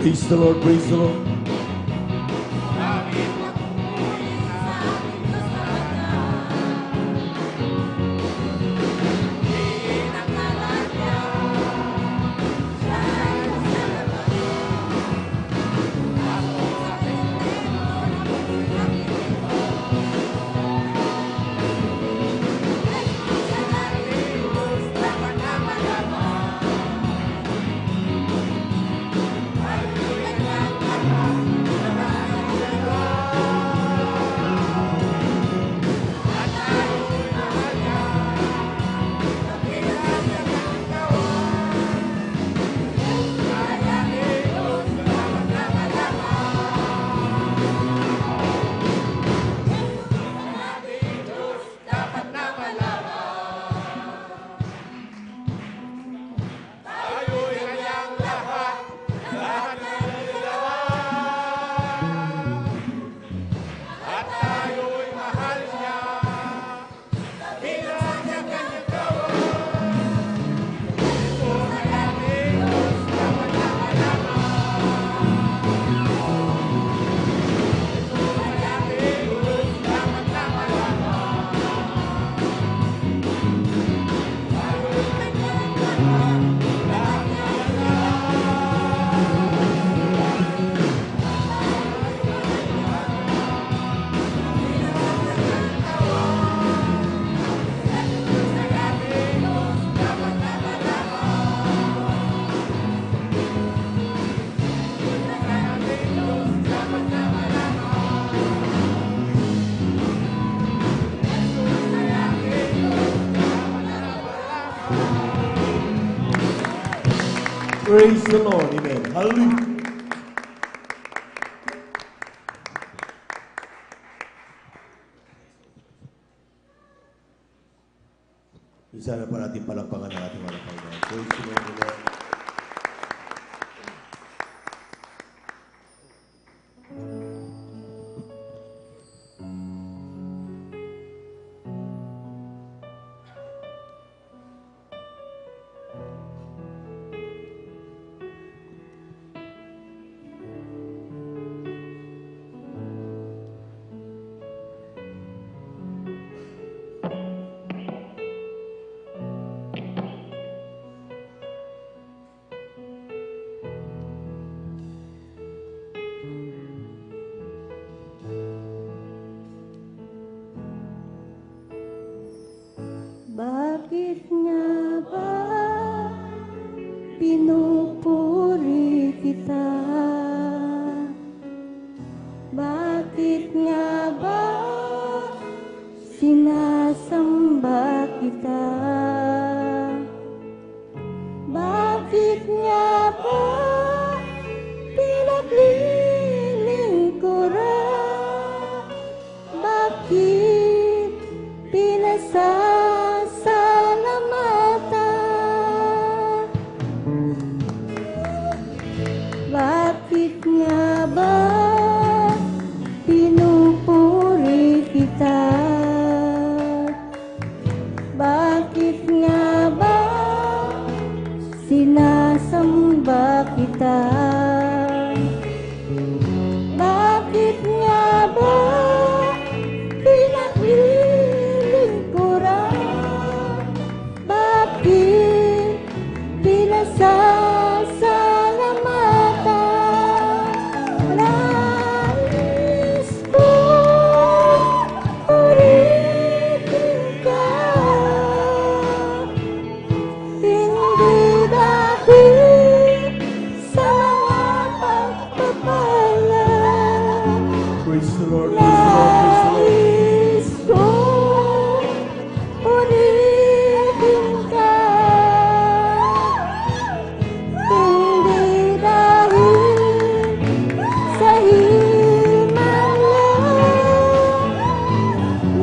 Praise the Lord, praise the Lord. Praise the Lord, amen. Hallelujah. Isa na pa natin palakpakan ng ating mga Panginoon. Praise the Lord, amen. Bakit nga ba pinupuri kita? Bakit nga ba sinasamba kita? Bakit nga ba pinaglilingkuran? Bakit pinasasalamatan? Bakit nga ba pinupuri kita? Bakit nga ba sinasamba kita? Bakit nga ba pinaglilingkuran? Bakit pinasasalamatan? Nais ko purihin ka, hindi dahil sa mga pagpapala. Praise the Lord, praise the Lord, praise the Lord. Nais ko purihin ka, hindi dahil sa himala.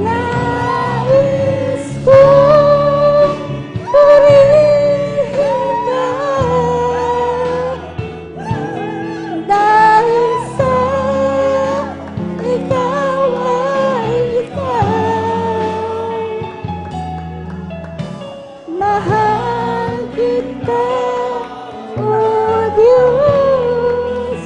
Nais ko purihin ka, dahil sa ikaw ay ikaw. Mahal kita, O Diyos,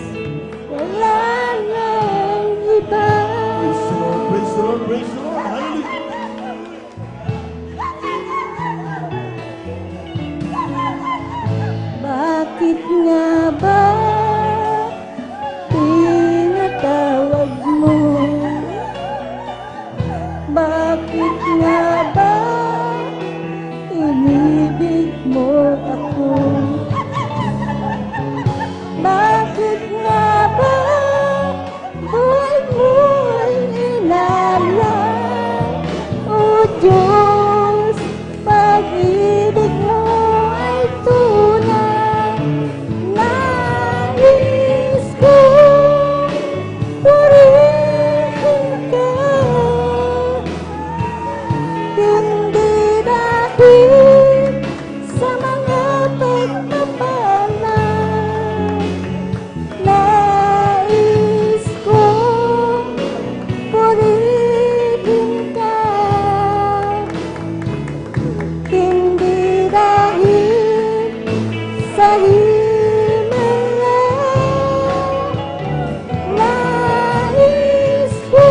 Nais ko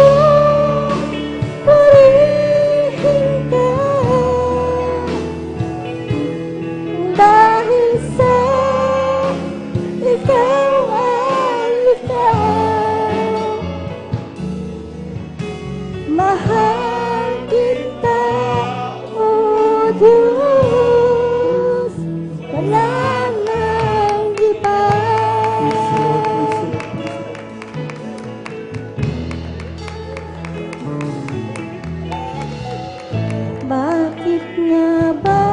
purihin ka dahil sa ikaw ay ikaw. Mahal kita, O Diyos, wala nang iba. Bakit nga ba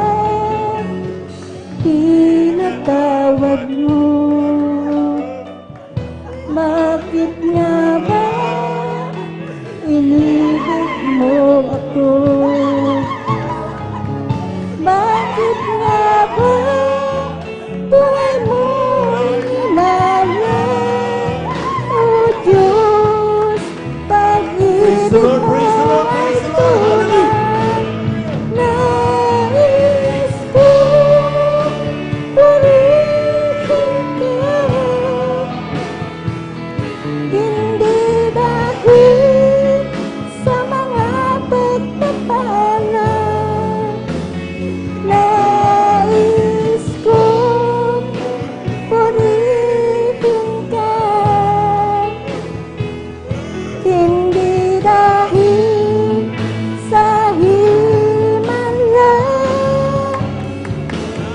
tinatawag mo? Bakit nga ba inibig mo ako? Bakit nga ba buhay mo inalan? O Diyos, Praise the pag-ibig Lord, mo praise the Lord, ay praise the Lord. Hallelujah. nais ko purihin ka. Hindi dahil sa mga pagpapalang, nais ko purihin ka. Hindi dahil sa himala,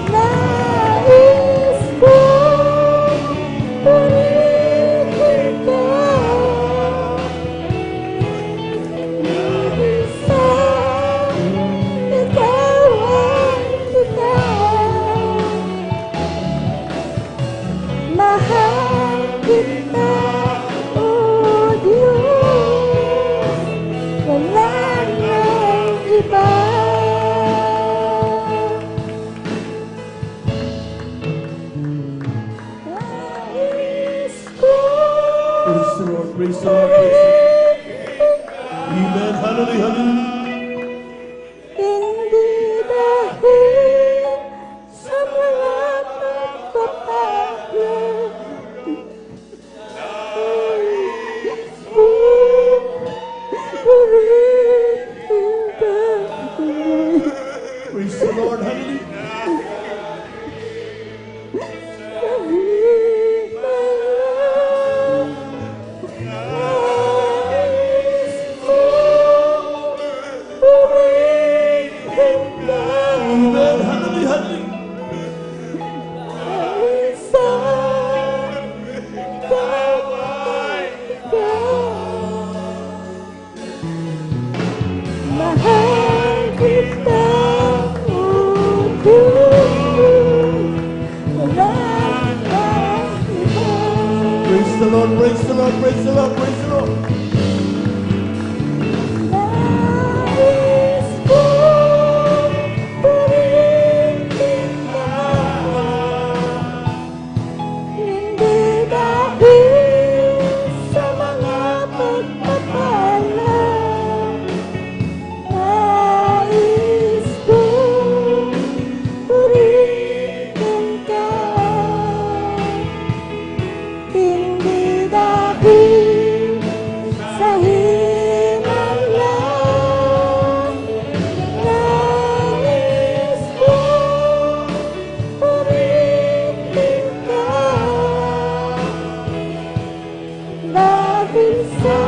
nais ko purihin ka. Dahil sa ikaw ay ikaw. Mahal kita, O Diyos, wala nang iba. Nais ko Praise the Lord, praise the Lord, praise the Lord. Amen. Hallelujah, hallelujah. hindi dahil sa mga pagpapalang, nais ko purihin ka. Praise the Lord, hallelujah. Amen. Hallelujah, hallelujah. Mahal kita, O Diyos, wala nang iba. Praise the Lord, praise the Lord, praise the Lord, praise the Lord. Nais ko purihin ka. Hindi dahil sa mga pagpapalang, nais ko purihin ka. Hindi dahil sa himala, nais ko purihin ka. Dahil sa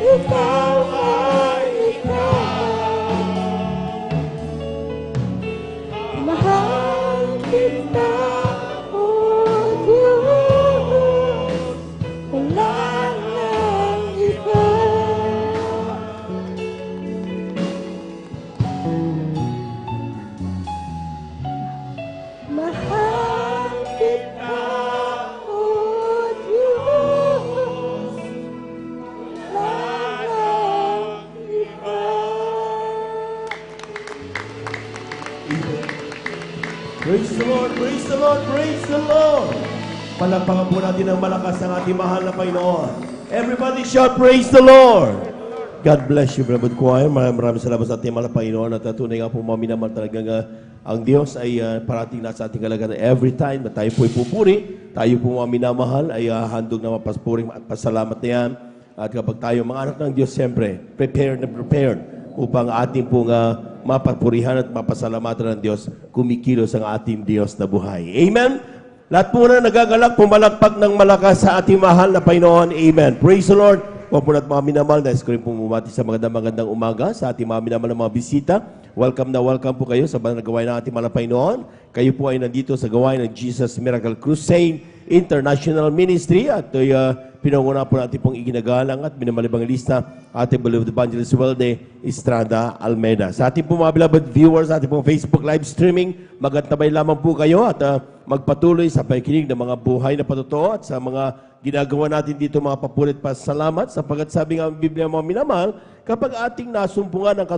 ikaw ay ikaw. Mahal kita, O Diyos, wala nang iba. Mahal kita, O Diyos, wala nang iba. Praise the Lord, praise the Lord, praise the Lord. Palakpakan po natin ng malakas ang ating mahal na Panginoon. Everybody shout, praise the Lord. God bless you, beloved choir. Maraming salamat sa ating mahal na Panginoon at tunay nga po minamahal talagang ang Diyos ay parating nasa ating kalagayan every time na tayo po'y pupuri, tayo po mga minamahal ay handog na mapaspuring at pasalamat na yan. At kapag tayo mga anak ng Diyos, siyempre, prepared upang ating pong mapapurihan at mapasalamatan ng Diyos, kumikilos ang ating Diyos na buhay. Amen? Lahat po na nagagalak, pumalakpak ng malakas sa ating mahal na Panginoon. Amen. Praise the Lord. Huwag po natin mga minamahal, nais ko rin pong bumati sa magandang umaga sa ating mga minamahal na mga bisita. Welcome na welcome po kayo sa banal na gawain ng ating mahal na Panginoon. Kayo po ay nandito sa gawain ng Jesus Miracle Crusade International Ministry at pinanguna po natin pong iginagalang at minamalibang lista ating beloved evangelist Welde Estrada Almeida. Sa ating po mga beloved viewers, sa ating pong Facebook live streaming, magantabay lamang po kayo at magpatuloy sa pakikinig ng mga buhay na patotoo at sa mga ginagawa natin dito mga papulit pa salamat sapagkat sabi nga ang Biblia mga minamahal, kapag ating nasumpungan ang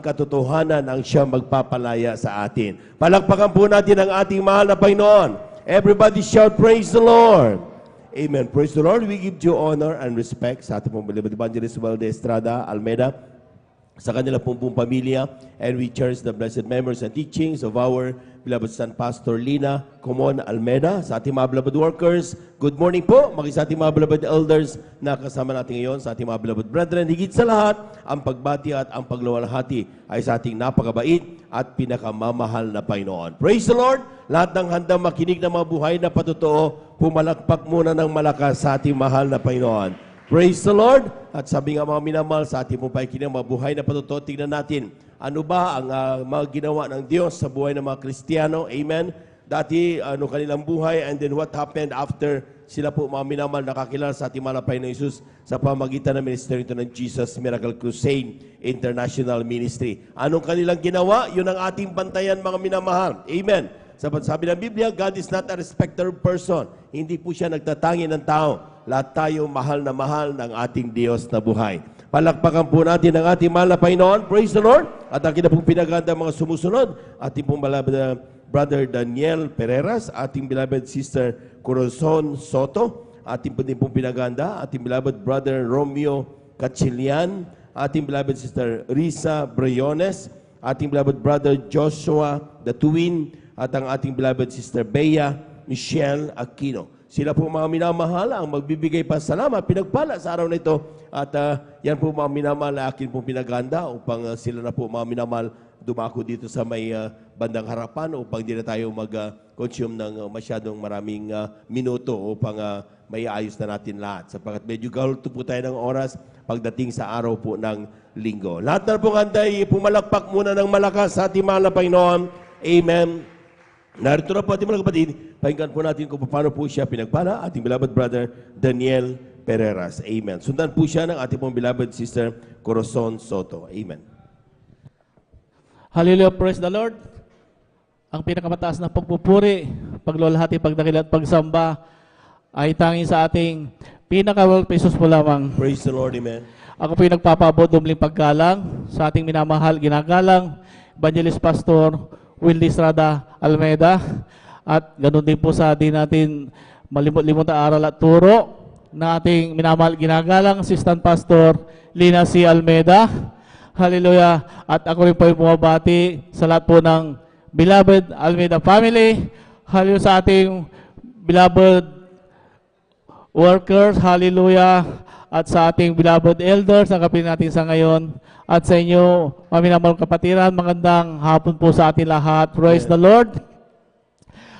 katotohanan ang siyang magpapalaya sa atin. Palakpakan po natin ang ating mahal na Panginoon. Everybody shout, praise the Lord. Amen. Praise the Lord. We give you honor and respect sa ating pong beloved evangelist Welde Estrada Almeida, sa kanila pong pamilya, and we cherish the blessed memories and teachings of our beloved son, Pastor Lina Comon Almeida. Sa ating mga beloved workers, good morning po. Sa ating mga beloved elders na kasama natin ngayon, sa ating mga beloved brethren, higit sa lahat, ang pagbati at ang pagluwalhati ay sa ating napakabait at pinakamamahal na Panginoon. Praise the Lord! Lahat ng handang makinig ng mga buhay na patotoo, pumalakpak muna ng malakas sa ating mahal na Panginoon. Praise the Lord! At sabi nga mga minamahal, sa ating pong pakikinig ng mga buhay na patotoo, tingnan natin, ano ba ang mga ginawa ng Diyos sa buhay ng mga Kristiyano? Amen? Dati, ano kanilang buhay, and then what happened after sila po mga minamahal nakakilala sa ating malapay na Jesus sa pamagitan ng ministry ito ng Jesus Miracle Crusade International Ministry. Anong kanilang ginawa? Yun ang ating bantayan mga minamahal. Amen? Sabi ng Biblia, God is not a respecter of person. Hindi po siya nagtatangi ng tao. Lahat tayo mahal ng ating Diyos na buhay. Palakpakan po natin ang ating mahal na Panginoon. Praise the Lord. At akin na pong pinaganda mga sumusunod. Ating pong beloved Brother Daniel Pereras, ating beloved Sister Corazon Soto, ating din pong pinaganda, ating beloved Brother Romeo Cachilian, ating beloved Sister Risa Briones, ating beloved Brother Joshua the Twin, at ang ating beloved Sister Bea Michelle Aquino. Sila po mga minamahal ang magbibigay pa salamat, pinagpala sa araw na ito. At yan po mga minamahal na akin pong pinaganda upang sila na po mga minamahal dumako dito sa may bandang harapan upang di na tayo mag-consume ng masyadong maraming minuto upang may ayos na natin lahat. Sapagkat medyo galto po tayo ng oras pagdating sa araw po ng linggo. Lahat na pong hantay, pumalakpak muna ng malakas sa ating mahal na Panginoon. Amen. Narito na po ating mga kapatid, pakinggan po natin kung paano po siya pinagpala, ating beloved brother Daniel Pereras. Amen. Sundan po siya ng ating pong beloved sister Corazon Soto. Amen. Hallelujah, praise the Lord. Ang pinakamataas na pagpupuri, paglulahati, pagdakil at pagsamba ay tanging sa ating pinakawal pesos po lamang. Praise the Lord, amen. Ako po yung nagpapabot dumling paggalang sa ating minamahal, ginagalang, Evangelist Pastor Wilde Estrada Almeida, at ganoon din po sa atin natin malimot-limot na aral at turo na ating minamahal ginagalang Assistant Pastor Lina C. Almeida. Hallelujah. At ako rin po yung bumabati sa lahat po ng beloved Almeida family. Hallelujah sa ating beloved workers. Hallelujah. At sa ating beloved elders na kapatid natin sa ngayon. At sa inyo, mga minamahal kapatiran, magandang hapon po sa ating lahat. Praise the Lord.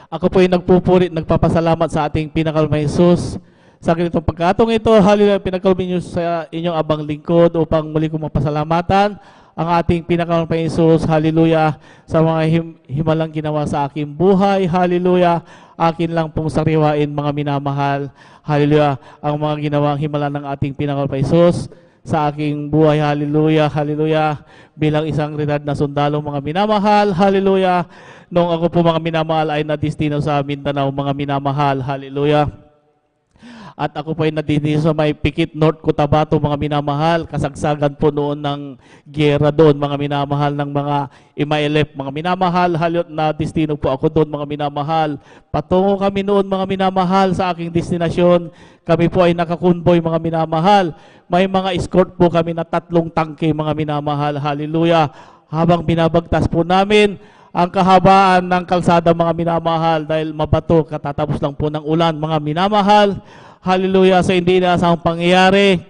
Ako po yung nagpupuri, nagpapasalamat sa ating pinakalmay Jesus. Sa ganitong pagkatong ito, hallelujah, pinakalmin niyo sa inyong abang lingkod upang muli kong mapasalamatan ang ating pinakalmay Jesus, hallelujah, sa mga himalang ginawa sa aking buhay, hallelujah, akin lang pong sariwain mga minamahal, hallelujah, ang mga ginawang himala ng ating pinakalmay Jesus sa aking buhay, hallelujah, hallelujah, bilang isang retired na sundalo mga minamahal, hallelujah, nung ako po mga minamahal ay nadistino sa Mindanao mga minamahal, hallelujah. At ako po ay nadini sa may Pikit North Cotabato mga minamahal, kasagsagan po noon ng giyera doon mga minamahal ng mga MILF mga minamahal, halot na destino po ako doon mga minamahal. Patungo kami noon mga minamahal sa aking destinasyon, kami po ay nakakunboy mga minamahal. May mga escort po kami na 3 tangke mga minamahal, hallelujah. Habang binabagtas po namin ang kahabaan ng kalsada, mga minamahal, dahil mabato, katatapos lang po ng ulan, mga minamahal. Hallelujah, sa hindi inaasahang pangyayari.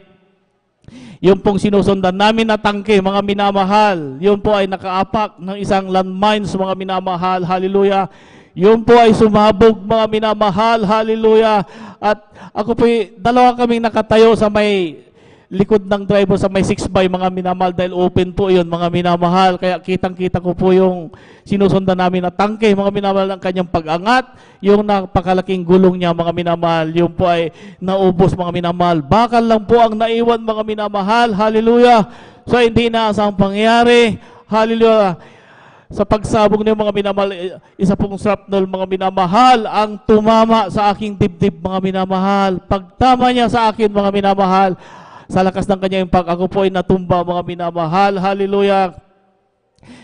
Yung pong sinusundan namin na tangke, mga minamahal, yun po ay nakaapak ng isang landmines, mga minamahal. Hallelujah. Yun po ay sumabog, mga minamahal. Hallelujah. At ako po, dalawa kaming nakatayo sa may likod ng driver sa may 6x, mga minamahal, dahil open po yun, mga minamahal. Kaya kitang-kita ko po yung sinusundan namin na tangke, mga minamahal, ang kanyang pag-angat, yung napakalaking gulong niya, mga minamahal, yung po ay naubos, mga minamahal. Bakal lang po ang naiwan, mga minamahal. Hallelujah. So hindi na asang pangyayari. Hallelujah. Sa pagsabog niyo, mga minamahal, isa pong shrapnel, mga minamahal, ang tumama sa aking dibdib, mga minamahal. Pagtama niya sa akin, mga minamahal, sa lakas ng kanyang impact, ako po ay natumba, mga minamahal. Hallelujah.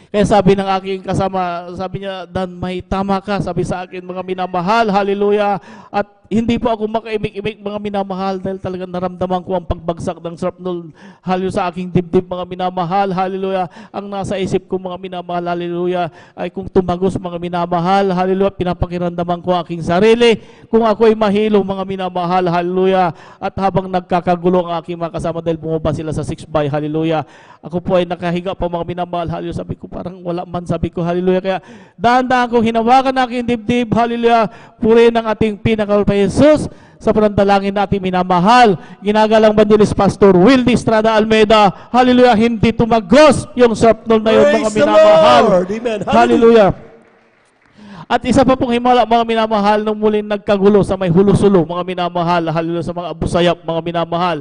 Kaya sabi ng aking kasama, sabi niya, Dan, may tama ka, sabi sa akin, mga minamahal. Hallelujah. At hindi po ako makaimik-imik, mga minamahal, dahil talagang naramdaman ko ang pagbagsak ng shrapnel, hallelujah, sa aking dibdib, mga minamahal. Hallelujah. Ang nasa isip ko, mga minamahal, hallelujah, ay kung tumagos, mga minamahal, hallelujah, pinapakiramdaman ko aking sarili, kung ako ay mahilo, mga minamahal, hallelujah. At habang nagkakagulo ang aking mga kasama, dahil bumaba sila sa 6x, hallelujah, ako po ay nakahiga pa, mga minamahal, hallelujah. Sabi ko, parang wala man, sabi ko, hallelujah. Kaya dahan-dahan kong hinawakan ang aking dibdib, hallelujah. Purihin ang ating pinakal pa Jesus, sa panandalangin natin minamahal, ginagalang Evangelist Pastor Wildy Estrada Almeida, hallelujah, hindi tumagos yung shrapnel na yun, mga Praise the minamahal. Lord. Amen. Hallelujah. At isa pa pong himala, mga minamahal, nung muling nagkagulo sa may hulusulo, mga minamahal, hallelujah, sa mga abusayap, mga minamahal,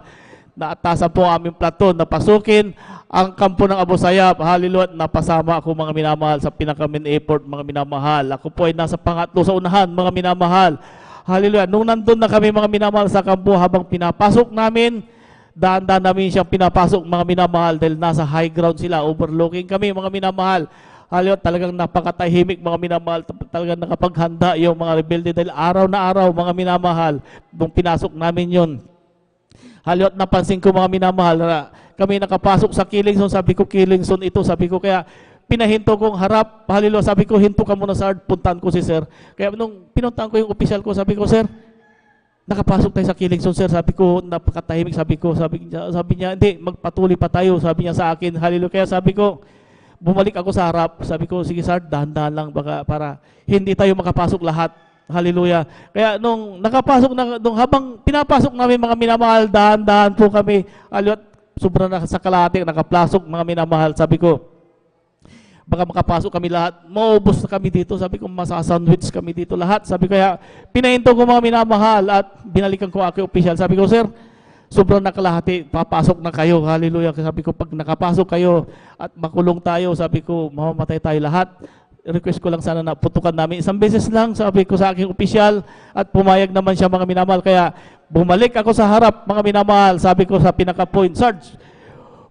naatasan po ang aming platon na pasukin ang kampo ng Abu Sayyaf, hallelujah, at napasama ako, mga minamahal, sa pinaka-main airport, mga minamahal. Ako po ay nasa pangatlo sa unahan, mga minamahal. Hallelujah. Nung nandun na kami, mga minamahal, sa kampo, habang pinapasok namin, daan-daan namin siyang pinapasok, mga minamahal, dahil nasa high ground sila, overlooking kami, mga minamahal. Hallelujah, talagang napakatahimik, mga minamahal, talagang nakapaghanda yung mga rebelde, dahil araw na araw, mga minamahal, nung pinasok namin yun. Hallelujah, napansin ko, mga minamahal, na kami nakapasok sa Killing Zone, sabi ko, Killing Zone ito, sabi ko, kaya pinahinto kong harap, hallelujah, sabi ko, hinto ka muna, sir, puntahan ko si sir. Kaya nung pinuntahan ko yung opisyal ko, sabi ko, sir, nakapasok tayo sa Killing Zone, sir, sabi ko, napakatahimik, sabi niya, hindi, magpatuloy pa tayo, sabi niya sa akin, hallelujah. Kaya sabi ko, bumalik ako sa harap, sabi ko, sige sir, dahan-dahan lang, baka para hindi tayo makapasok lahat, hallelujah. Kaya nung nakapasok na, nung habang pinapasok namin, mga minamahal, dahan-dahan po kami, hallelujah, sobrang sa kalahati, nakaplasok, mga minamahal, sabi ko, baka makapasok kami lahat, maubos na kami dito, sabi ko, masasandwich kami dito lahat, sabi ko, kaya pinahinto ko, mga minamahal, at binalikan ko aking official, sabi ko, sir, sobrang nakalahati, papasok na kayo, hallelujah, sabi ko, pag nakapasok kayo, at makulong tayo, sabi ko, mamamatay tayo lahat, request ko lang sana na putukan namin, isang beses lang, sabi ko sa aking official, at pumayag naman siya, mga minamahal, kaya bumalik ako sa harap, mga minamahal, sabi ko sa pinaka-point, Sarge,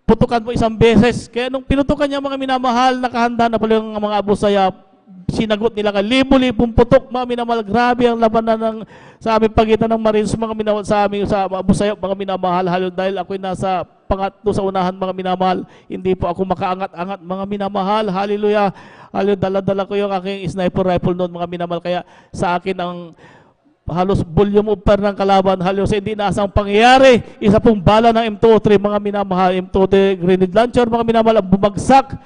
putukan mo isang beses. Kaya nung pinutukan niya, mga minamahal, nakahanda na pala yung mga Abu Sayyaf, sinagot nila ka, libo-libong putok, mga minamahal. Grabe ang labanan ng, sa aming pagitan ng Marines, mga minamahal, sa aming, sa Abu Sayyaf, mga minamahal, halo, dahil ako'y nasa pangatlo sa unahan, mga minamahal, hindi po ako makaangat-angat, mga minamahal, hallelujah, hallelujah, dala-dala ko yung aking sniper rifle noon, mga minamahal, kaya sa akin ang halos volume of fire ng kalaban, halos hindi naasang pangyayari. Isa pong bala ng M203, mga minamahal, M203 grenade launcher, mga minamahal, ang bumagsak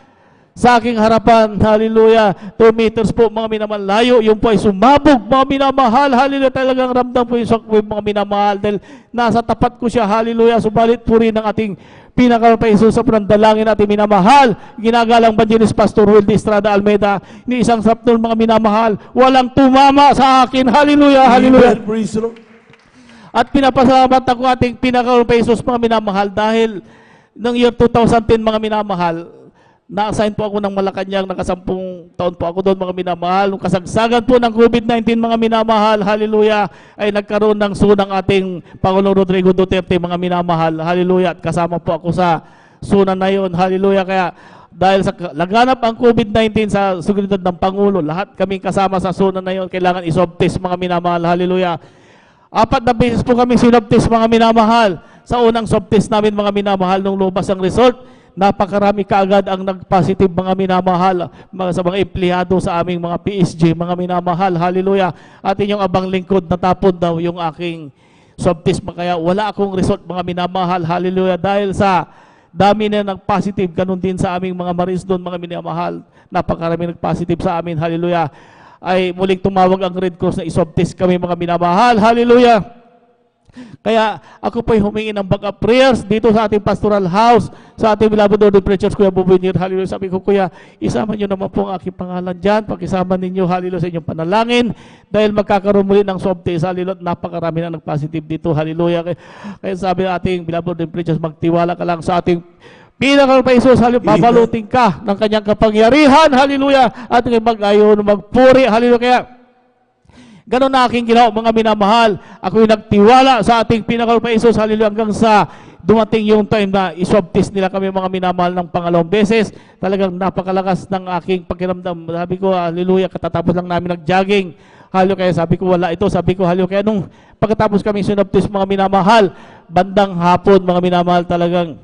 sa aking harapan, hallelujah, 2 meters po, mga minamahal, layo, yung po ay sumabog, mga minamahal, hallelujah, talagang ramdam po yung shockwave, mga minamahal, dahil nasa tapat ko siya, hallelujah, subalit puri ng ating pinakapaiso sa panandalangin natin, minamahal, ginagalang Evangelist Pastor Wildy Estrada Almeida, ni isang shrapnel, mga minamahal, walang tumama sa akin, hallelujah, hallelujah. Amen. Praise the Lord. At pinapasalamat ako ating pinakapaiso, mga minamahal, dahil ng year 2010, mga minamahal, na-assign po ako ng Malacanang, nakasampung taon po ako doon, mga minamahal. Nung kasagsagan po ng COVID-19, mga minamahal, hallelujah, ay nagkaroon ng sunang ating Pangulong Rodrigo Duterte, mga minamahal, hallelujah, at kasama po ako sa sunan na yun, hallelujah. Kaya dahil sa laganap ang COVID-19 sa seguridad ng Pangulo, lahat kaming kasama sa sunan na yun, kailangan i-swab test, mga minamahal, hallelujah. 4 na beses po kami sinab test, mga minamahal. Sa unang swab test namin, mga minamahal, nung lumabas ang result, napakarami kaagad ang nag-positive mga minamahal, sa mga empleyado sa aming mga PSG, mga minamahal, hallelujah. At inyong abang lingkod, natapon daw yung aking swab test, kaya wala akong result mga minamahal, hallelujah, dahil sa dami na nag-positive, ganun din sa aming mga maris doon, mga minamahal, napakarami nag-positive sa amin, hallelujah. Ay muling tumawag ang Red Cross na iswab test kami mga minamahal, hallelujah. Kaya ako po'y humingi ng backup prayers dito sa ating pastoral house, sa ating beloved Lord Preachers, Kuya Bubinir, hallelujah. Sabi ko, Kuya, isama nyo naman po ang aking pangalan dyan, pakisama ninyo, hallelujah, sa inyong panalangin, dahil magkakaroon muli ng swab test, hallelujah, napakarami na nag-positive dito, hallelujah. Kaya sabi ng ating beloved Lord Preachers, magtiwala ka lang sa ating pinakal pa Isus, hallelujah, babalutin ka ng kanyang kapangyarihan, hallelujah, at mag-ayon, magpuri, hallelujah. Kaya ganon na aking ginawa mga minamahal. Ako'y nagtiwala sa ating pinakal pa Isus, hallelujah, hanggang sa dumating yung time na iswab test nila kami mga minamahal ng pangalawang beses. Talagang napakalakas ng aking pakiramdam. Sabi ko, hallelujah, katatapos lang namin nag-jogging. Hallelujah, kaya sabi ko, wala ito. Sabi ko, hallelujah, kaya nung pagkatapos kami swab test mga minamahal, bandang hapon mga minamahal, talagang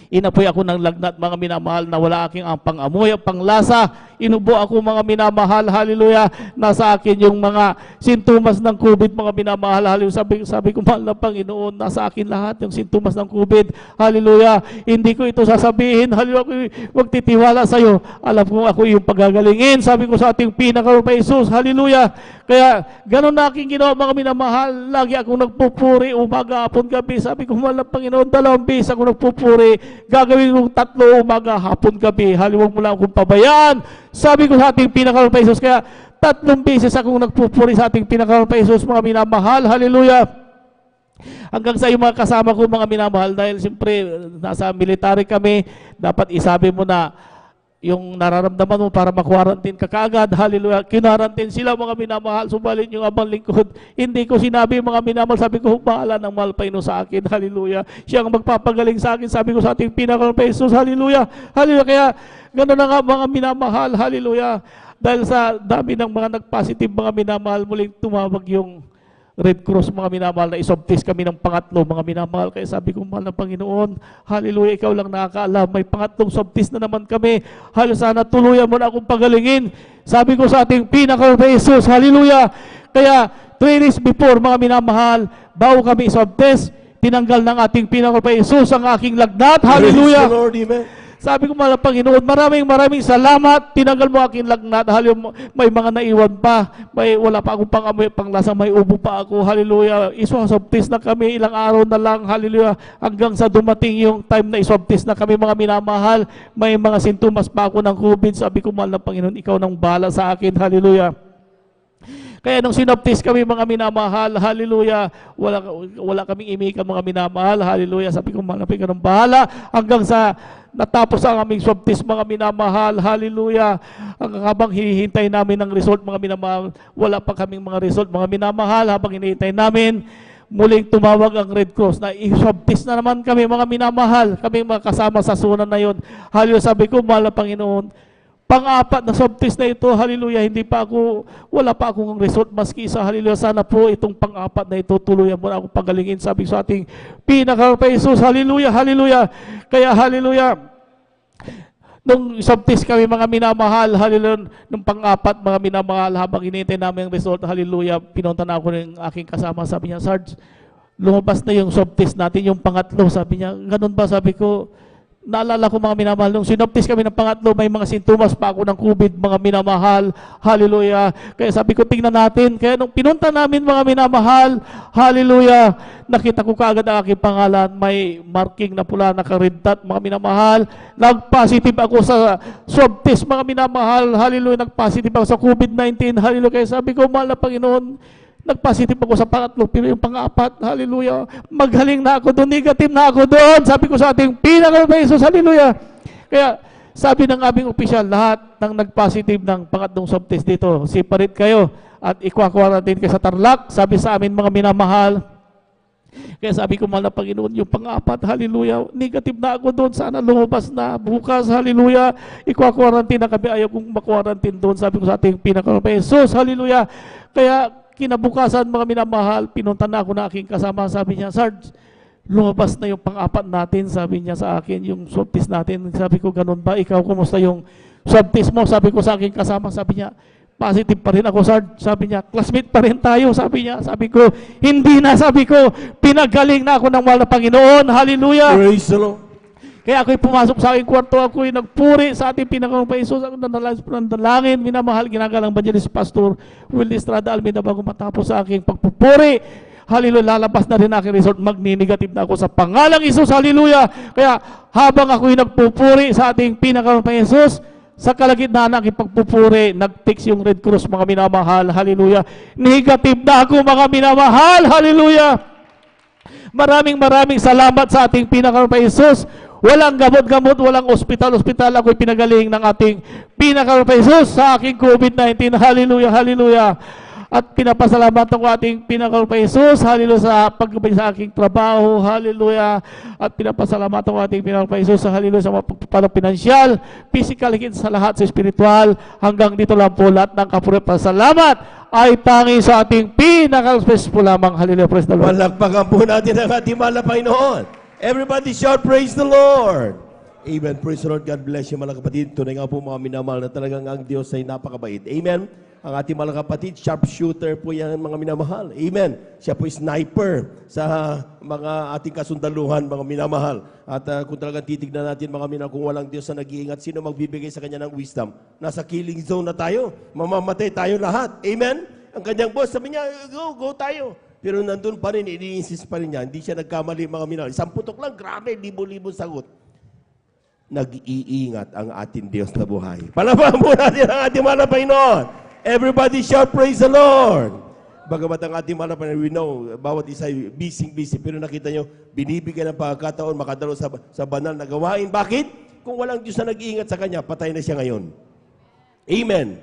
inapoy ako ng lagnat mga minamahal na wala aking ang pang-amoy, ang panglasa. Inubo ako mga minamahal, hallelujah. Nasa akin yung mga sintomas ng COVID mga minamahal, hallelujah. Sabi ko, mahal na Panginoon, nasa akin lahat yung sintomas ng COVID, hallelujah. Hindi ko ito sasabihin, hallelujah, ako'y magtitiwala sa iyo. Alam ko ako yung pagagalingin, sabi ko sa ating pinakal pa Isus, hallelujah. Kaya ganun na aking ginawa mga minamahal. Lagi akong nagpupuri, umaga, hapon, gabi. Sabi ko, mahal na Panginoon, 2 beses ako nagpupuri. Gagawin kong 3, umaga, hapon, gabi. Haliwag mo lang akong pabayaan. Sabi ko sa ating pinakal pa Isus. Kaya 3 beses akong nagpupuri sa ating pinakal pa Isus, mga minamahal. Hallelujah. Hanggang sa yung mga kasama ko, mga minamahal, dahil siyempre nasa military kami, dapat isabi mo na yung nararamdaman mo para makwarantin ka kaagad, hallelujah. Kinarantin sila mga minamahal, subalit yung abang lingkod, hindi ko sinabi mga minamahal, sabi ko, bahala ng mahal Panginoon sa akin, hallelujah. Siya ang magpapagaling sa akin, sabi ko sa ating pinakal pa Isus, hallelujah, hallelujah. Kaya gano'n na nga mga minamahal, hallelujah. Dahil sa dami ng mga nag-positive mga minamahal, muling tumawag yung Red Cross mga minamahal na iswab test kami ng pangatlo mga minamahal. Kaya sabi ko, mahal na Panginoon, hallelujah, ikaw lang nakakaalam, may pangatlong swab test na naman kami, hallelujah, sana tuluyan mo na akong pagalingin. Sabi ko sa ating pinakal pa Isus, hallelujah. Kaya 3 days before mga minamahal, bago kami swab test, tinanggal ng ating pinakal pa Isus ang aking lagnat, hallelujah. Praise the Lord, amen. Sabi ko, mahal na Panginoon, maraming salamat. Tinanggal mo aking lagnat. Hallelujah. May mga naiwan pa. Wala pa akong pang-amoy, panglasa, may ubo pa ako. Hallelujah. Iswab test na kami, ilang araw na lang. Hallelujah. Hanggang sa dumating yung time na iswab test na kami mga minamahal. May mga sintomas pa ako ng COVID. Sabi ko, mahal na Panginoon, ikaw nang bahala sa akin. Hallelujah. Kaya nung sinoptis kami mga minamahal, hallelujah, wala kaming imikan mga minamahal, hallelujah. Sabi ko, mahal na Panginoon, ng bahala. Hanggang sa natapos ang aming swab test mga minamahal, hallelujah. Habang hinihintay namin ng result mga minamahal, wala pa kaming mga result mga minamahal. Habang hinihintay namin, muling tumawag ang Red Cross na i-swab test na naman kami mga minamahal. Kami mga kasama sa zona na yon. Hallelujah. Sabi ko, mahal na Panginoon, pang-apat na swab test na ito, hallelujah, wala pa akong result maski isa, hallelujah. Sana po itong pang-apat na ito, tuluyan mo na akong pagalingin, sabi sa ating pinakal pa Isus, hallelujah, hallelujah. Kaya hallelujah, nung swab test kami mga minamahal, hallelujah, nung pang-apat mga minamahal, habang hinihintay namin ang result, hallelujah, pinunta na ako ng aking kasama, sabi niya, Sarge, lumabas na yung swab test natin, yung pangatlo, sabi niya, ganun ba, sabi ko, naalala ko mga minamahal, nung sinoptis kami ng pangatlo, may mga sintomas pa ako ng COVID, mga minamahal, hallelujah. Kaya sabi ko, tingnan natin. Kaya nung pinunta namin mga minamahal, hallelujah, nakita ko kaagad ang aking pangalan, may marking na pula, naka-red dot, mga minamahal. Nag-positive ako sa swab test, mga minamahal, hallelujah, nag-positive ako sa COVID-19, hallelujah. Kaya sabi ko, mahal na Panginoon, nag-positive ako sa pangatlo, pero yung pang-apat, hallelujah, maghaling na ako doon, negative na ako doon. Sabi ko sa ating pinakal pa Isus, hallelujah. Kaya sabi ng aming opisyal, lahat ng nag-positive ng pangatlong swab test dito, separate kayo at ikwa-quarantine kayo sa Tarlac. Sabi sa amin mga minamahal. Kaya sabi ko, mahal na Panginoon, yung pang-apat, hallelujah, negative na ako doon, sana lumabas na bukas, hallelujah, ikwa-quarantine na kami, ayaw kong makwarantine doon. Sabi ko sa ating pinakal pa Isus, hallelujah. Kaya kinabukasan mga minamahal, pinunta na ako na aking kasama, sabi niya, Sarge, lumabas na yung pang-apat natin, sabi niya sa akin, yung swab test natin. Sabi ko, ganun ba? Ikaw, kumusta yung swab test mo? Sabi ko sa akin kasama, sabi niya, positive pa rin ako, Sarge. Sabi niya, classmate pa rin tayo, sabi niya. Sabi ko, hindi na, sabi ko, pinagaling na ako ng mahal na Panginoon. Hallelujah! Praise the Lord. Kaya ako'y pumasok sa aking kwarto, ako'y nagpuri sa ating pinakang Paisos, ako nandalangin, minamahal, ginagalang Evangelist Pastor Will Estrada Almeida bago matapos sa aking pagpupuri. Hallelujah, lalabas na rin aking resort, magni-negative na ako sa pangalang Isus, hallelujah. Kaya habang ako'y nagpupuri sa ating pinakang Paisos, sa kalagitnaan ng aking pagpupuri, nag-text yung Red Cross, mga minamahal, hallelujah. Negative na ako, mga minamahal, hallelujah. Maraming salamat sa ating pinakang Paisos. Walang gamot-gamot, walang ospital. Ako'y pinagaling ng ating pinakang Paisos sa aking COVID-19. Hallelujah, hallelujah. At pinapasalamat ako ating pinakang Paisos. Hallelujah sa paggabay sa aking trabaho. Hallelujah. At pinapasalamat ako ating pinakang Paisos sa hallelujah sa mga pagpapalang pinansyal, physical, higit sa lahat sa spiritual. Hanggang dito lang po lahat ng kapuri. Pasalamat ay tangi sa ating pinakang Paisos po lamang. Hallelujah, praise the Lord. Palakpakan po natin ang ating mahal na Panginoon. Everybody shout, praise the Lord. Amen. Praise the Lord. God bless you, mga kapatid. Tunay nga po mga minamahal na talagang ang Diyos ay napakabait. Amen. Ang ating mga kapatid, sharpshooter po yan, mga minamahal. Amen. Siya po sniper sa mga ating kasundaluhan, mga minamahal. At kung talagang titignan natin, mga minamahal, kung walang Diyos na nag-iingat, sino magbibigay sa kanya ng wisdom? Nasa killing zone na tayo. Mamamatay tayo lahat. Amen. Ang kanyang boss, sabi niya, go tayo. Pero nandun pa rin, ini-insist pa rin niya. Hindi siya nagkamali, mga minahal. Isang putok lang, grabe, libo-libo sagot. Nag-iingat ang ating Diyos na buhay. Palapahan po natin ang ating mahal na Panginoon. Everybody shout, praise the Lord. Bagamat ang ating mahal na Panginoon, we know, bawat isa ay busy. Pero nakita nyo, binibigyan ng pagkakataon, makadalo sa banal na gawain. Bakit? Kung walang Diyos na nag-iingat sa kanya, patay na siya ngayon. Amen.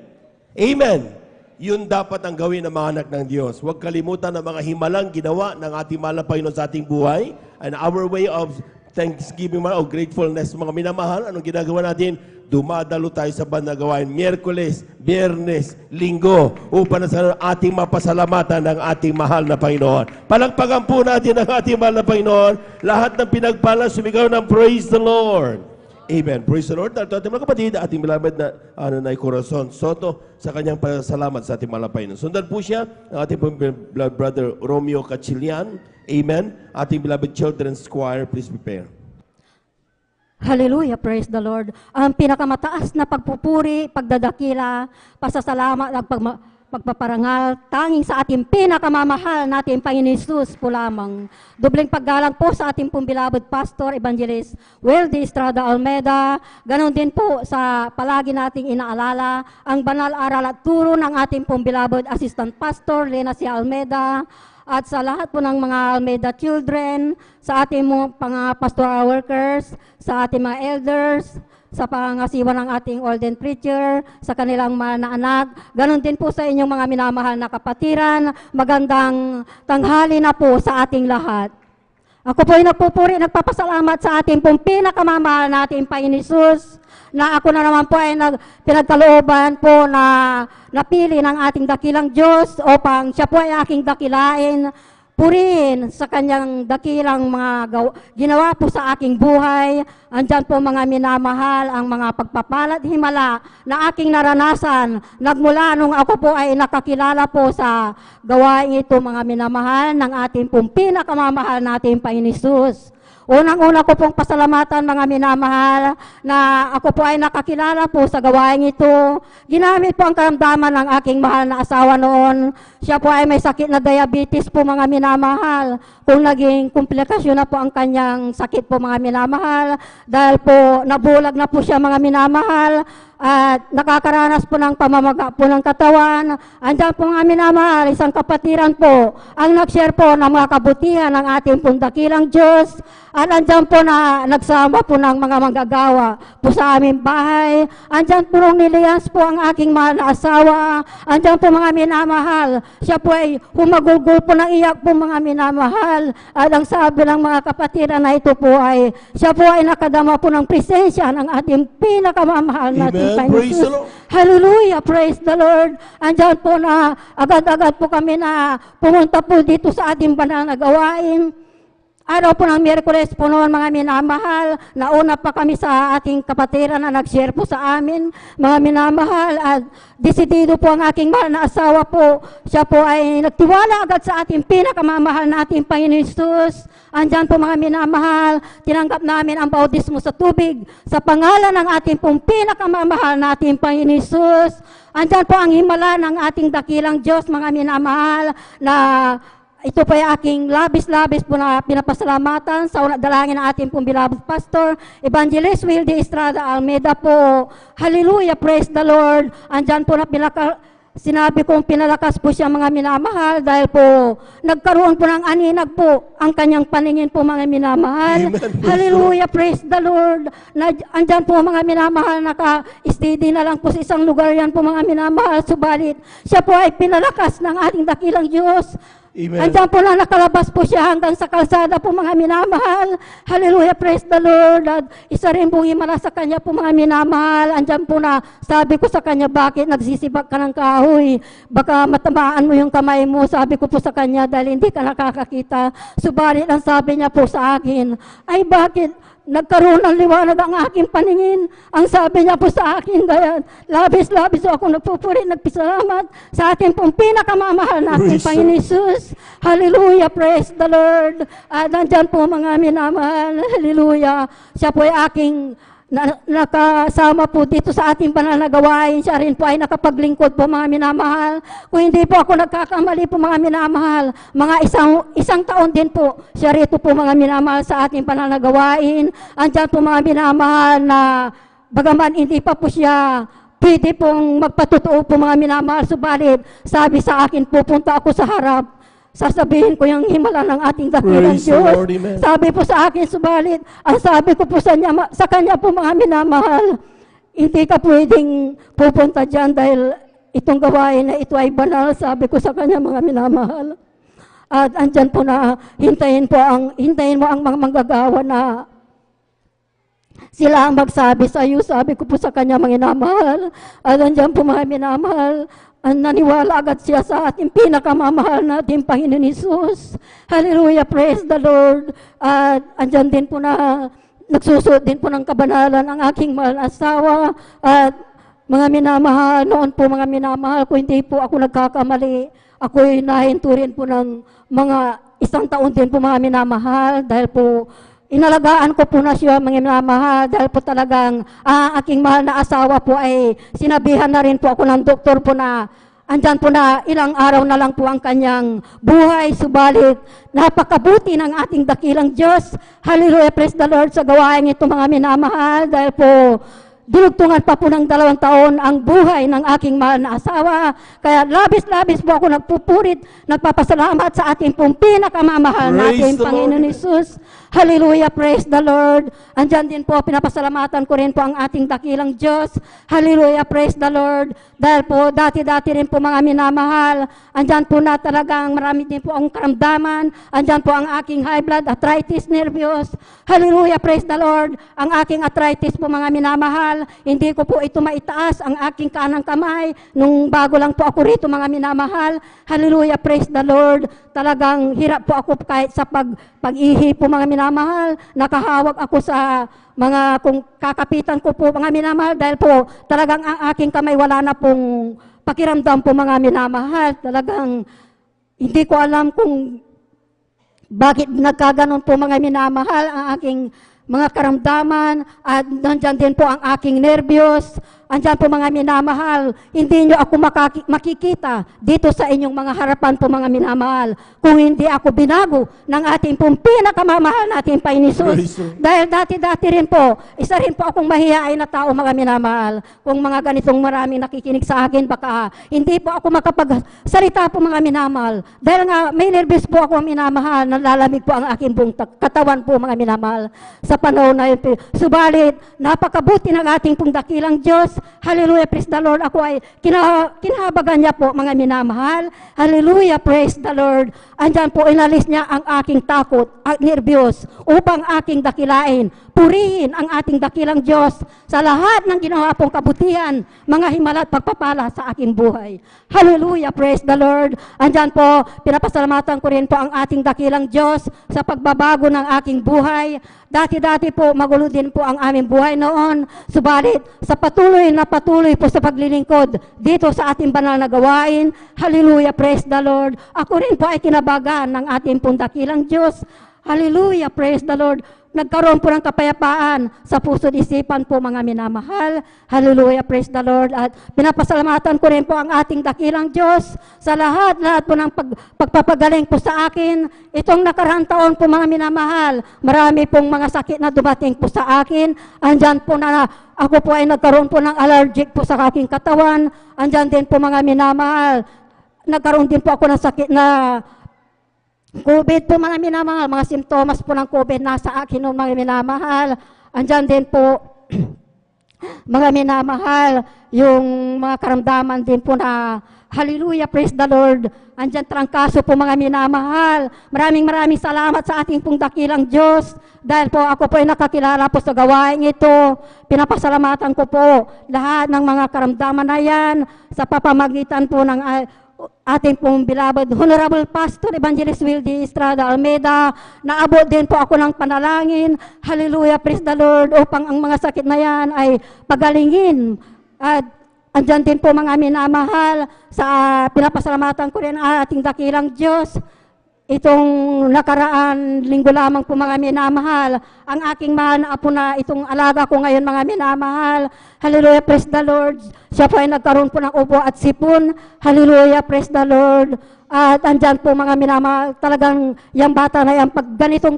Amen. Yun dapat ang gawin ng mga anak ng Diyos. Huwag kalimutan ang mga himalang ginawa ng ating mahal na Panginoon sa ating buhay. And our way of thanksgiving, of gratefulness, mga minamahal, anong ginagawa natin? Dumadalo tayo sa banal na gawain. Miyerkules, Biyernes, Linggo, upang sa ating mapasalamatan ng ating mahal na Panginoon. Palagpagan po natin ang ating mahal na Panginoon. Lahat ng pinagpala, sumigaw ng praise the Lord. Amen. Praise the Lord. At ating mga kapatid, ating beloved na Corazon Soto sa kanyang pasalamat sa ating malapay. Sundan po siya ang ating beloved brother Romeo Cachilian. Amen. Ating beloved children's choir, please prepare. Hallelujah, praise the Lord. Ang pinakamataas na pagpupuri, pagdadakila, pasasalamat at pagpaparangal, tanging sa ating pinakamamahal natin Panginoon Hesus po lamang. Dobleng paggalang po sa ating pong beloved Pastor Evangelist Will Estrada Almeida. Ganon din po sa palagi nating inaalala ang banal aral at turo ng ating pong beloved Assistant Pastor Lena C. Almeida. At sa lahat po ng mga Almeida children, sa ating mga pastoral workers, sa ating mga elders, sa pangasiwa ng ating ordained preacher, sa kanilang mga anak. Ganon din po sa inyong mga minamahal na kapatiran. Magandang tanghali na po sa ating lahat. Ako po ay nagpupuri, nagpapasalamat sa ating pong pinakamamahal natin Panginoon Hesus, na ako na naman po ay pinagkalooban po na napili ng ating dakilang Diyos upang siya po ay aking dakilain. Purihin sa kanyang dakilang mga ginawa po sa aking buhay. Andyan po mga minamahal, ang mga pagpapalat himala na aking naranasan. Nagmula nung ako po ay nakakilala po sa gawain ito, mga minamahal, ng ating pong pinakamamahal natin Panginoon Hesus. Unang-una ko pong pasalamatan, mga minamahal, na ako po ay nakakilala po sa gawain ito. Ginamit po ang karamdaman ng aking mahal na asawa noon. Siya po ay may sakit na diabetes po, mga minamahal. Kung naging komplikasyon na po ang kanyang sakit po, mga minamahal, dahil po nabulag na po siya, mga minamahal, at nakakaranas po ng pamamaga po ng katawan. Andiyan po nga minamahal, isang kapatiran po ang nag-share po ng mga kabutihan ng ating pong dakilang Diyos. At andyan po na nagsama po ng mga manggagawa po sa aming bahay. Andyan po nung niliyas po ang aking mahal na asawa. Andyan po mga minamahal. Siya po ay humagulgul po ng iyak po, mga minamahal. At ang sabi ng mga kapatiran na ito po ay, siya po ay nakadama po ng presensya ng ating pinakamamahal natin. Praise the Lord. Hallelujah, praise the Lord. Andyan po na agad-agad po kami na pumunta po dito sa ating banal na gawain. Araw po ng Miyerkules po noon, mga minamahal, nauna pa kami sa ating kapatiran na nag-share po sa amin, mga minamahal, at desidido po ang aking mahal na asawa po. Siya po ay nagtiwala agad sa ating pinakamamahal nating Panginoon Jesus. Andyan po mga minamahal, tinanggap namin ang bautismo sa tubig sa pangalan ng ating pong pinakamamahal nating Panginoon Jesus. Andyan po ang himala ng ating dakilang Diyos, mga minamahal, na ito po ay aking labis-labis po na pinapasalamatan sa unang dalangin ng ating pong beloved pastor, Evangelist Will de Estrada Almeida po. Hallelujah, praise the Lord. Andyan po na sinabi kong pinalakas po siya, mga minamahal, dahil po nagkaroon po ng aninag po ang kanyang paningin po, mga minamahal. Amen. Hallelujah, praise the Lord. Andyan po, mga minamahal, naka-steady na lang po sa isang lugar yan po, mga minamahal. Subalit siya po ay pinalakas ng ating dakilang Diyos. Amen. Andyan po na nakalabas po siya hanggang sa kalsada po, mga minamahal. Hallelujah, praise the Lord. At isa rin pong himala sa kanya po, mga minamahal. Andyan po na sabi ko sa kanya, bakit nagsisibak ka ng kahoy? Baka matamaan mo yung kamay mo. Sabi ko po sa kanya, dahil hindi ka nakakakita. Subalit ang sabi niya po sa akin, ay bakit nagkaroon ng liwanag ang aking paningin? Ang sabi niya po sa akin, kaya labis-labis ako nagpupuri, nagpasalamat sa ating pong pinakamamahal nating Praise the Panginoon Jesus. Hallelujah, praise the Lord. At nandyan po, mga minamahal, hallelujah. Siya po ay aking nakasama po dito sa ating banal na gawain. Siya rin po ay nakapaglingkod po, mga minamahal. Kung hindi po ako nagkakamali po, mga minamahal, mga isang taon din po siya rito po, mga minamahal, sa ating banal na gawain. Andyan po, mga minamahal, na bagaman hindi pa po siya pwede pong magpatotoo po, mga minamahal, subalit sabi sa akin, pupunta ako sa harap, sasabihin ko yung himala ng ating dakilang Praise the Diyos. Lord, amen. Sabi po sa akin, subalit, ang sabi ko po sa kanya po, mga minamahal, hindi ka pwedeng pupunta dyan dahil itong gawain na ito ay banal, sabi ko sa kanya, mga minamahal. At andyan po na hintayin mo ang mga manggagawa na sila ang magsabi sa iyo, sabi ko po sa kanya, mga minamahal. At andyan po, mga minamahal, naniwala agad siya sa ating pinakamamahal nating Panginoon Jesus. Hallelujah, praise the Lord. At andyan din po na nagsusuot din po ng kabanalan ang aking mahal na asawa. At mga minamahal, noon po, mga minamahal, kung hindi po ako nagkakamali, ako'y nahinto rin po ng mga isang taon din po, mga minamahal, dahil po inalagaan ko po na siya, mga minamahal, dahil po talagang aking mahal na asawa po ay sinabihan na rin po ako ng doktor po na andyan po na ilang araw na lang po ang kanyang buhay. Subalit napakabuti ng ating dakilang Diyos. Hallelujah, praise the Lord, sa gawain ito, mga minamahal, dahil po dinugtungan pa po ng 2 taon ang buhay ng aking mahal na asawa. Kaya labis-labis po ako nagpupurit, nagpapasalamat sa ating pong pinakamamahal Praise natin the Panginoon Lord. Jesus. Hallelujah, praise the Lord. Andyan din po, pinapasalamatan ko rin po ang ating dakilang Diyos. Hallelujah, praise the Lord. Dahil po, dati-dati rin po, mga minamahal, andyan po na talagang marami din po ang karamdaman. Andyan po ang aking high blood, arthritis, nervyos. Hallelujah, praise the Lord. Ang aking arthritis po, mga minamahal, hindi ko po ito maitaas, ang aking kanang kamay, nung bago lang po ako rito, mga minamahal. Hallelujah, praise the Lord. Talagang hirap po ako kahit sa pag-ihi po, mga minamahal. Nakahawak ako sa mga, kung kakapitan ko po, mga minamahal, dahil po talagang ang aking kamay wala na pong pakiramdam po, mga minamahal. Talagang hindi ko alam kung bakit nagkaganon po, mga minamahal, ang aking mga karamdaman, at nandyan din po ang aking nervyos. Andyan po, mga minamahal, hindi nyo ako makikita dito sa inyong mga harapan po, mga minamahal, kung hindi ako binago ng ating pong pinakamamahal nating Panginoon Jesus. Praise the Lord. Dahil dati-dati rin po, isa rin po akong mahihain na tao, mga minamahal. Kung mga ganitong maraming nakikinig sa akin, baka hindi po ako makapagsalita po, mga minamahal. Dahil nga may nervous po ako, minamahal, nalalamig po ang aking buong katawan po, mga minamahal, sa panahon na yun. Subalit, napakabuti ng ating pong dakilang Diyos. Hallelujah, praise the Lord. Ako ay kinahabagan niya po, mga minamahal. Hallelujah, praise the Lord. Andyan po, inalis niya ang aking takot at nervyos upang aking dakilain purihin ang ating dakilang Diyos sa lahat ng ginawa pong kabutihan, mga himala at pagpapala sa aking buhay. Hallelujah, praise the Lord. Andyan po, pinapasalamatan ko rin po ang ating dakilang Diyos sa pagbabago ng aking buhay. Dati-dati po, magulo din po ang aming buhay noon. Subalit, sa patuloy po sa paglilingkod dito sa ating banal na gawain. Hallelujah, praise the Lord. Ako rin po ay kinabagan ng ating pong dakilang Diyos. Hallelujah, praise the Lord. Nagkaroon po ng kapayapaan sa puso at isipan po, mga minamahal. Hallelujah, praise the Lord. At pinapasalamatan ko rin po ang ating dakilang Diyos sa lahat po ng pagpapagaling po sa akin. Itong nakaraang taon po, mga minamahal, marami pong mga sakit na dumating po sa akin. Andyan po na ako po ay nagkaroon po ng allergic po sa aking katawan. Andyan din po, mga minamahal, nagkaroon din po ako ng sakit na COVID po, mga minamahal, mga simptomas po ng COVID nasa akin noon, mga minamahal. Andyan din po, mga minamahal, yung mga karamdaman din po na, hallelujah, praise the Lord. Andyan trangkaso po, mga minamahal. Maraming salamat sa ating pong dakilang Diyos. Dahil po ako po ay nakakilala po sa gawain ito. Pinapasalamatan ko po lahat ng mga karamdaman na yan sa papamagitan po ng ating pong beloved Honorable Pastor Evangelist Wildy Estrada Almeida. Naabot din po ako ng panalangin. Hallelujah, praise the Lord, upang ang mga sakit na yan ay pagalingin. At andyan din po, mga minamahal, sa pinapasalamatan ko rin ang ating dakilang Diyos. Itong nakaraan linggo lamang po, mga minamahal, ang aking mahal na apo na itong alaga ko ngayon, mga minamahal. Hallelujah, praise the Lord. Siya po ay nagkaroon po ng ubo at sipon. Hallelujah, praise the Lord. At andyan po, mga minamahal, talagang yung bata na yan, pag ganitong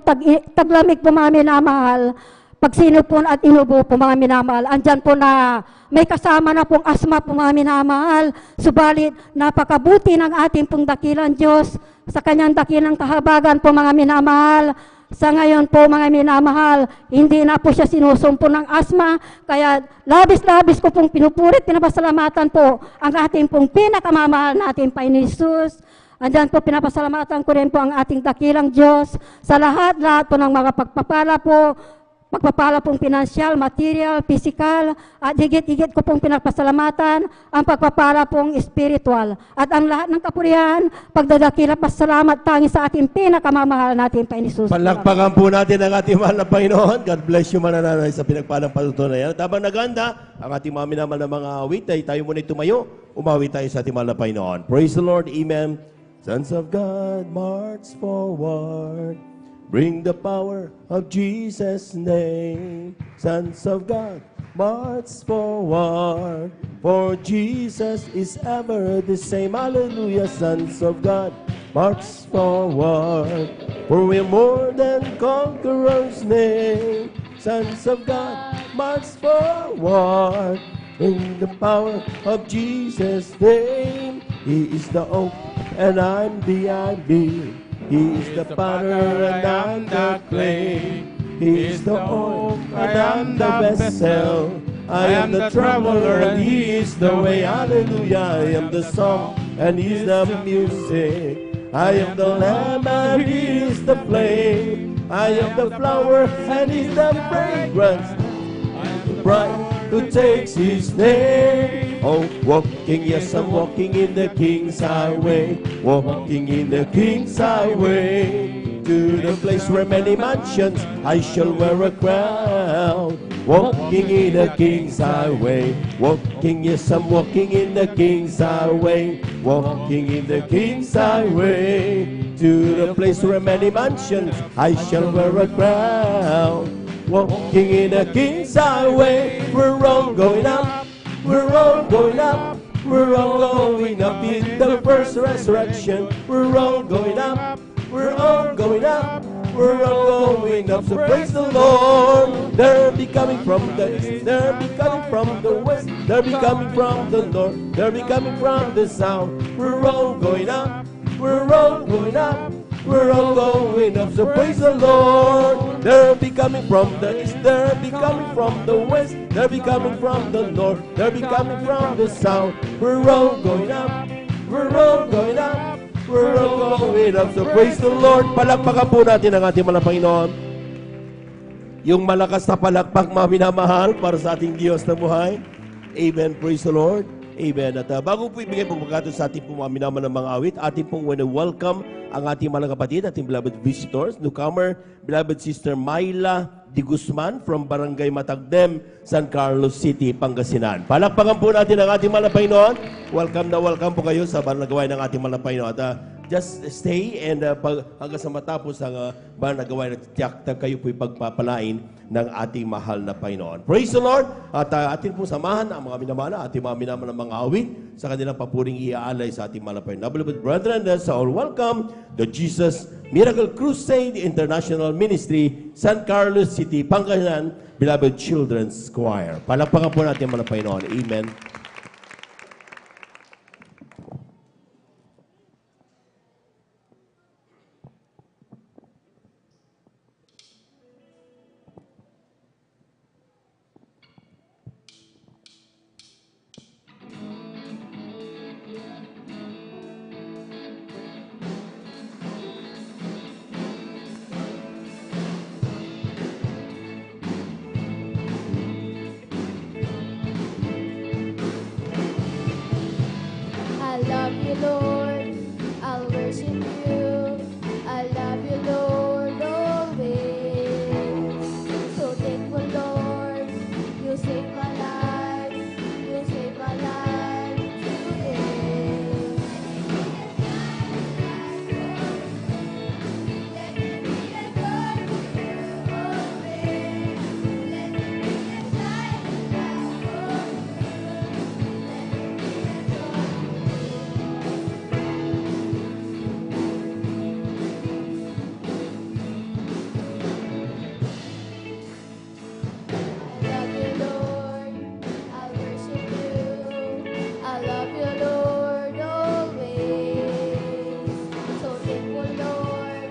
taglamig po, mga minamahal, pag sinupon at inubo po, mga minamahal, andyan po na may kasama na pong asma po, mga minamahal. Subalit, napakabuti ng ating pong dakilang Diyos sa kanyang dakilang kahabagan po, mga minamahal. Sa ngayon po, mga minamahal, hindi na po siya sinusumpo ng asma. Kaya labis-labis ko pong pinupurit, pinapasalamatan po ang ating pong pinakamamahal natin, Panginoon Jesus. Andyan po, pinapasalamatan ko rin po ang ating dakilang Diyos sa lahat po ng mga pagpapala pong pinansyal, material, physical, at higit-higit ko pong pinapasalamatan ang pagpapala pong spiritual. At ang lahat ng kapurihan, pagdadakila, pasalamat tangi sa ating pinakamamahal natin, Panginoon Jesus. Palakpakan po natin ang ating mahal na Panginoon. God bless you, manananay, sa pinagpalang patutunayan. At habang naganda, ang ating mga minamahal na mga awit, ay tayo muna tumayo. Umawi tayo sa ating mahal na Panginoon. Praise the Lord, amen. Sons of God, march forward. Bring the power of Jesus' name. Sons of God, march forward. For Jesus is ever the same. Hallelujah, sons of God, march forward. For we're more than conquerors' name. Sons of God, march forward. In the power of Jesus' name. He is the oak and I'm the ivy. He is the potter and I'm the clay. He is the oak and I'm the vessel. I am the traveler and He is the way. Hallelujah. I am the song and He is the music. I am the lamb and He is the flame. I am the flower and He is the fragrance. I am the bride who takes His name. Oh, walking, yes, I'm walking in the King's highway. Walking in the King's highway. To the place where many mansions I shall wear a crown. Walking in the King's highway. Walking, yes, I'm walking in the King's highway. Walking in the King's highway. To the place where many mansions I shall wear a crown. Walking in the King's highway. We're all going up. We're all going up. We're all going up in the first resurrection. We're all going up. We're all going up. We're all going up. So praise the Lord. They'll be coming from the east. They'll be coming from the west. They'll be coming from the north. They'll be coming from the south. We're all going up. We're all going up. We're all going up, so praise the Lord. They'll be coming from the east, they'll be coming from the west, they'll be coming from the north, they'll be coming from the south. We're all going up, we're all going up, we're all going up, so praise the Lord. Palakpakan po natin ang ating mga Panginoon. yung malakas na palakpak, mga minamahal, para sa ating Diyos na buhay. Amen. Praise the Lord. Amen. At bago po ibigay pagkakato sa ating mga minamahal ng mga awit, ating pong welcome ang ating mga kapatid, ating beloved visitors, newcomer, beloved Sister Myla Di Guzman from Barangay Matagdem, San Carlos City, Pangasinan. Palakpakan po natin ang ating mga Panginoon. Welcome na welcome po kayo sa banagawain ng ating mga Panginoon. At just stay and hanggang sa matapos ang banagawain at tiyak na kayo po'y pagpapalain ng ating mahal na Panginoon. Praise the Lord! At atin pong samahan ang mga minamana, ating mga minamana ng mga awit sa kanilang papuring iaalay sa ating mahal na Panginoon. Beloved brethren, let's all welcome the Jesus Miracle Crusade International Ministry, San Carlos City, Pangasinan, Beloved Children's Choir. Palakpakan po natin mga Panginoon. Amen. I love you, Lord. I'll worship you. I love you, Lord, always. So thankful, Lord. You saved my life. You saved my life today. I love you, Lord. I'll worship you. I love you, Lord, always. So thankful, Lord.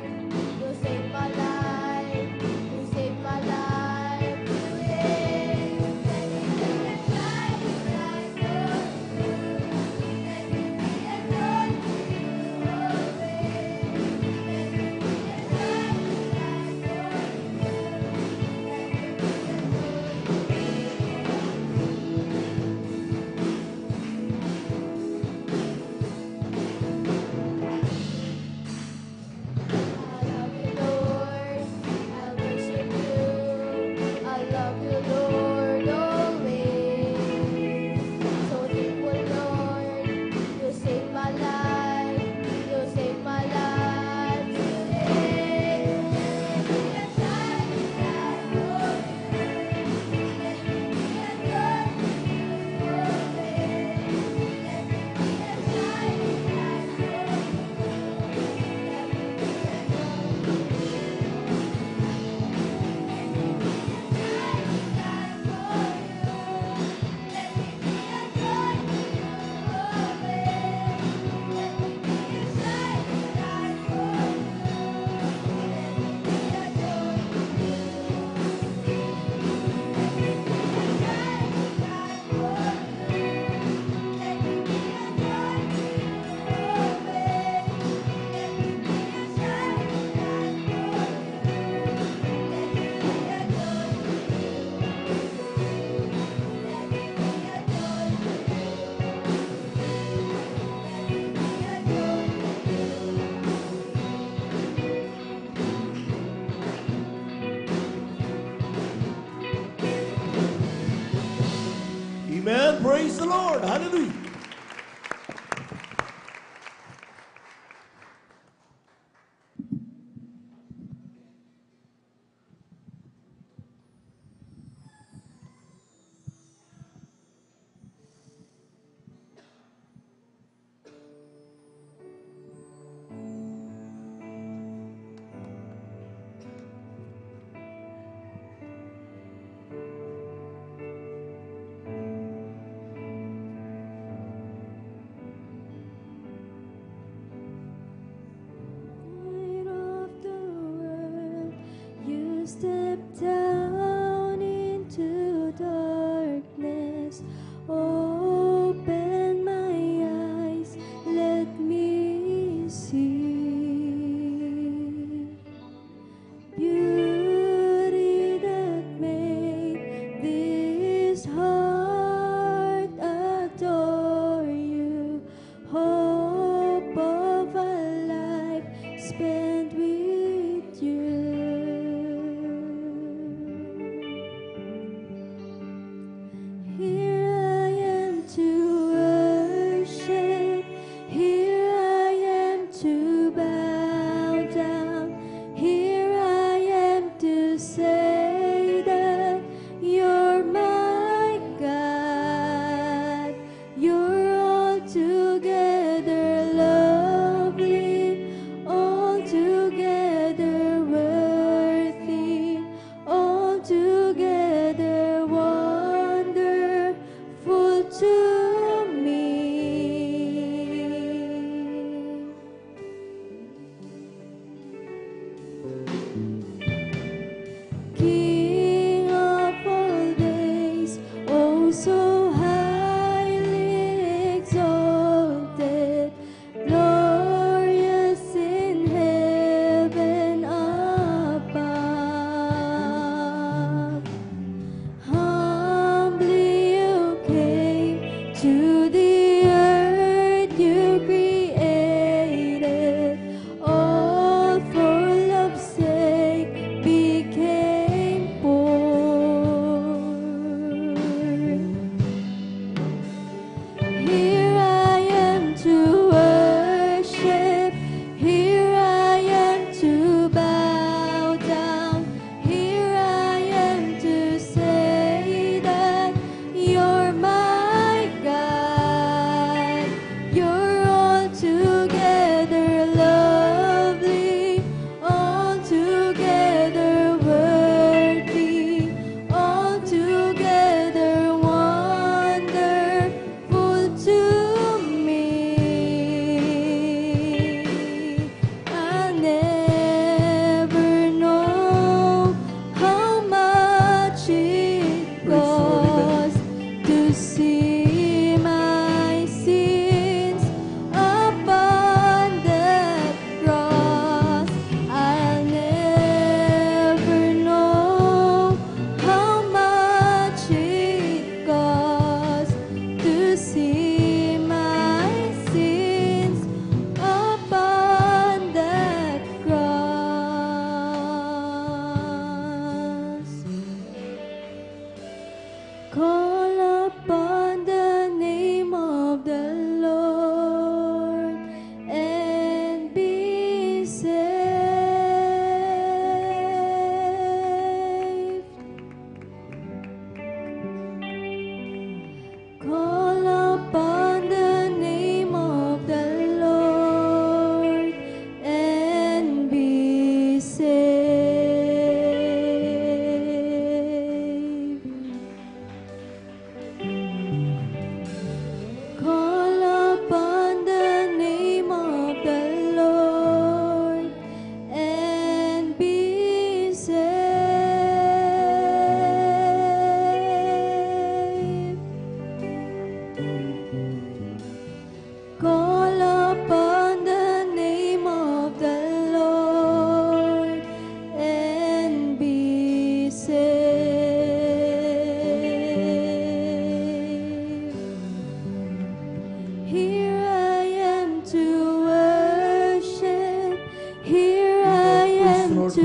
You saved my life. You saved my life today. Let me be a child like yours. Let me be a daughter to you always. Let me be a child like yours. I love you, Lord. I worship you. I love you, Lord, always. So thankful, Lord. You saved my life. You saved my life today. Let me be a child like yours. Let me be a daughter to you always. Let me be a child like yours. Let me be a Amen. Praise the Lord. Hallelujah. Light of the world, you step down into darkness. Open my eyes, let me see beauty that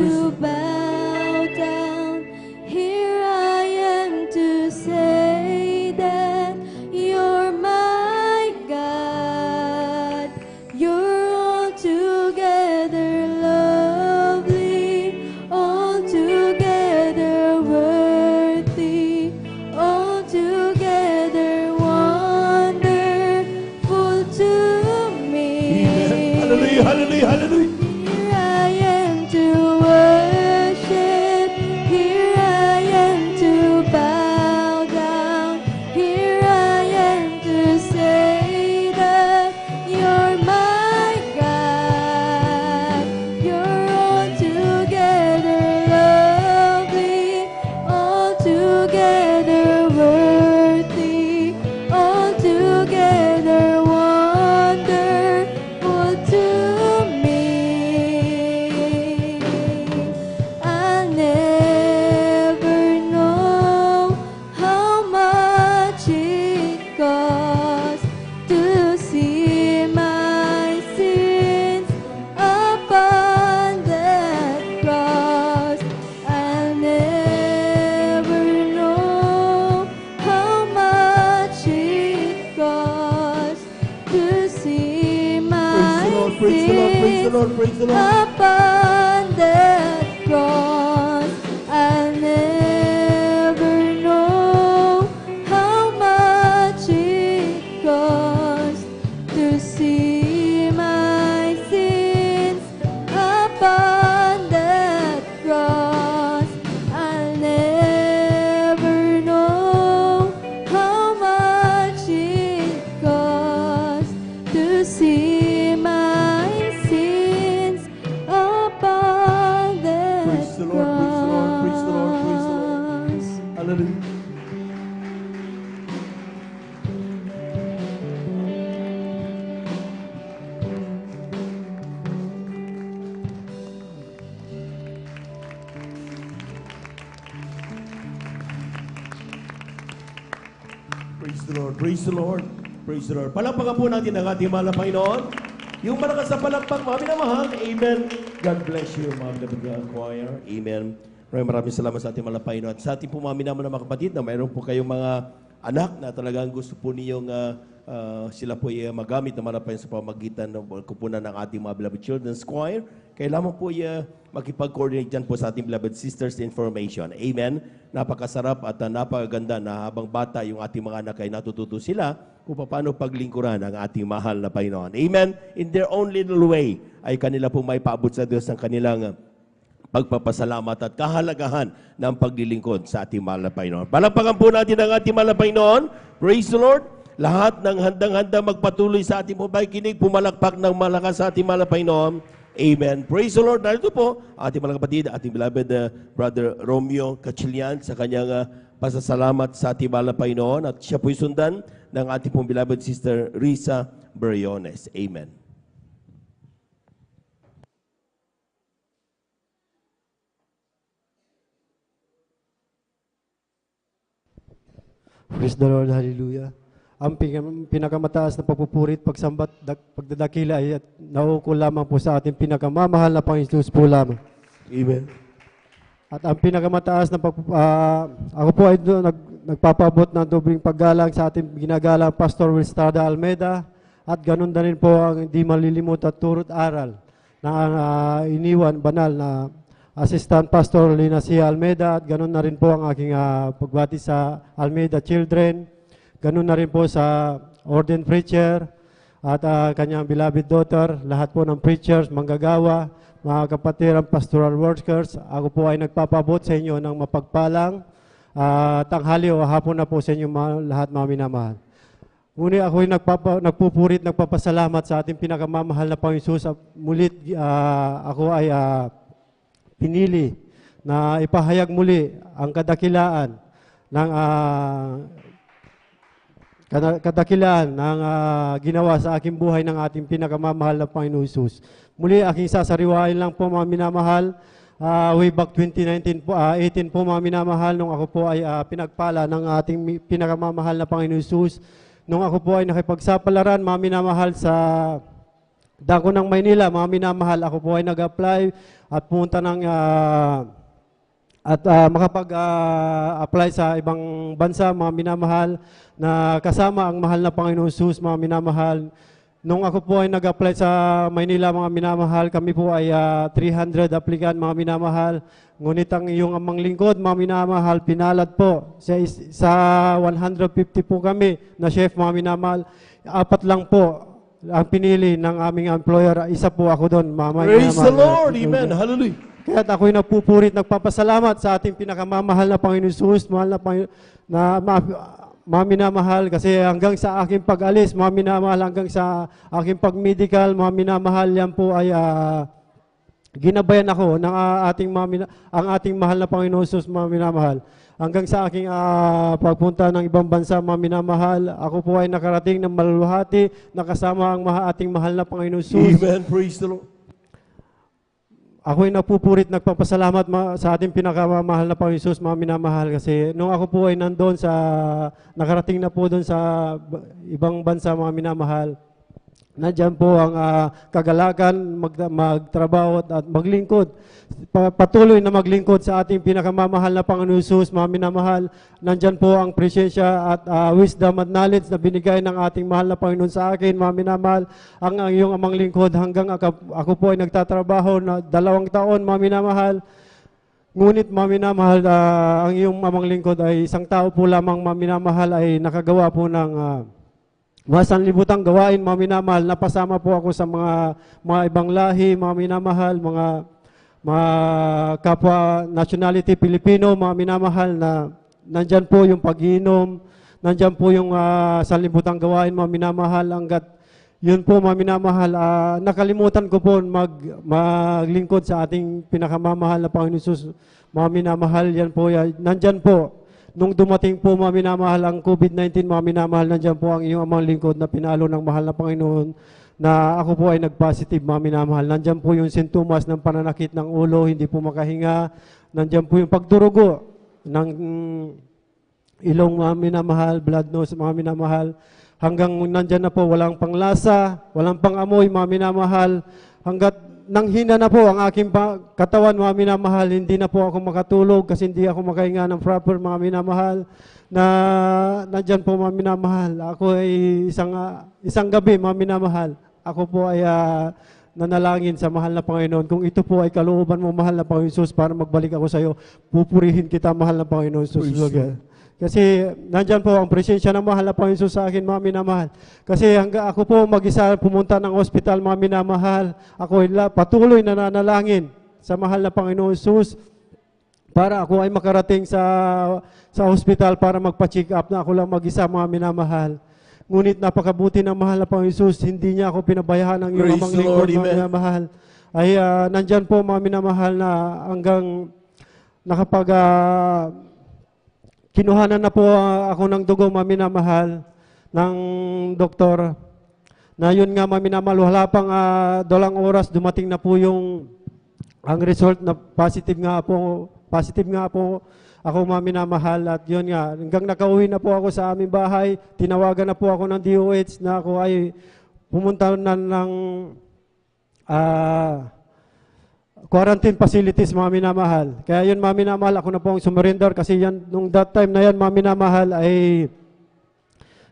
to bow down. Here I am to say that you're my God. You're altogether lovely, altogether worthy, altogether wonderful to me. Hallelujah, hallelujah, hallelujah. Here I am to worship. Here I am to bow down. Here I am to say that you're my God. You're altogether lovely, altogether worthy, altogether wonderful to me. I never know how much it costs to see my sins upon that cross. I never know how much it costs to see my Praise the Lord, praise the Lord, praise the sins Lord, praise the Lord. upon that cross. I never know how much it costs to see my sins upon that cross. I never know how much it costs to see my sins upon that Praise the Lord, praise the Lord, praise the Lord, praise the Lord. cross. Hallelujah. Praise the Lord, praise the Lord, praise the Lord. Palakpakan po natin ang ating mahal na Panginoon. Yung malakas na palakpak, mga minamahal. Amen. God bless you, mga beloved choir. Amen. Maraming salamat sa ating mahal na Panginoon. At sa ating po mga minamahal na mga kapatid, na mayroon po kayong mga anak na talagang gusto po ninyong sila po ay magamit na malapay sa pamagitan ng kupunan ng ating mga beloved children's choir. Kailangan po makipag-coordinate dyan po sa ating beloved sisters information. Amen. Napakasarap at napakaganda na habang bata yung ating mga anak ay natututo sila kung paano paglingkuran ang ating mahal na Panginoon. Amen. In their own little way ay kanila po may paabot sa Diyos ang kanilang pagpapasalamat at kahalagahan ng paglilingkod sa ating mahal na Panginoon. Palakpakan po natin ang ating mahal na Panginoon. Praise the Lord. Lahat ng handang-handa magpatuloy sa ating pakikinig, pumalakpak ng malakas sa ating mahal na Panginoon. Amen. Praise the Lord. Narito po, ating mga kapatid, ating beloved Brother Romeo Cachilian sa kanyang pasasalamat sa ating mahal na Panginoon. At siya po'y sundan ng ating pong beloved Sister Risa Beriones. Amen. Praise the Lord, hallelujah. Ang pinakamataas na pagpupuri at pagdadakila ay nauukol lamang po sa ating pinakamamahal na Panginoon po lamang. Amen. At ang pinakamataas na ako po ay nagpapabot ng dobling paggalang sa ating ginagalang Pastor Wilstrada Almeida at ganun na rin po ang hindi malilimot at turut aral na iniwan banal na Assistant Pastor Lina C. Almeida at ganun na rin po ang aking pagbati sa Almeida Children. Ganun na rin po sa Ordained Preacher at kanyang beloved daughter, lahat po ng preachers, manggagawa, mga kapatirang pastoral workers. Ako po ay nagpapabot sa inyo ng mapagpalang tanghali o hapon na po sa inyo lahat mga minamahal. Ngunit ako ay nagpupurit, nagpapasalamat sa ating pinakamamahal na Panginoon Jesus. Mulit ako ay pinili na ipahayag muli ang kadakilaan ng ginawa sa aking buhay ng ating pinakamamahal na Panginoon Jesus. Muli, aking sasariwain lang po mga minamahal. Way back 2019 po, 18 po mga minamahal, nung ako po ay pinagpala ng ating pinakamamahal na Panginoon Jesus. Nung ako po ay nakipagsapalaran mga minamahal sa dako ng Maynila, mga minamahal, ako po ay nag-apply at pumunta ng makapag-apply sa ibang bansa, mga minamahal, na kasama ang mahal na Panginoon Jesus, mga minamahal. Nung ako po ay nag-apply sa Maynila, mga minamahal, kami po ay 300 applicant, mga minamahal. Ngunit ang iyong amang lingkod, mga minamahal, pinalad po. Sa 150 po kami na chef, mga minamahal, 4 lang po ang pinili ng aming employer. Isa po ako doon, mga Praise minamahal. the Lord. Amen. Hallelujah. Kaya ako'y napupurit, nagpapasalamat sa ating pinakamamahal na Panginoon Jesus, mahal na mga minamahal, kasi hanggang sa aking pag-alis, mga minamahal, hanggang sa aking pag-medical, mga minamahal, yan po ay ginabayan ako ng ang ating mahal na Panginoon Jesus, mga minamahal. Hanggang sa aking pagpunta ng ibang bansa, mga minamahal, ako po ay nakarating ng maluluhati, nakasama ang ating mahal na Panginoon Jesus. Amen. Praise the Lord. Ako'y napupurit, nagpapasalamat sa ating pinakamamahal na Panginoon Jesus, mga minamahal, kasi nung ako po ay nandoon nakarating na po doon sa ibang bansa, mga minamahal, nandiyan po ang kagalakan, magtrabaho at maglingkod. Patuloy na maglingkod sa ating pinakamamahal na Panginoon Jesus, mga minamahal. Nandiyan po ang presensya at wisdom at knowledge na binigay ng ating mahal na Panginoon sa akin, mga minamahal. Ang iyong amang lingkod hanggang ako po ay nagtatrabaho na 2 taon, mga minamahal. Ngunit, mga minamahal, ang iyong amang lingkod ay isang tao po lamang, mga minamahal, ay nakagawa po ng mga sanlibutang gawain, mga minamahal. Napasama po ako sa mga ibang lahi, mga minamahal, mga kapwa nationality Pilipino, mga minamahal, na nandyan po yung pag-inom, nandyan po yung sanlibutang gawain, mga minamahal, hanggat yun po, mga minamahal, nakalimutan ko po maglingkod sa ating pinakamamahal na Panginoon Jesus, mga minamahal. Yan po, nandyan po. Nung dumating po, mga minamahal, ang COVID-19, mga minamahal, nandyan po ang iyong amang lingkod na pinalo ng mahal na Panginoon, na ako po ay nag-positive, mga minamahal. Nandyan po yung sintomas ng pananakit ng ulo, hindi po makahinga. Nandyan po yung pagdurugo ng ilong, mga minamahal, blood nose, mga minamahal. Hanggang nandyan na po, walang panglasa, walang pangamoy, mga minamahal. Hanggat nanghina na po ang aking katawan, mga minamahal, hindi na po ako makatulog kasi hindi ako makahinga ng proper, mga minamahal. Na nandyan po, mga minamahal. Ako ay isang gabi, mga minamahal. Ako po ay nanalangin sa mahal na Panginoon. Kung ito po ay kalooban mo, mahal na Panginoon Jesus, para magbalik ako sa iyo, pupurihin kita, mahal na Panginoon Jesus. Kasi nandyan po ang presensya ng mahal na Panginoon Jesus sa akin, mga minamahal. Kasi hanggang ako po mag-isa pumunta ng ospital, mga minamahal, ako ay patuloy na nanalangin sa mahal na Panginoon Jesus para ako ay makarating sa hospital para magpa-check up na ako lang mag-isa, mga minamahal. Ngunit napakabuti ng mahal na Panginoon Jesus, hindi niya ako pinabayaan ng iyong amang lingkod, mga minamahal. Ay nandyan po, mga minamahal, na hanggang kinuhanan na po ako ng dugo, mga minamahal, ng doktor. Na yun nga, mga minamahal, wala pang 2 oras, dumating na po ang result na positive nga po ako, mga minamahal. At yun nga, hanggang nakauwi na po ako sa aming bahay, tinawagan na po ako ng DOH na ako ay pumunta na ng quarantine facilities, mga minamahal. Kaya yun, mga minamahal, ako na po ang sumurrender kasi yan, nung that time na yan, mga minamahal, ay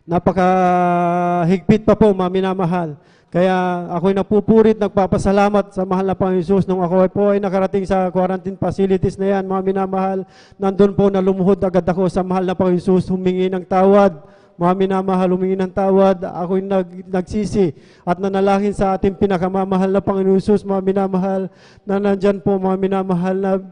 napakahigpit pa po, mga minamahal. Kaya ako'y napupurit, nagpapasalamat sa mahal na Panginoon Jesus. Nung ako po ay nakarating sa quarantine facilities na yan, mga minamahal, nandun po na lumuhod agad ako sa mahal na Panginoon Jesus, humingi ng tawad. Mga minamahal, humingi ng tawad, ako'y nagsisi at nanalangin sa ating pinakamamahal na Panginoon Jesus, mga minamahal, na nandyan po, mga minamahal, na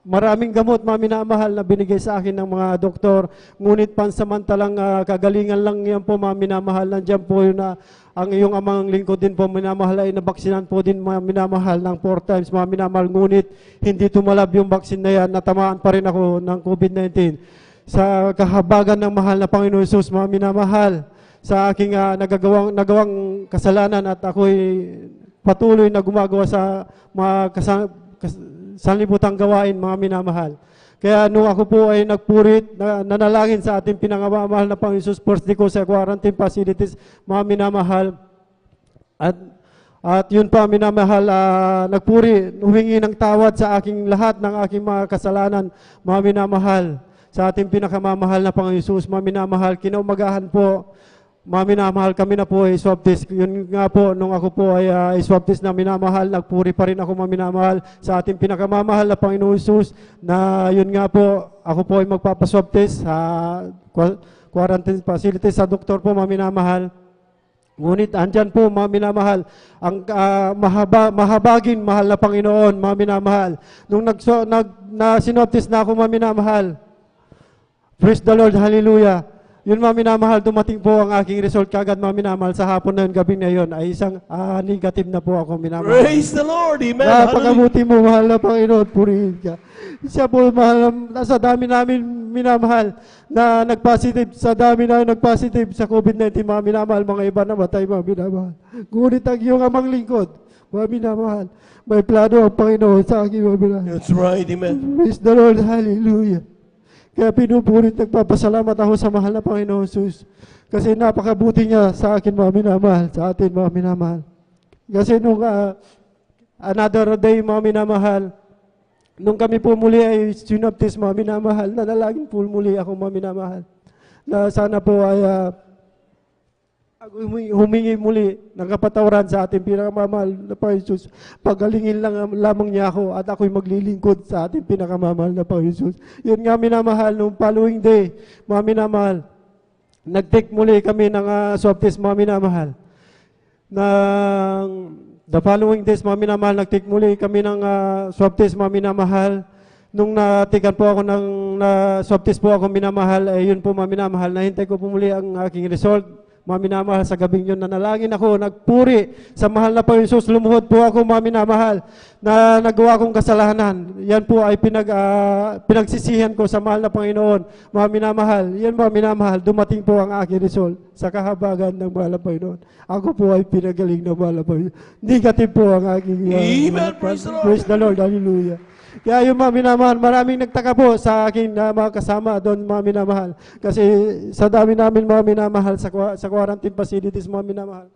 maraming gamot, mga minamahal, na binigay sa akin ng mga doktor. Ngunit pansamantalang kagalingan lang yan po, mga minamahal. Nandiyan po yun na ang iyong amang lingkod din po, minamahal, ay nabaksinan po din, mga minamahal, ng 4 times, mga minamahal. Ngunit hindi tumalab yung vaccine na yan, natamaan pa rin ako ng COVID-19. Sa kahabagan ng mahal na Panginoon Jesus, mga minamahal, sa aking nagawang kasalanan, at ako'y patuloy na gumagawa sa mga sanlibutang gawain, mga minamahal. Kaya nung ako po ay nagpurit, nanalangin sa ating pinangamahal na Panginoon Jesus, first day ko sa quarantine facilities, mga minamahal, at At yun pa, minamahal, nagpuri, humingi ng tawad sa aking lahat ng aking mga kasalanan, mga minamahal. Sa ating pinakamamahal na Panginoon Hesus, mga minamahal, kinaumagahan po, mga minamahal, kami na po ay swab test. Yun nga po, nung ako po ay swab test na minamahal, nagpuri pa rin ako, mga minamahal, sa ating pinakamamahal na Panginoon Hesus, na yun nga po, ako po ay magpapaswab test sa quarantine facility sa doktor po, mga minamahal. Ngunit andyan po, mga minamahal, ang mahabagin, mahal na Panginoon, mga minamahal. Nung sinoptis na ako, mga minamahal, praise the Lord, hallelujah. Yun, mga minamahal, dumating po ang aking result kagad, mga minamahal, sa hapon na yun, gabi na yun, ay isang negative na po ako, minamahal. Praise the Lord. Amen. Hallelujah. Napakabuti mo, mahal na Panginoon, purihin ka. Siya po, mahal, nasa dami namin minamahal na nagpositive, sa dami na nagpositive sa COVID-19, mga minamahal, mga iba namatay, mga minamahal. Ngunit ang iyong amang lingkod, mga minamahal, may plano ang Panginoon sa akin, mga minamahal. That's right. Amen. Praise the Lord, hallelujah. Kaya pinupurit, nagpapasalamat ako sa mahal na Panginoon Jesus. Kasi napakabuti niya sa akin, mga minamahal, sa atin, mga minamahal. Kasi nung another day, mga minamahal, nung kami po muli ay synoptis, mga minamahal, nanalangin po muli ako, mga minamahal, na sana po ay humingi muli ng kapatawaran sa ating pinakamamahal na Panginoon Jesus. Pagalingin lamang niya ako at ako'y maglilingkod sa ating pinakamamahal na Panginoon Jesus. Yun nga, minamahal, nung following day, mga minamahal, nag-take muli kami ng swab test, mga minamahal. The following days, mga minamahal, nag-take muli kami ng swab test, mga minamahal. Nung natikan po ako ng swab test po ako, minamahal, yun po, mga minamahal, nahintay ko po muli ang aking result. Mga minamahal, sa gabing yun, nanalangin ako, nagpuri sa mahal na Panginoon Jesus, lumuhod po ako, mga minamahal, na nagawa kong kasalanan. Yan po ay pinagsisihan ko sa mahal na Panginoon. Mga minamahal, yan mga minamahal, dumating po ang aking result sa kahabagan ng mahal na Panginoon. Ako po ay pinagaling ng mahal na Panginoon. Negative po ang aking Amen. Praise the Lord. Praise the Lord. Hallelujah. Kaya yung mga minamahal, maraming nagtaka po sa akin na mga kasama doon, mga minamahal. Kasi sa dami namin mga minamahal sa quarantine facilities, mga minamahal.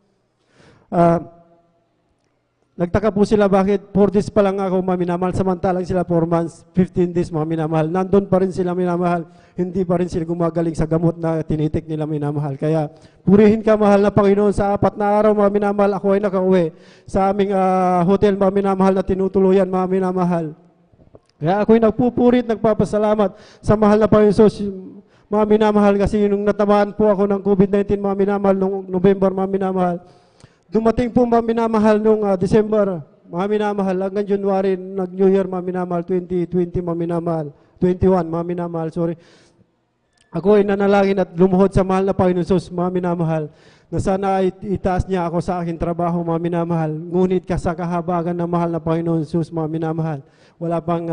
Nagtaka po sila bakit 4 days pa lang ako, mga minamahal, samantalang sila 4 months, 15 days, mga minamahal. Nandun pa rin sila, minamahal. Hindi pa rin sila gumagaling sa gamot na tinitik nila, minamahal. Kaya purihin ka, mahal na Panginoon, sa 4 na araw, mga minamahal, ako ay nakauwi sa aming hotel, mga minamahal, na tinutuluyan, mga minamahal. Kaya ako'y nagpupurit, nagpapasalamat sa mahal na Panginoon Jesus, mga minamahal, kasi nung natamaan po ako ng COVID-19, mga minamahal, noong November, mga minamahal, dumating po, mga minamahal, noong December, mga minamahal, hanggang January, nag-New Year, mga minamahal, 2020, mga minamahal, 21, mga minamahal, sorry. Ako ay nanalangin at lumuhod sa mahal na Panginoon Jesus, mga minamahal, na sana ay itaas niya ako sa aking trabaho, mga minamahal. Ngunit sa kahabagan ng mahal na Panginoon Jesus, mga minamahal, wala pang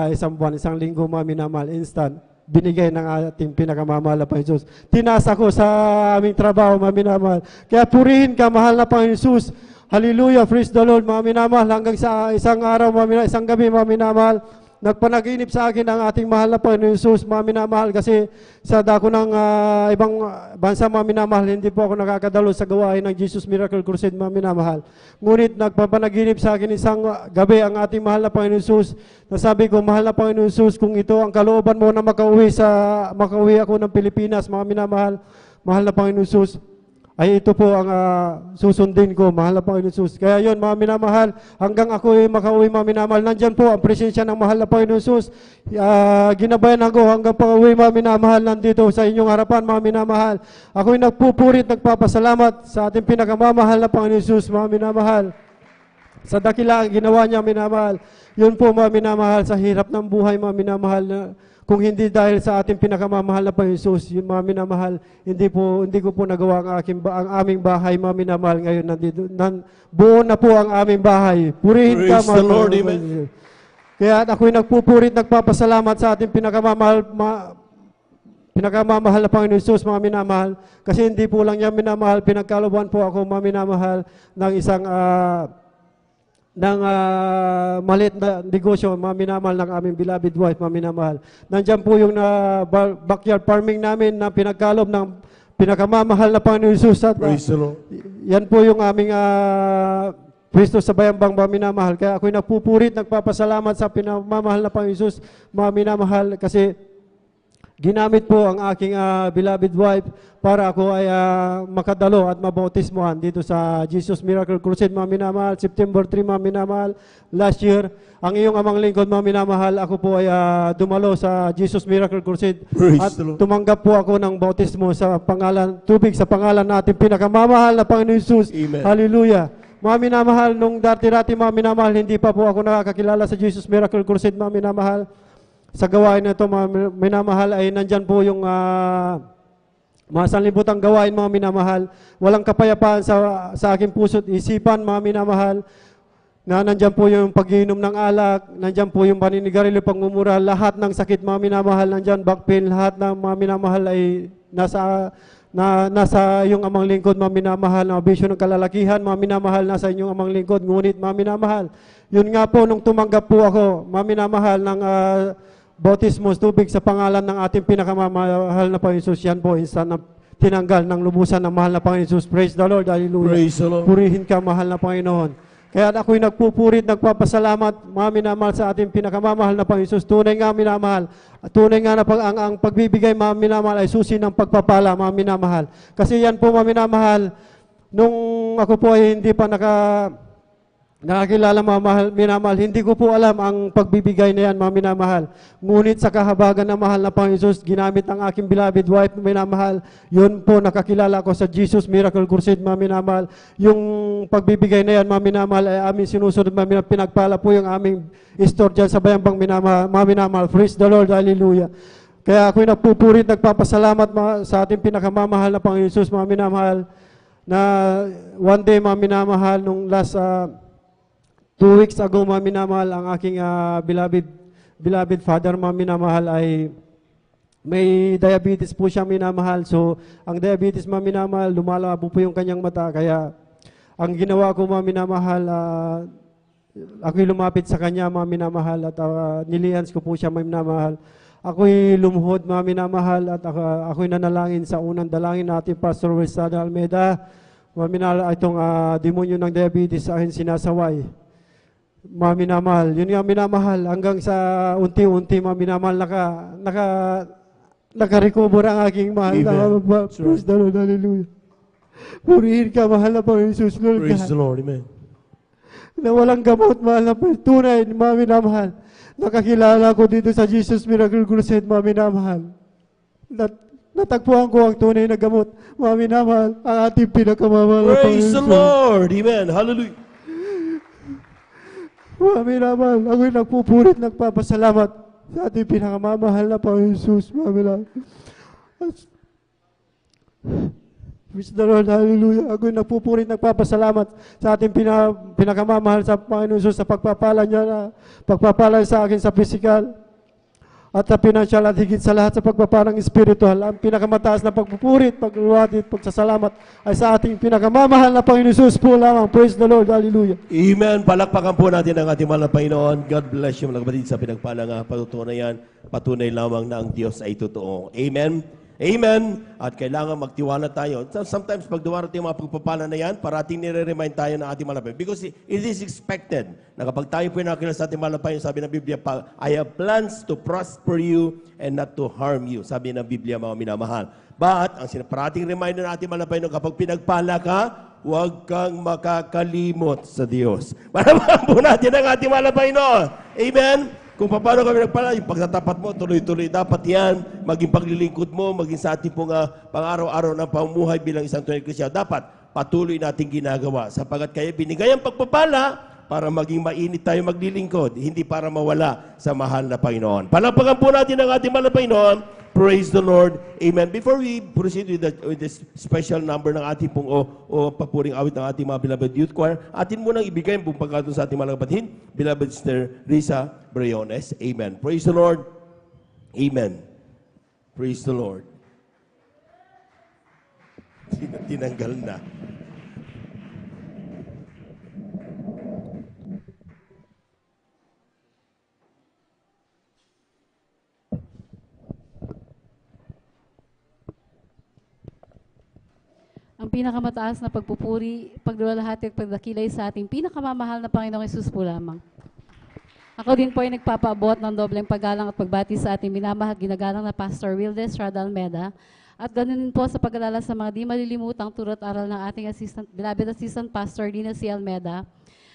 isang buwan, isang linggo, mga minamahal, instant, binigay ng ating pinakamamahal na Panginoon Jesus. Tinaas ako sa aming trabaho, mga minamahal. Kaya purihin ka, mahal na Panginoon Jesus. Hallelujah, praise the Lord, mga minamahal. Hanggang sa isang araw, mga minamahal, isang gabi, mga minamahal, nagpanaginip sa akin ang ating mahal na Panginoon Jesus, mga minamahal, kasi sa dako ng ibang bansa, mga minamahal, hindi po ako nakakadalo sa gawain ng Jesus Miracle Crusade, mga minamahal. Ngunit nagpapanaginip sa akin isang gabi ang ating mahal na Panginoon Jesus, na sabi ko, mahal na Panginoon Jesus, kung ito ang kalooban mo na makauwi ako ng Pilipinas, mga minamahal, mahal na Panginoon Jesus, ay ito po ang susundin ko, mahal na Panginoon Jesus. Kaya yun, mga minamahal, hanggang ako ay makauwi, mga minamahal, nandyan po ang presensya ng mahal na Panginoon Jesus. Ginabayan ako hanggang pauwi, mga minamahal, nandito sa inyong harapan, mga minamahal. Ako'y nagpupurit, nagpapasalamat sa ating pinakamamahal na Panginoon Jesus, mga minamahal. Sa dakila ang ginawa niya, minamahal. Yun po, mga minamahal, sa hirap ng buhay, mga minamahal, na kung hindi dahil sa ating pinakamamahal na Panginoon Jesus, yung mga minamahal, hindi ko po nagawa ang aming bahay, mga minamahal. Ngayon, buo na po ang aming bahay. Purihin ka, Praise the Lord, amen. Kaya ako'y nagpupurit, nagpapasalamat sa ating pinakamamahal na Panginoon Jesus, mga minamahal. Kasi hindi po lang niya minamahal, pinagkalooban po ako, mga minamahal, ng isang maliit na negosyo, mga minamahal, ng aming beloved wife, mga minamahal. Nandiyan po yung backyard farming namin na pinagkalob ng pinakamamahal na Panginoon Jesus. At, Praise the Lord. yan po yung aming Kristo sa bayambang mga minamahal. Kaya ako'y nagpupurit, nagpapasalamat sa pinamamahal na Panginoon Jesus, mga minamahal, kasi ginamit po ang aking beloved wife para ako ay makadalo at mabautismohan dito sa Jesus Miracle Crusade, mga minamahal. September 3, mga minamahal, last year. Ang iyong amang lingkod, mga minamahal, ako po ay dumalo sa Jesus Miracle Crusade Praise at the Lord. tumanggap po ako ng bautismo sa pangalan, tubig sa pangalan natin pinakamamahal na Panginoon Jesus. Amen. Hallelujah. Mga minamahal, nung dati-dati mga minamahal, hindi pa po ako nakakakilala sa Jesus Miracle Crusade, mga minamahal. Sa gawain na ito, mga minamahal, ay nandyan po yung mga sanlibutang gawain, mga minamahal. Walang kapayapaan sa aking puso't isipan, mga minamahal, na nandyan po yung pag-iinom ng alak, nandyan po yung paninigarilyo, pangmumura, lahat ng sakit, mga minamahal, nandyan, back pain, lahat ng mga minamahal ay nasa iyong amang lingkod, mga minamahal, na bisyo ng kalalakihan, mga minamahal, nasa inyong amang lingkod. Ngunit, mga minamahal, yun nga po, nung tumanggap po ako, mga minamahal, ng bautismo, tubig sa pangalan ng ating pinakamamahal na Panginoon Jesus, yan po, instant na tinanggal ng lubusan ng mahal na Panginoon Jesus. Praise the Lord, hallelujah. Praise the Lord. Purihin ka, mahal na Panginoon. Kaya ako'y nagpupurit, nagpapasalamat, mga minamahal, sa ating pinakamamahal na Panginoon Jesus. Tunay nga, minamahal. Tunay nga na ang pagbibigay, mga minamahal, ay susi ng pagpapala, mga minamahal. Kasi yan po, mga minamahal, nung ako po ay hindi pa nakakilala, mga minamahal, hindi ko po alam ang pagbibigay na yan, mga minamahal. Ngunit sa kahabagan na mahal na Panginoon Jesus, ginamit ang aking beloved wife, minamahal, yun po, nakakilala ko sa Jesus Miracle Crusade, mga minamahal. Yung pagbibigay na yan, mga minamahal, ay aming sinusunod, mga minamahal, pinagpala po yung aming store dyan sa bayambang minamahal, mga minamahal. Praise the Lord, hallelujah. Kaya ako'y nagpupurit, nagpapasalamat sa ating pinakamamahal na Panginoon Jesus, mga minamahal, na one day, mga minamahal, nung last 2 weeks ago, mga minamahal, ang aking beloved father, mga minamahal, ay may diabetes po siya, minamahal. So, ang diabetes, mga minamahal, lumalabo po yung kanyang mata. Kaya, ang ginawa ko, mga minamahal, ako'y lumapit sa kanya, mga minamahal, at nilihans ko po siya, mga minamahal. Ako'y lumuhod, mga minamahal, at ako'y nanalangin sa unang dalangin natin, Pastor Wilson Almeida. Mga minamahal, itong demonyo ng diabetes sa akin sinasaway. Mga minamahal, yun nga minamahal, hanggang sa unti-unti, mga minamahal, naka-recover ang aking mahal. Praise the Lord, hallelujah. Purihin ka, mahal na Panginoon Jesus, Lord Praise God. the Lord, amen. Na walang gamot, mahal na Panginoon, tunay, mga minamahal. Nakakilala ko dito sa Jesus Miracle Crusade, mga minamahal. Natagpuan ko ang tunay na gamot, mga minamahal, ang ating pinakamamahal na Panginoon Praise the Jesus. Lord, amen, hallelujah. Mga minamahal, ako'y nagpupurit, nagpapasalamat sa ating pinakamamahal na Panginoon Jesus, mga minamahal. Praise the Lord, hallelujah. Ako'y nagpupurit, nagpapasalamat sa ating pinakamamahal sa Panginoon Jesus, sa pagpapala niya, pagpapala sa akin sa physical at sa financial, at higit sa lahat sa pagpapalang spiritual. Ang pinakamataas na pagpupurit, pagluwati, pagsasalamat ay sa ating pinakamamahal na Panginoon Jesus po lamang. Praise the Lord, hallelujah. Amen. Palakpakan po natin ang ating mahal na Panginoon. God bless you, mga kapatid, sa pinagpalang patutunayan. Patunay lamang na ang Diyos ay totoo. Amen. Amen. At kailangan magtiwala tayo. Sometimes pag dumarating yung mga pagpapala na yan, parating nire-remind tayo ng ating malapay. Because it is expected na kapag tayo po yung nakakilala sa ating malapay, sabi ng Biblia, I have plans to prosper you and not to harm you. Sabi ng Biblia, mga minamahal. But, ang parating reminder ng ating malapay, kapag pinagpala ka, huwag kang makakalimot sa Diyos. Maramahan po natin ang ating malapay, no? Amen. Kung paano kami nagpala, yung pagtatapat mo, tuloy-tuloy dapat yan, maging paglilingkod mo, maging sa ating pong pang-araw-araw ng pamumuhay bilang isang tunay Kristiyan, dapat patuloy nating ginagawa. Sapagat kaya binigay ang pagpapala para maging mainit tayo maglilingkod, hindi para mawala sa mahal na Panginoon. Palapagan po natin ang ating mahal na Panginoon. Praise the Lord. Amen. Before we proceed with this special number ng ating pong papuring awit ng ating mga beloved youth choir, atin munang ibigay ang pagkakataon sa ating mga kapatid, beloved Sister Risa Briones. Amen. Praise the Lord. Amen. Praise the Lord. Tinanggal na. Ang pinakamataas na pagpupuri, pagluwalhati at pagdakilay sa ating pinakamamahal na Panginoong Hesus po lamang. Ako din po ay nagpapaabot ng dobleng paggalang at pagbati sa ating minamahal ginagalang na Pastor Wildes Rada Almeda at ganoon din po sa pag-alala sa mga di malilimutang turot aral ng ating beloved assistant pastor Dina C. Almeda.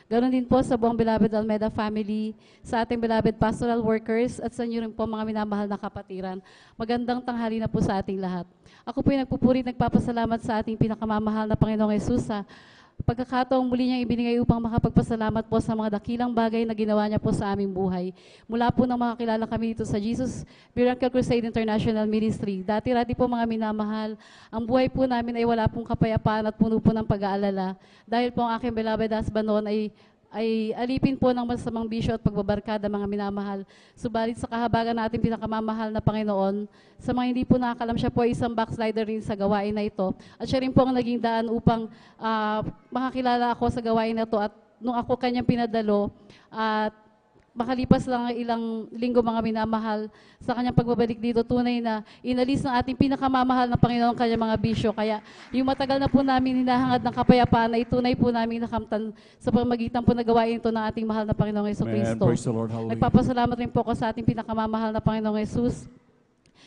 Ganoon din po sa buong beloved Almeda family, sa ating beloved pastoral workers at sa inyo rin po mga minamahal na kapatiran. Magandang tanghali na po sa ating lahat. Ako po ay nagpupuri at nagpapasalamat sa ating pinakamamahal na Panginoong Hesus sa pagkakataong muli niyang ibinigay upang makapagpasalamat po sa mga dakilang bagay na ginawa niya po sa aming buhay. Mula po nang makakilala kami dito sa Jesus Miracle Crusade International Ministry. Dati-rati po mga minamahal, ang buhay po namin ay wala pong kapayapaan at puno po ng pag-aalala. Dahil po ang aking beloved husband noon ay alipin po ng masamang bisyo at pagbabarkada mga minamahal. Subalit sa kahabagan natin pinakamamahal na Panginoon, sa mga hindi po nakakalam, siya po ay isang backslider rin sa gawain na ito. At siya rin po ang naging daan upang makakilala ako sa gawain na ito at nung ako kanyang pinadalo at makalipas lang ang ilang linggo mga minamahal sa kanyang pagbabalik dito, tunay na inalis ng ating pinakamamahal na Panginoon kanyang mga bisyo. Kaya yung matagal na po namin hinahangad ng kapayapaan ay tunay po namin nakamtan sa pamagitan po na gawain ito ng ating mahal na Panginoong Jesucristo. Praise the Lord. Hallelujah. Nagpapasalamat rin po ako sa ating pinakamamahal na Panginoong Jesus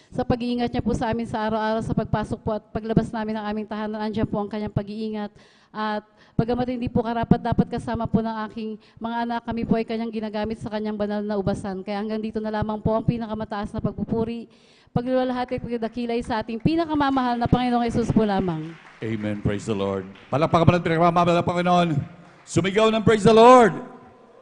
sa pag-iingat niya po sa amin sa araw-araw sa pagpasok po at paglabas namin ng aming tahanan. Andiyan po ang kanyang pag-iingat. At bagamat hindi po karapat dapat kasama po ng aking mga anak, kami po ay kanyang ginagamit sa kanyang banal na ubasan. Kaya hanggang dito na lamang po ang pinakamataas na pagpupuri, paglulwalhati at pagdakilay sa ating pinakamamahal na Panginoong Hesus po lamang. Amen. Praise the Lord. Palakpakan natin pinakamamahal na Panginoon. Sumigaw ng praise the Lord.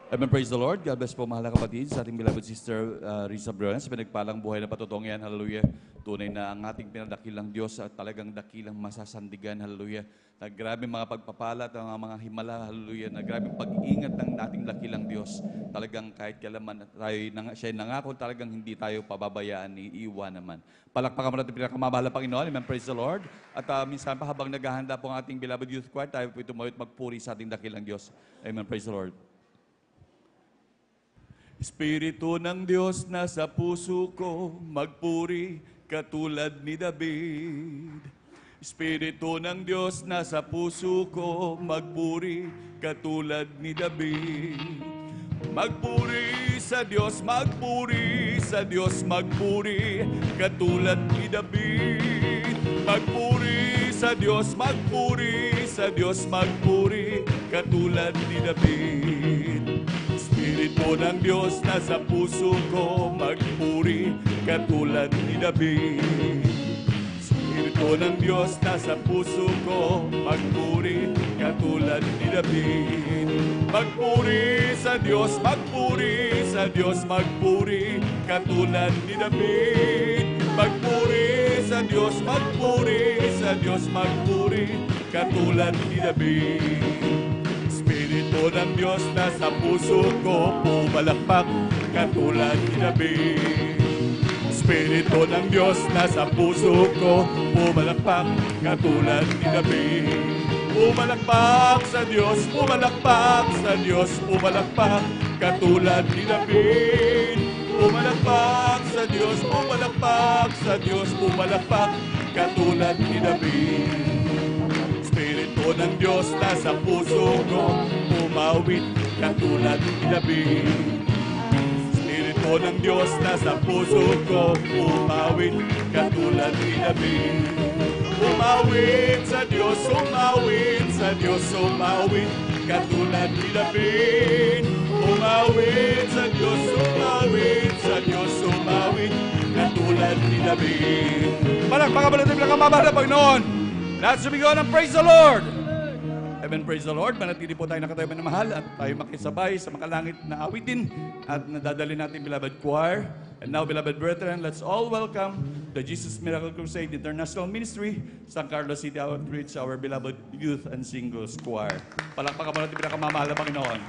Amen. Praise the Lord. God bless po, mahal na kapatid, sa ating beloved sister Risa Briones. Pinagpalang buhay na patutong yan. Hallelujah. Tunay na ang ating pinadakilang Diyos at talagang dakilang masasandigan. Hallelujah. Na grabe mga pagpapala at mga himala. Hallelujah. Na grabe pag-iingat ng ating dakilang Diyos. Talagang kahit kailanman tayo, siya nangako, talagang hindi tayo pababayaan, iiwan naman. Palakpakan mo natin pinakamamahal na Panginoon. Amen. Praise the Lord. At minsan pa habang naghahanda po ang ating beloved youth choir, tayo po tumawid magpuri sa ating dakilang Diyos. Amen. Praise the Lord. Espiritu ng Diyos nasa puso ko, magpuri katulad ni David. Espiritu ng Diyos nasa puso ko, magpuri katulad ni David. Magpuri sa Diyos, magpuri sa Diyos, magpuri katulad ni David. Magpuri sa Diyos, magpuri sa Diyos, magpuri katulad ni David. Espiritu ng Diyos nasa puso ko, magpuri katulad ni David. Espiritu ng Diyos nasa puso ko, magpuri katulad ni David. Magpuri sa Diyos, magpuri sa Diyos, magpuri katulad ni David. Magpuri sa Diyos, magpuri sa Diyos, magpuri katulad ni David. Espiritu ng Diyos nasa puso ko, pumalakpak katulad ni David. Espiritu ng Diyos nasa puso ko, pumalakpak katulad ni David. Pumalakpak sa Diyos, pumalakpak sa Diyos, pumalakpak katulad ni David. Pumalakpak sa Diyos, pumalakpak sa Diyos, pumalakpak katulad ni David. Espiritu ng Diyos nasa puso ko, umawit katulad ni David. Espiritu ng Diyos nasa puso ko, umawit katulad ni David. Umawit sa Diyos, umawit sa Diyos, umawit katulad ni David. Umawit sa Diyos, umawit sa Diyos, umawit katulad ni David. Palakpakan mo natin pinakamamahal na Panginoon. Lahat sumigaw ng praise the Lord. Amen, praise the Lord. Manatili po tayo nakatayo na mahal at tayo makisabay sa makalangit na awitin at nadadali natin beloved choir. And now, beloved brethren, let's all welcome the Jesus Miracle Crusade International Ministry, San Carlos City Outreach, our beloved youth and singles choir. Palakpakan po natin pinakamamahal na Panginoon.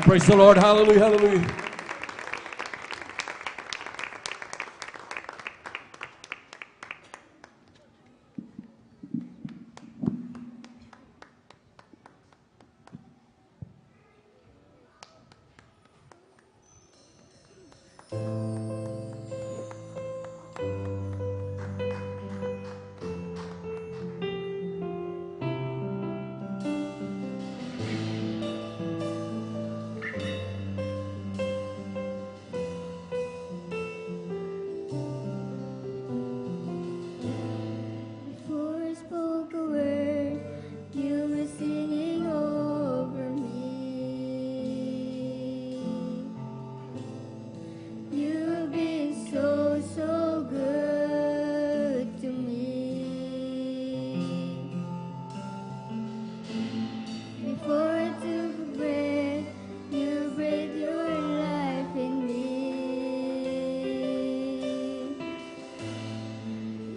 Praise the Lord. Hallelujah, hallelujah. Before I spoke a word, you were singing over me. You've been so, so good to me. Before I took a breath, you breathed your life in me.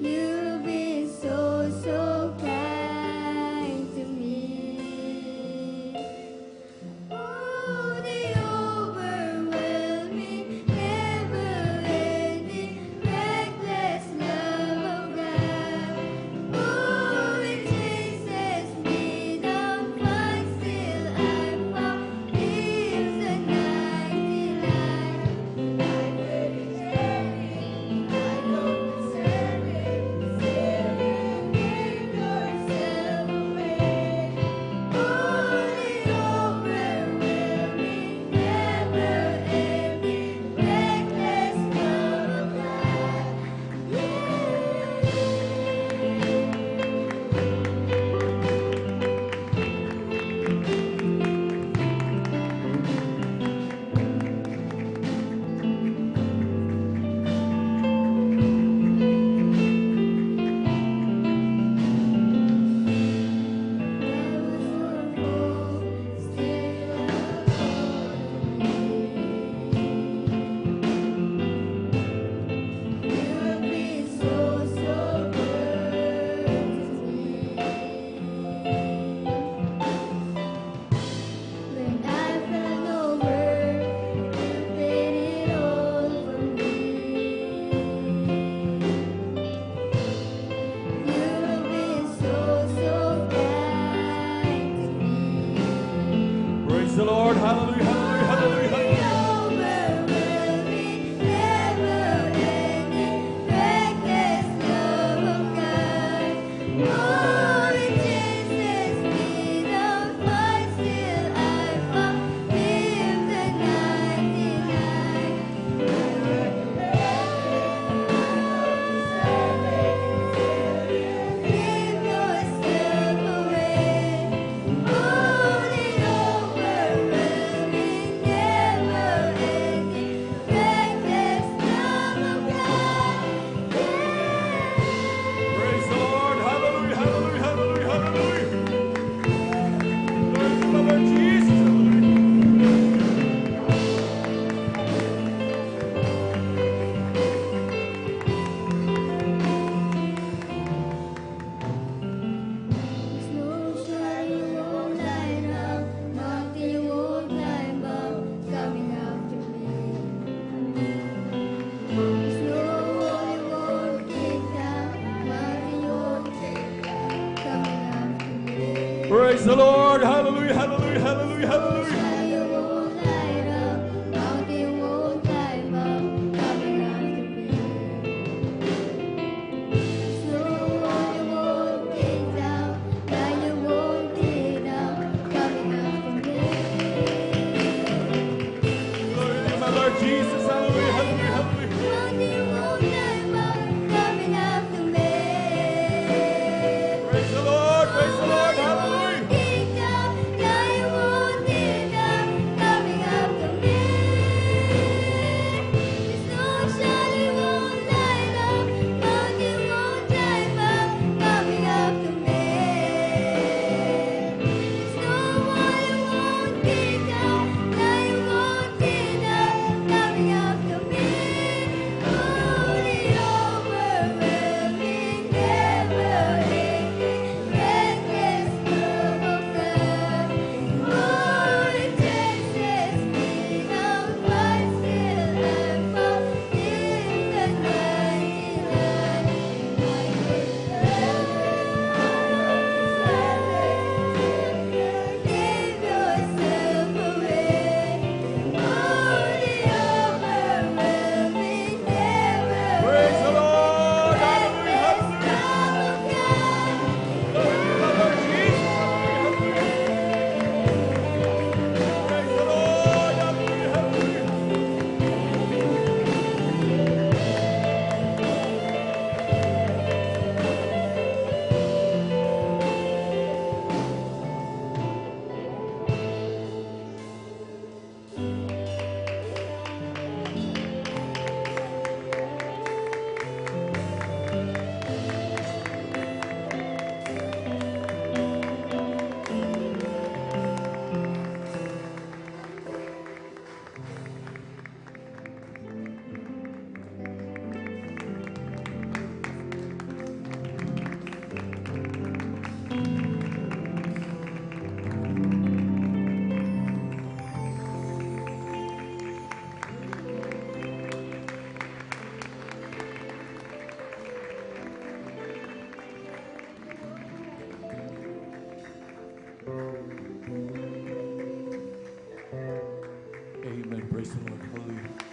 You've been so, so kind to me. Oh, the overwhelming, never-ending, reckless love of God. Oh, it chases me down, finds till I found, leaves the 99. I don't deserve it. Still you give yourself away. Oh, the overwhelming, never-ending, reckless love of God. You've been so, so good to me. When I felt no worth, you paid it all for me. You've been so, so kind to me. Praise the Lord. Hallelujah, hallelujah, hallelujah, hallelujah. Overwhelming, never-ending, reckless love of God. Oh, it chases me down, finds till I found, leaves the 99. Give yourself away. Oh, the overwhelming, never-ending, reckless love of God. Praise the Lord. Hallelujah, hallelujah, hallelujah, hallelujah. Praise the Lord Jesus. Hallelujah. Snow shine won't light up, mountain won't climb up, coming after me. Snow won't kick down, mountain won't take down, coming after me. Praise the Lord. Hallelujah, hallelujah, hallelujah, hallelujah. Shine won't light up, mountain won't climb up, coming after me. Snow won't kick down, lion won't take down, coming after me. Glory to my Lord Jesus. Hallelujah, hallelujah, hallelujah. Mountain won't climb up, coming after me. Praise the Lord, praise the Lord. Hallelujah. Kick down, lion won't take down,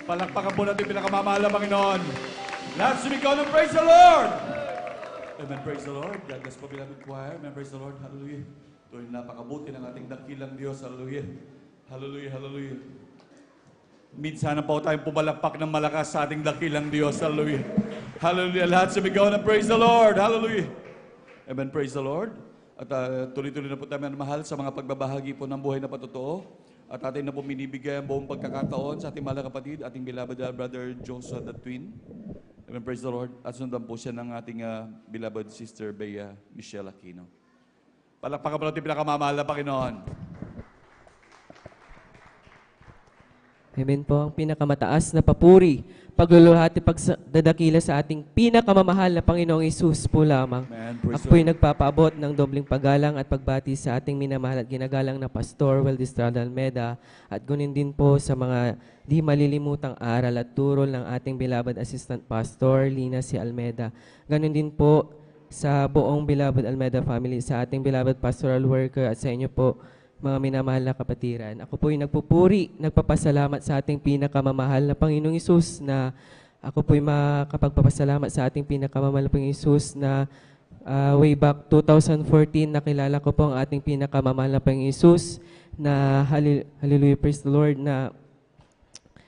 Palakpakan po natin pinakamamahal na Panginoon. Lahat sumigaw ng praise the Lord! Amen, praise the Lord. God bless po, beloved choir. Amen, praise the Lord. Hallelujah. Ito yung napakabuti ng ating dakilang Diyos. Hallelujah. Hallelujah, hallelujah. Minsan na po tayong pumalakpak ng malakas sa ating dakilang Diyos. Hallelujah. Hallelujah. Lahat sumigaw ng praise the Lord. Hallelujah. Amen, praise the Lord. At tuloy-tuloy na po tayo mahal sa mga pagbabahagi po ng buhay na patotoo. At atin na po minibigay ang buong pagkakataon sa ating mahal na kapatid, ating beloved brother Joshua the Twin. Amen, praise the Lord. At sundan po siya ng ating beloved sister Bea Michelle Aquino. Palakpakan po natin pinakamamahal na Panginoon. Amen po, ang pinakamataas na papuri, pagluluhati, pagdadakila sa ating pinakamamahal na Panginoong Isus po lamang. Amen, praise Ako the po'y Lord. nagpapaabot ng dobling paggalang at pagbati sa ating minamahal at ginagalang na Pastor Weldy Estrada Almeda at gunin din po sa mga di malilimutang aral at turol ng ating beloved Assistant Pastor Lina C. Almeda. Ganon din po sa buong beloved Almeda family, sa ating beloved pastoral worker at sa inyo po, mga minamahal na kapatiran. Ako po'y nagpupuri, nagpapasalamat sa ating pinakamamahal na Panginoong Isus na ako po'y makapagpapasalamat sa ating pinakamamahal na Panginoong Isus na way back 2014 nakilala ko po ang ating pinakamamahal na Panginoong Isus na hallelujah, praise the Lord, na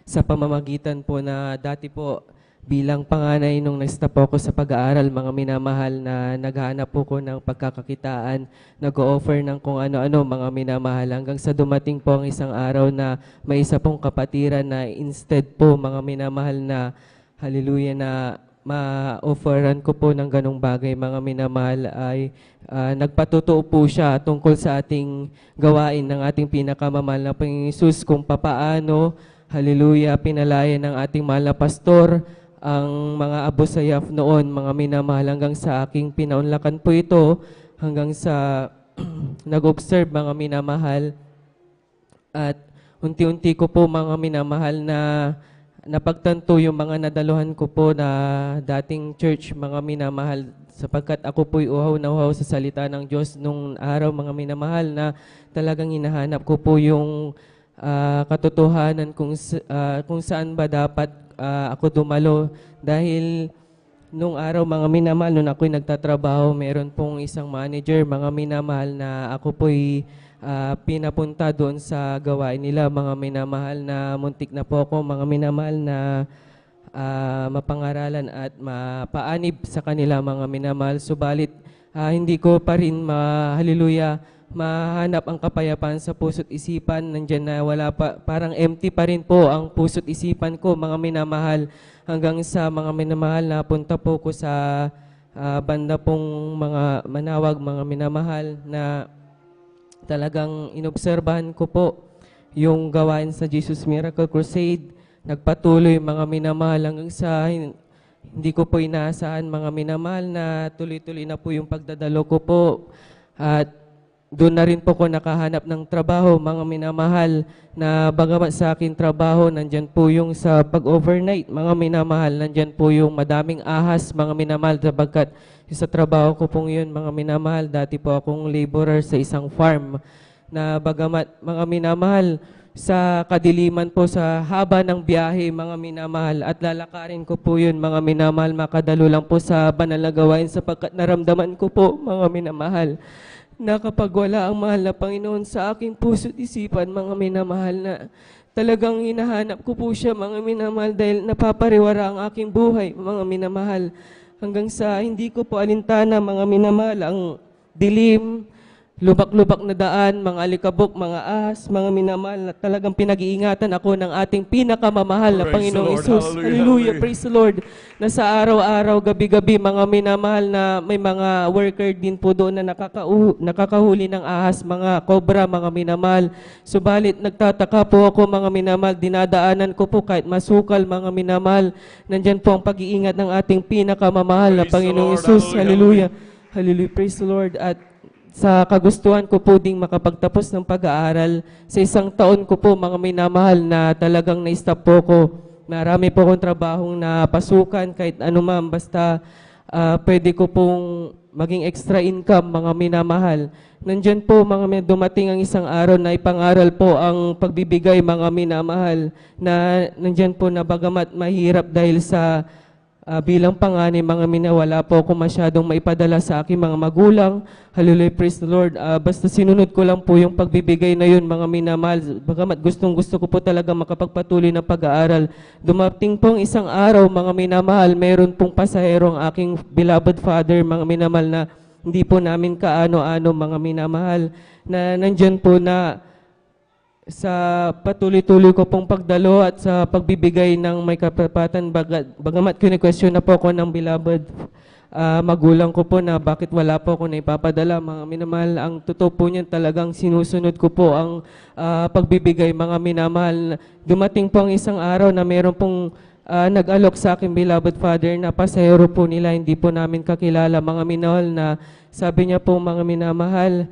sa pamamagitan po na dati po bilang panganay nung nag-stop ako sa pag-aaral, mga minamahal, na naghahanap po ko ng pagkakakitaan, nag-o-offer ng kung ano-ano, mga minamahal, hanggang sa dumating po ang isang araw na may isa pong kapatiran na instead po, mga minamahal, na hallelujah, na ma-offeran ko po ng ganong bagay, mga minamahal, ay nagpatotoo po siya tungkol sa ating gawain ng ating pinakamamahal na Panginoong Hesus, kung papaano, hallelujah, pinalaya ng ating mahal na pastor ang mga Abu Sayyaf noon, mga minamahal, hanggang sa aking pinaunlakan po ito, hanggang sa nag-observe, mga minamahal, at unti-unti ko po, mga minamahal, na napagtanto yung mga nadaluhan ko po na dating church, mga minamahal, sapagkat ako po'y uhaw na uhaw sa salita ng Diyos nung araw, mga minamahal, na talagang hinahanap ko po yung katotohanan kung saan ba dapat ako dumalo. Dahil nung araw, mga minamahal, nung ako'y nagtatrabaho, meron pong isang manager, mga minamahal, na ako po'y pinapunta doon sa gawain nila, mga minamahal, na muntik na po ako, mga minamahal, na mapangaralan at mapaanib sa kanila, mga minamahal. Subalit, hindi ko pa rin hallelujah, mahanap ang kapayapaan sa puso't isipan. Nandiyan na wala pa, parang empty pa rin po ang puso't isipan ko, mga minamahal, hanggang sa mga minamahal na punta po ko sa banda pong mga Manawag, mga minamahal, na talagang inobserbahan ko po yung gawain sa Jesus Miracle Crusade. Nagpatuloy, mga minamahal, hanggang sa hindi ko po inaasahan, mga minamahal, na tuloy-tuloy na po yung pagdadalo ko po. At doon na rin po ko nakahanap ng trabaho, mga minamahal, na bagamat sa akin trabaho, nandyan po yung sa pag-overnight, mga minamahal, nandyan po yung madaming ahas, mga minamahal, sapagkat sa trabaho ko pong yun, mga minamahal, dati po akong laborer sa isang farm, na bagamat, mga minamahal, sa kadiliman po, sa haba ng biyahe, mga minamahal, at lalakarin ko po yun, mga minamahal, makadalo lang po sa banal na gawain, sapagkat naramdaman ko po, mga minamahal, na kapag wala ang mahal na Panginoon sa aking puso't isipan, mga minamahal, na talagang hinahanap ko po siya, mga minamahal, dahil napapariwara ang aking buhay, mga minamahal, hanggang sa hindi ko po alintana, mga minamahal, ang dilim, lubak-lubak na daan, mga alikabok, mga ahas, mga minamahal, na talagang pinag-iingatan ako ng ating pinakamamahal na Praise Panginoong the Lord. Hesus. Hallelujah, Hallelujah, hallelujah. praise the Lord. Na sa araw-araw, gabi-gabi, mga minamahal, na may mga worker din po doon na nakakahuli ng ahas, mga kobra, mga minamahal. Subalit, nagtataka po ako, mga minamahal, dinadaanan ko po kahit masukal, mga minamahal. Nandyan po ang pag-iingat ng ating pinakamamahal na Praise the Panginoong Lord. Hesus. Hallelujah, Hallelujah. Hallelujah, praise the Lord. At sa kagustuhan ko po ding makapagtapos ng pag-aaral, sa isang taon ko po, mga minamahal, na talagang na-stop po ko. Marami po akong trabahong na pasukan, kahit ano ma'am, basta pwede ko pong maging extra income, mga minamahal. Nandyan po, dumating ang isang araw na ipangaral po ang pagbibigay, mga minamahal, na nandyan po na bagamat mahirap dahil sa bilang panganay, mga wala po ako masyadong maipadala sa aking mga magulang. Hallelujah, praise the Lord. Basta sinunod ko lang po yung pagbibigay na yun, mga minamahal. Bagamat gusto ko po talaga makapagpatuloy ng pag-aaral. Dumating pong isang araw, mga minamahal, meron pong pasahero ang aking beloved father, mga minamahal, na hindi po namin kaano-ano, mga minamahal, na nandyan po na sa patuloy-tuloy ko pong pagdalo at sa pagbibigay ng may kapapatan, bagamat kini-question na po ako ng beloved magulang ko po na bakit wala po ako na ipapadala, mga minamahal. Ang totoo po niyan, talagang sinusunod ko po ang pagbibigay, mga minamahal. Dumating po ang isang araw na meron pong nag-alok sa akin beloved father na pasahero po nila, hindi po namin kakilala, mga minamahal, na sabi niya po, mga minamahal,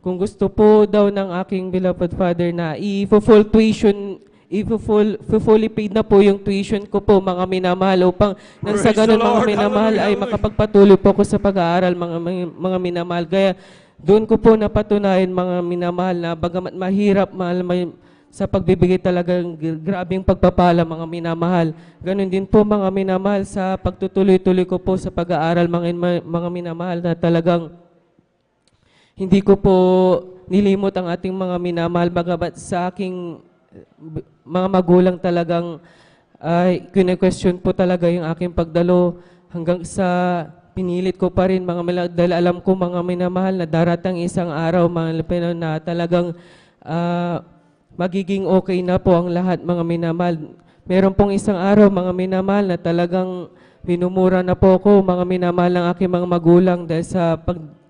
kung gusto po daw ng aking beloved father na i-full tuition, fully paid na po yung tuition ko po, mga minamahal, upang nang sa ganun, mga minamahal, ay makapagpatuloy po ako sa pag-aaral, mga minamahal. Kaya doon ko po napatunayan, mga minamahal, na bagamat mahirap, sa pagbibigay talagang grabing pagpapala, mga minamahal. Ganun din po, mga minamahal, sa pagtutuloy-tuloy ko po sa pag-aaral, mga minamahal, na talagang hindi ko po nilimot ang ating mga minamahal, bagamat sa aking mga magulang talagang kine-question po talaga yung aking pagdalo, hanggang sa pinilit ko pa rin, mga minamahal, dahil alam ko, mga minamahal, na darating isang araw, mga Pilipino, na talagang magiging okay na po ang lahat, mga minamahal. Meron pong isang araw, mga minamahal, na talagang minumura na po ako, mga minamahal, ng aking mga magulang dahil sa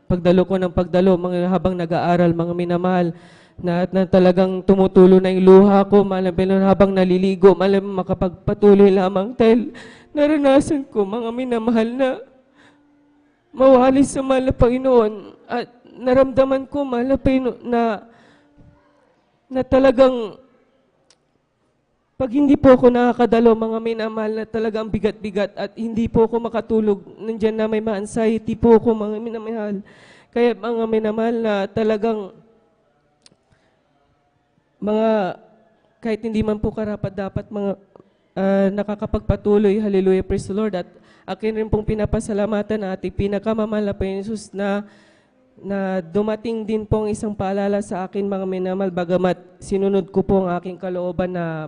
pagdalo ko ng pagdalo, mga habang nag-aaral, mga minamahal, na talagang tumutulo na yung luha ko, habang naliligo, makapagpatuloy lamang dahil naranasan ko, mga minamahal, na mawalis sa mahal na Panginoon, at naramdaman ko, mahal na Panginoon, na talagang pag hindi po ako nakakadalo, mga minamahal, na talagang bigat-bigat at hindi po ako makatulog, nandiyan na may ma-anxiety po ako, mga minamahal. Kaya, mga minamahal, na talagang kahit hindi man po karapat-dapat, mga nakakapagpatuloy, hallelujah, praise the Lord. At akin rin pong pinapasalamatan na ating pinakamamahal na Panginoon Jesus, na dumating din pong isang paalala sa akin, mga minamahal, bagamat sinunod ko po ang aking kalooban na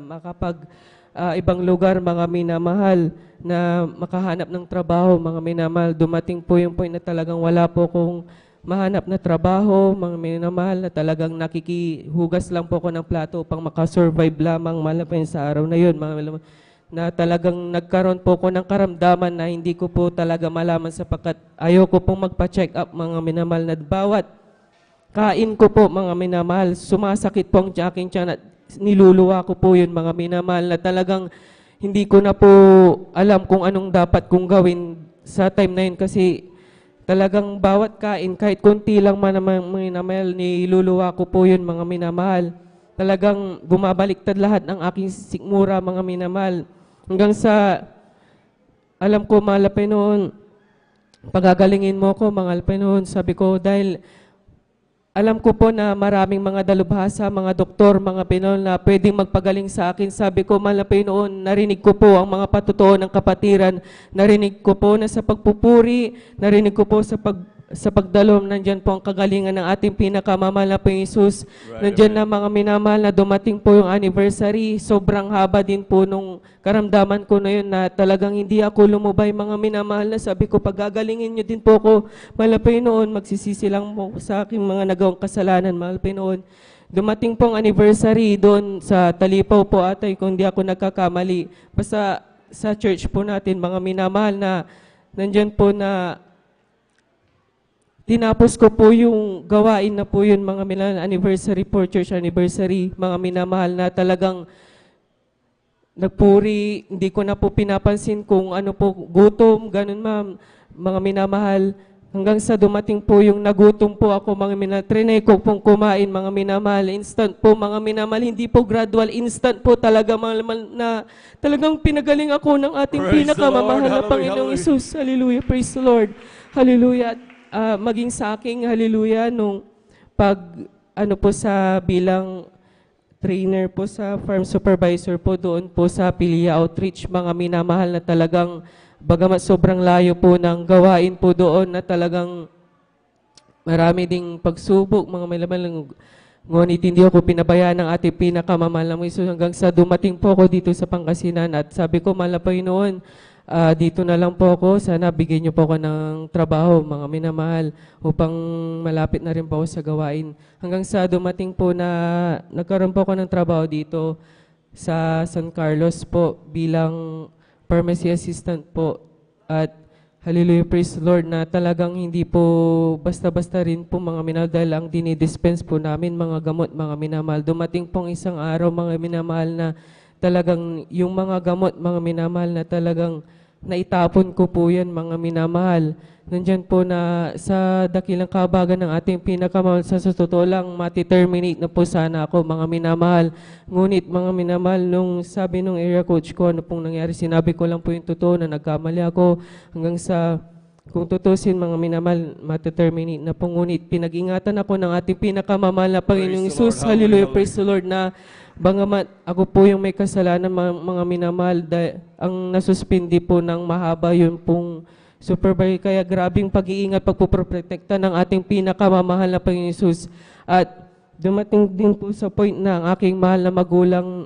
ibang lugar, mga minamahal, na makahanap ng trabaho, mga minamahal. Dumating po yung point na talagang wala po kong mahanap na trabaho, mga minamahal, na talagang nakikihugas lang po ako ng plato upang makasurvive lamang, malapin sa araw na yun, mga minamahal, na talagang nagkaroon po ko ng karamdaman na hindi ko po talaga malaman, sapagkat ayoko pong magpa-check up, mga minamahal, na bawat kain ko po, mga minamahal, sumasakit po ang aking tiyan at niluluwa ko po yun, mga minamahal, na talagang hindi ko na po alam kung anong dapat kong gawin sa time na yun, kasi talagang bawat kain, kahit konti lang man, mga minamahal, niluluwa ko po yun, mga minamahal. Talagang bumabaliktad lahat ng aking sikmura, mga minamahal. Hanggang sa, alam ko, mahal na Panginoon, pagagalingin mo ko, mahal na Panginoon, sabi ko, dahil alam ko po na maraming mga dalubhasa, mga doktor, mga Panginoon, na pwedeng magpagaling sa akin. Sabi ko, mahal na Panginoon, narinig ko po ang mga patutuo ng kapatiran, narinig ko po na sa pagpupuri, narinig ko po sa pagdalom, nandyan po ang kagalingan ng ating pinakamamahal na Panginoon Jesus. Nandyan na, mga minamahal, na dumating po yung anniversary. Sobrang haba din po nung karamdaman ko na yun, na talagang hindi ako lumubay, mga minamahal, na sabi ko, pagagalingin nyo din po ako, mahal na Panginoon, magsisisi lang mo sa aking mga nagawang kasalanan, mahal na Panginoon. Dumating pong anniversary doon sa Talipaw po atay, kung di ako nagkakamali. Basta sa church po natin, mga minamahal, na nandyan po na tinapos ko po yung gawain na po yun, mga minamahal, anniversary po, church anniversary, mga minamahal, na talagang nagpuri, hindi ko na po pinapansin kung ano po, gutom, ganun ma'am, mga minamahal, Hanggang sa dumating po yung nagutom po ako, mga minamahal. Trinay ko pong kumain, mga minamahal. Instant po, mga minamahal. Hindi po gradual, instant po talaga, mga minamahal, na talagang pinagaling ako ng ating Praise the pinakamamahal Lord. na Hallelujah, Panginoong hallelujah. Isus. Hallelujah, praise the Lord. Hallelujah. At, maging sa aking, hallelujah, nung pag, ano po sa bilang trainer po sa farm supervisor po doon po sa Pilia Outreach, mga minamahal, na talagang bagamat sobrang layo po ng gawain po doon, na talagang marami ding pagsubok, mga minamahal. Ngunit hindi ako pinabayaan ng ating pinakamamahal na Isus hanggang sa dumating po ako dito sa Pangasinan, at sabi ko, mahal na Panginoon, dito na lang po ako, sana bigyan niyo po ako ng trabaho, mga minamahal, upang malapit na rin po ako sa gawain. Hanggang sa dumating po na nagkaroon po ako ng trabaho dito sa San Carlos po bilang pharmacy assistant po. At hallelujah, praise the Lord, na talagang hindi po basta-basta rin po, mga minamahal, dahil ang dinidispense po namin mga gamot, mga minamahal. Dumating pong isang araw, mga minamahal, na talagang yung mga gamot, mga minamahal, na talagang naitapon ko po yan, mga minamahal. Nandyan po na sa dakilang kabagan ng ating pinakamahal, sa totoo lang, mati-terminate na po sana ako, mga minamahal. Ngunit, mga minamahal, nung sabi nung area coach ko, ano pong nangyari, sinabi ko lang po yung totoo na nagkamali ako, hanggang sa, kung tutusin, mga minamahal, mati-terminate na po. Ngunit, pinag-ingatan ako ng ating pinakamamahal na Panginoong Praise the Lord. Isus. Hallelujah, Hallelujah. praise the Lord, na bangamat ako po yung may kasalanan, mga minamahal, ang nasuspindi po ng mahaba yun pong supervisor. Kaya grabing pag-iingat, pagpuprotekta ng ating pinakamamahal na Panginoon Isus. At dumating din po sa point na ang aking mahal na magulang,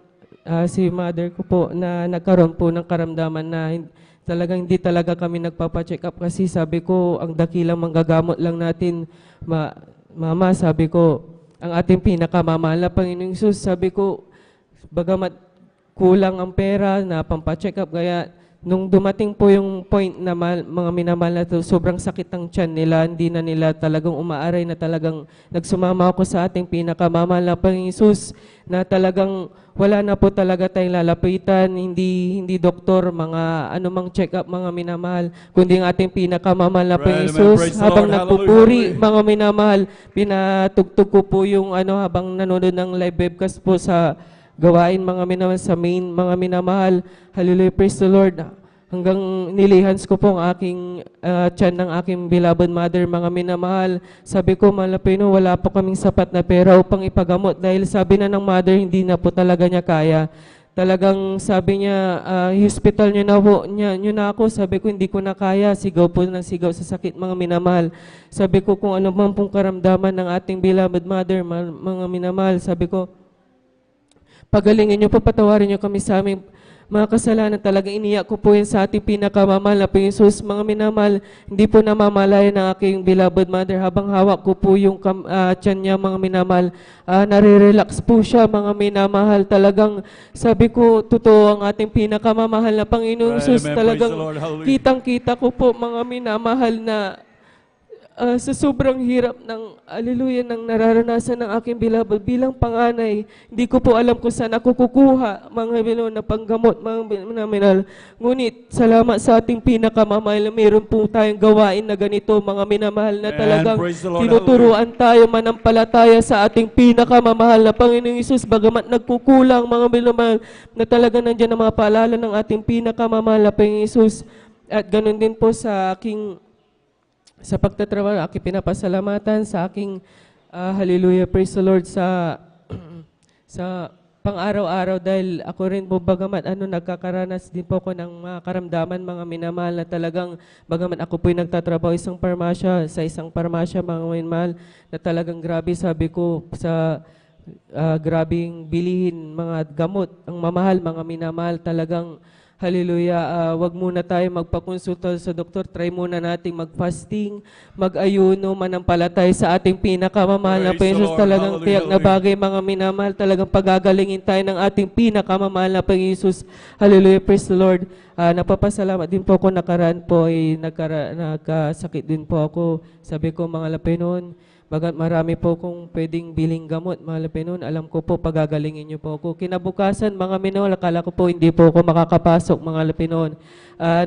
si mother ko po, na nagkaroon po ng karamdaman na talagang hindi talaga kami nagpapacheck up, kasi sabi ko, ang dakilang manggagamot lang natin, mama, sabi ko, ang ating pinakamamahal na Panginoong Isus, sabi ko, bagamat kulang ang pera na pampacheck up, kaya nung dumating po yung point na mga minamahal na to, sobrang sakit ng tiyan nila, hindi na nila talagang umaaray, na talagang nagsumama ako sa ating pinakamamahal na Panginoong Isus, na talagang wala na po talaga tayong lalapitan, hindi doktor, mga anumang check up, mga minamahal, kundi ang ating pinakamamahal na Panginoong Right, amen. Isus. Praise the Habang Lord. nagpupuri, Hallelujah. mga minamahal, pinatugtog ko po yung habang nanonood ng live webcast po sa gawain, mga minamahal, sa main, mga minamahal. Hallelujah, praise the Lord. Hanggang nilihans ko po ang aking tiyan ng aking beloved mother, mga minamahal. Sabi ko, malapino, wala po kaming sapat na pera upang ipagamot, dahil sabi na ng mother, hindi na po talaga niya kaya. Talagang sabi niya, hospital niyo na po, niyo na ako. Sabi ko, hindi ko na kaya. Sigaw po ng sigaw sa sakit, mga minamahal. Sabi ko, kung ano man pong karamdaman ng ating beloved mother, mga minamahal, sabi ko, pagalingin niyo po, patawarin niyo kami sa aming mga kasalanan. Talaga iniyak ko po yan sa ating pinakamamahal na Panginoong Isus, mga minamahal. Hindi po namamalayan ng aking beloved mother. Habang hawak ko po yung tiyan niya, mga minamahal, nare-relax po siya, mga minamahal. Talagang sabi ko, totoo ang ating pinakamamahal na Panginoong Right, Isus. amen. Talagang Praise the Lord. Hallelujah. kitang-kita ko po, mga minamahal, na sa sobrang hirap ng, hallelujah, ng nararanasan ng aking beloved bilang panganay, hindi ko po alam kung saan ako kukuha, mga minamahal, na panggamot, mga minamahal. Ngunit, salamat sa ating pinakamamahal, mayroon po tayong gawain na ganito, mga minamahal, na Amen. talagang Praise the Lord. tinuturuan tayo manampalataya sa ating pinakamamahal na Panginoong Isus, bagamat nagkukulang, mga minamahal, na talagang nandiyan ang mga paalala ng ating pinakamamahal na Panginoong Isus. At ganun din po sa pagtatrabaho, aking pinapasalamatan sa aking, hallelujah, praise the Lord, sa pang-araw-araw, dahil ako rin po, bagamat nagkakaranas din po ako ng mga karamdaman, mga minamahal, na talagang, bagamat ako po'y nagtatrabaho sa isang parmasya, mga minamahal, na talagang grabe, sabi ko, sa grabing bilihin, mga gamot, ang mamahal, mga minamahal, talagang, hallelujah, wag muna tayo magpakonsulta sa doktor. Try muna nating mag-fasting, mag-ayuno, manampalatay sa ating pinakamamahal na Praise the Panginoon. Lord. Talagang Hallelujah, tiyak na bagay, mga minamahal. Talagang pagagalingin tayo ng ating pinakamamahal na Panginoon. Hallelujah, praise the Lord. Napapasalamat din po ako, nakaraan po ay nagkasakit din po ako. Sabi ko, mga Panginoon, Bagat marami po kung pwedeng biling gamot, mahal na Panginoon. Alam ko po, pagagalingin niyo po ako. Kinabukasan, mga minol, akala ko po hindi po ako makakapasok, mga Panginoon.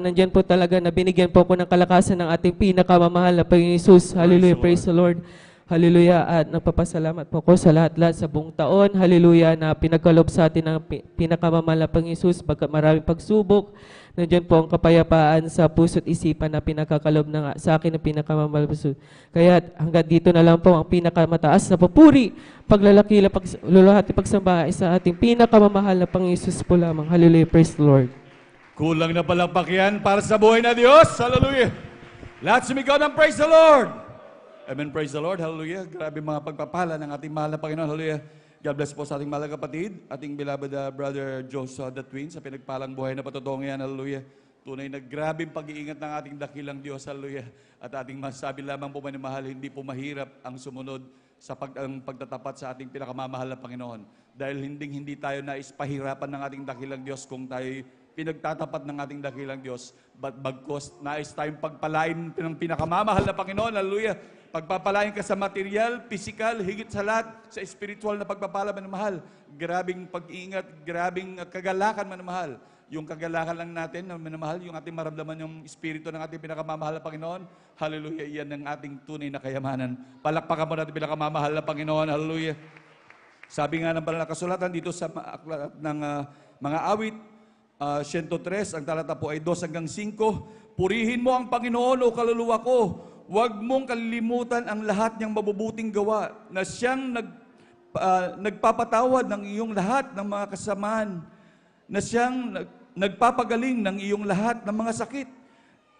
Nandyan po talaga na binigyan po ako ng kalakasan ng ating pinakamamahal na Panginoon Jesus. Hallelujah, praise the Lord. Hallelujah. At nagpapasalamat po ko sa lahat-lahat sa buong taon. Hallelujah, na pinagkalob sa atin ng pinakamamahal na Panginoon Jesus. Bagkat maraming pagsubok, nandiyan po ang kapayapaan sa puso't isipan na pinakakalob sa akin ng pinakamamahal. Kaya hanggang dito na lang po ang pinakamataas na papuri, paglalakila, pagluluhati, pagsambahay sa ating pinakamamahal na Panginoon Jesus po lamang. Hallelujah, praise the Lord. Kulang na palakpak yan para sa buhay na Diyos. Hallelujah. Lahat sumigaw ng praise the Lord. Amen, praise the Lord. Hallelujah. Grabe mga pagpapala ng ating mahal na Panginoon. Hallelujah. God bless po sa ating mahal na kapatid, ating beloved Brother Joshua the Twin, sa pinagpalang buhay na patotoo yan. Hallelujah. Tunay na grabing pag-iingat ng ating dakilang Diyos. Hallelujah. At ating masabi lamang po manimahal, hindi po mahirap ang sumunod sa pagtatapat sa ating pinakamamahal na Panginoon. Dahil hindi tayo nais pahirapan ng ating dakilang Diyos kung tayo pinagtatapat ng ating dakilang Diyos. But bagkos, nais tayong pagpalain ng pinakamamahal na Panginoon. Hallelujah. Pagpapalain ka sa material, physical, higit sa lahat, sa spiritual na pagpapala, manamahal. Grabing pag-iingat, grabing kagalakan, manamahal. Yung kagalakan lang natin, manamahal, yung ating maramdaman yung espiritu ng ating pinakamamahal na Panginoon. Hallelujah, yan ang ating tunay na kayamanan. Palakpakan mo natin pinakamamahal na Panginoon. Hallelujah. Sabi nga ng banal na kasulatan dito sa aklat ng mga awit, 103, ang talata po ay 2 hanggang 5. Purihin mo ang Panginoon o kaluluwa ko. Huwag mong kalilimutan ang lahat niyang mabubuting gawa na siyang nagpapatawad ng iyong lahat ng mga kasamaan, na siyang nagpapagaling ng iyong lahat ng mga sakit,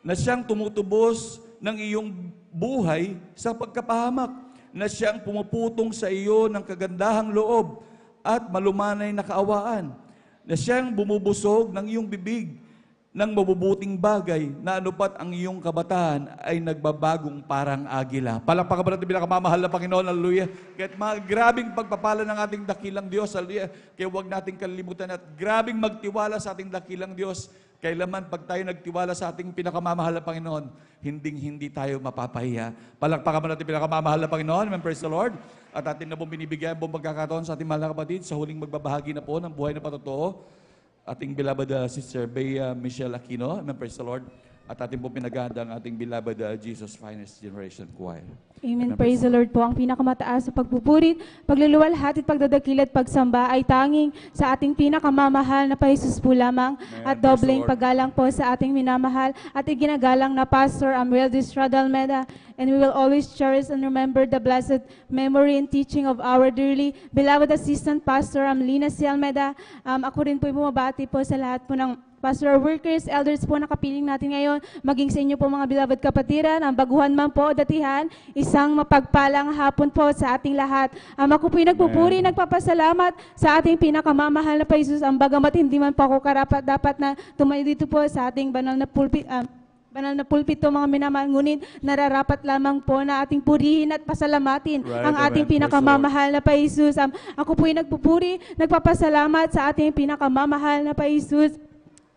na siyang tumutubos ng iyong buhay sa pagkapahamak, na siyang pumuputong sa iyo ng kagandahang loob at malumanay na kaawaan, na siyang bumubusog ng iyong bibig ng mabubuting bagay na anupat ang iyong kabataan ay nagbabagong parang agila. Palakpakan ba natin pinakamamahal na Panginoon, hallelujah. Kahit mga grabing pagpapala ng ating dakilang Diyos, hallelujah. Kaya huwag nating kalilimutan at grabing magtiwala sa ating dakilang Diyos. Kailanman pag tayo nagtiwala sa ating pinakamamahal na Panginoon, hindi tayo mapapahiya. Palakpakan ba natin pinakamamahal na Panginoon, amen, praise the Lord. At atin na pong binibigyan buong pagkakataon sa ating mahal na kapatid sa huling magbabahagi na po ng buhay na patotoo. Ating beloved Sister Bea Michelle Aquino, amen, praise the Lord. At ating po pinaganda ang ating beloved Jesus Finest Generation Choir. Amen, praise the Lord po. Ang pinakamataas sa pagpupuri, pagluluwalhati at pagdadakil at pagsamba ay tanging sa ating pinakamamahal na Jesus po lamang. Amen, At praise dobleng the Lord. paggalang po sa ating minamahal at iginagalang na Pastor Ameldes Radalmeda. And we will always cherish and remember the blessed memory and teaching of our dearly beloved Assistant Pastor Lina C. Almeda. Ako rin po bumabati po sa lahat po ng pastoral workers, elders po na kapiling natin ngayon, maging sa inyo po mga beloved kapatiran, ang baguhan man po, datihan, isang mapagpalang hapon po sa ating lahat. Ako po'y nagpupuri, nagpapasalamat sa ating pinakamamahal na Jesus, ang bagamat hindi man po ako karapat-dapat na tumayo dito po sa ating banal na pulpito, mga minamahal, ngunit nararapat lamang po na ating purihin at pasalamatin Right, ang ating amen. pinakamamahal na pa Jesus. Ako po'y nagpupuri, nagpapasalamat sa ating pinakamamahal na pa Jesus.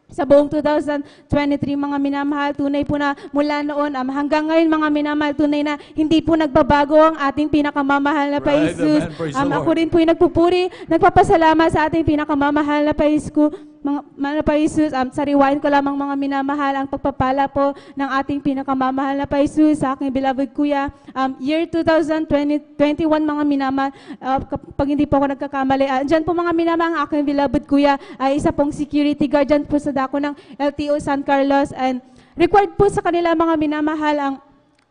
Sa buong 2023, mga minamahal, tunay po na mula noon hanggang ngayon, mga minamahal, tunay na hindi po nagbabago ang ating pinakamamahal na pa Right, Jesus. amen. Praise the Ako Lord. rin po nagpupuri, nagpapasalamat sa ating pinakamamahal na pa Jesus. Sariwain ko lamang, mga minamahal, ang pagpapala po ng ating pinakamamahal na pa Jesus sa aking beloved kuya. Year 2021, mga minamahal, pag hindi po ako nagkakamali, dyan po, mga minamahal, ang aking beloved kuya ay isa pong security guard dyan po sa dako ng LTO San Carlos, and required po sa kanila, mga minamahal, ang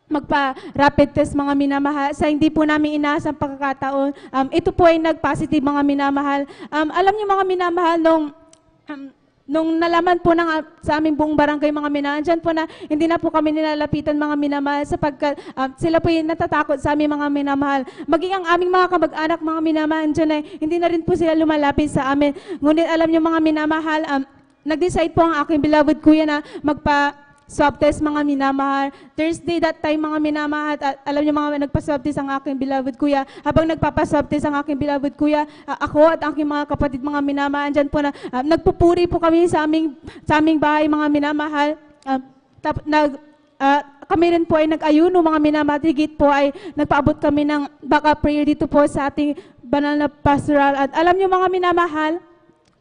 magpa-rapid test, mga minamahal. Sa hindi po namin inaasang pagkakataon, ito po ay nag-positive, mga minamahal. Alam niyo, mga minamahal, nung nalaman po sa aming buong barangay, mga minamahal, dyan po na hindi na po kami nilalapitan, mga minamahal, sapagkat sila po yung natatakot sa aming mga minamahal. Maging ang aming mga kamag-anak, mga minamahal, dyan ay hindi na rin po sila lumalapit sa amin. Ngunit alam niyo, mga minamahal, nag-decide po ang aking beloved kuya na magpa-swab test, mga minamahal. Thursday that time, mga minamahal, at alam niyo, mga nagpa-swab test ang aking beloved kuya. Habang nagpapa-swab test ang aking beloved kuya, ako at aking mga kapatid, mga minamahal, dyan po na nagpupuri po kami sa aming bahay, mga minamahal. kami rin po ay nag-ayuno, mga minamahal, higit po ay nagpaabot kami ng backup prayer dito po sa ating banal na pastoral. At alam niyo mga minamahal,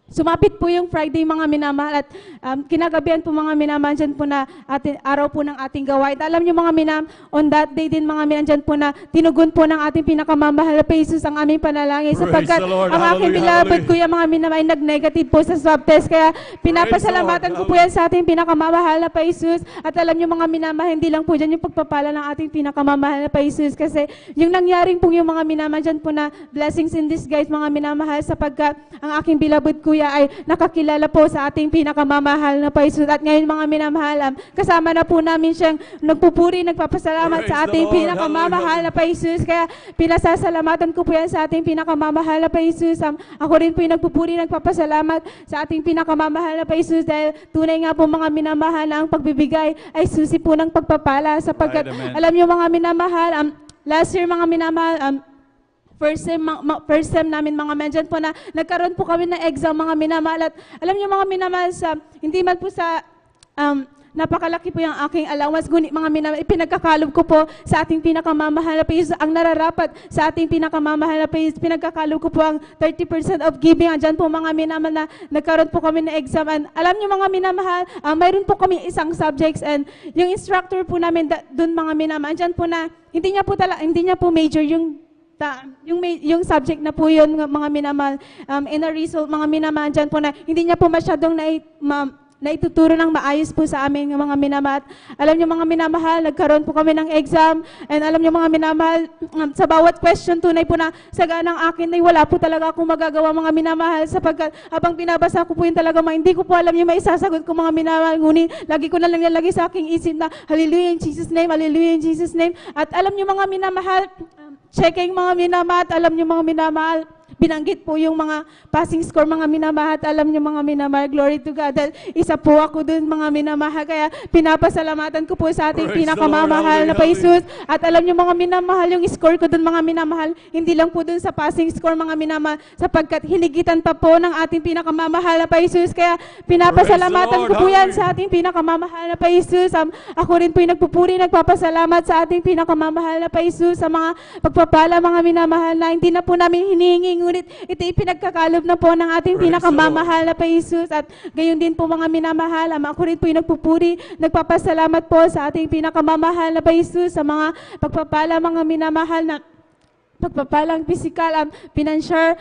sumapit po yung Friday mga minamahal at kinagabihan po mga minamahal dyan po na araw po ng ating gawain. At alam niyo mga minamahal, on that day din mga minamahal dyan po na tinugon po ng ating pinakamamahal na Jesus ang aming panalangin. Praise Sapagkat the Lord. ang aking Hallelujah, beloved hallelujah. kuya mga minamahal ay nag-negative po sa swab test. Kaya pinapasalamatan Praise the ko po yan sa ating pinakamamahal na pa Jesus. At alam niyo mga minamahal, hindi lang po dyan yung pagpapala ng ating pinakamamahal na pa Jesus. Kasi yung nangyaring po yung mga minamahal dyan po na blessings in disguise mga minamahal, sapagkat ang aking beloved kuya ay nakakilala po sa ating pinakamamahal na pa Jesus. At ngayon mga minamahal, kasama na po namin siyang nagpupuri, nagpapasalamat Praise sa the ating Lord. pinakamamahal na pa Jesus. Kaya pinasasalamatan ko po yan sa ating pinakamamahal na pa Jesus. Ako rin po yung nagpupuri, nagpapasalamat sa ating pinakamamahal na pa Jesus dahil tunay nga po mga minamahal na ang pagbibigay ay susi po ng pagpapala. Sapagkat Right, amen. alam niyo mga minamahal, last year mga minamahal, first time namin mga mention po na nagkaroon po kami ng exam mga minamahal. At alam niyo mga minamahal, hindi man po sa napakalaki po yung aking allowance, ngunit mga minamahal, ipinagkakalob ko po sa ating pinakamamahal na pays. Ang nararapat sa ating pinakamamahal na pays, pinagkakalob ko po ang 30% of giving. Andyan po mga minamahal na nagkaroon po kami ng exam. And alam niyo mga minamahal, mayroon po kami isang subjects and yung instructor po namin doon mga minamahal, andyan po na hindi niya po major yung subject na po yun mga minamahal, in a result mga minamahal dyan po na hindi niya po masyadong naituturo ng maayos po sa aming mga minamahal. Alam niyo mga minamahal, nagkaroon po kami ng exam and alam niyo mga minamahal, sa bawat question tunay po na saga ng akin ay wala po talaga akong magagawa mga minamahal, sapagkat habang binabasa ko po yun talaga hindi ko po alam yung maisasagot ko mga minamahal, ngunit lagi ko na lang nilagay sa aking isip na hallelujah in Jesus name, hallelujah in Jesus name. At alam niyo mga minamahal, checking mga minamahal, alam niyo mga minamahal, binanggit po yung mga passing score mga minamahal. Alam niyo mga minamahal, glory to God. Dahil isa po ako dun mga minamahal. Kaya pinapasalamatan ko po sa ating Praise the pinakamamahal Lord. na pa Jesus. At alam niyo mga minamahal, yung score ko dun mga minamahal, hindi lang po dun sa passing score mga minamahal, sapagkat hinigitan pa po ng ating pinakamamahal na pa Jesus. Kaya pinapasalamatan Praise the ko po Lord. yan sa ating pinakamamahal na pa Jesus. Ako rin po yung nagpupuri, nagpapasalamat sa ating pinakamamahal na pa Jesus sa mga pagpapala mga minamahal na hindi na po namin hinihingi, ngunit ito ipinagkakalob na po ng ating Praise pinakamamahal na pa Jesus. At gayon din po mga minamahal, ako rin po yung nagpupuri, nagpapasalamat po sa ating pinakamamahal na pa Jesus sa mga pagpapala mga minamahal na pagpapalang pisikal, pinansyal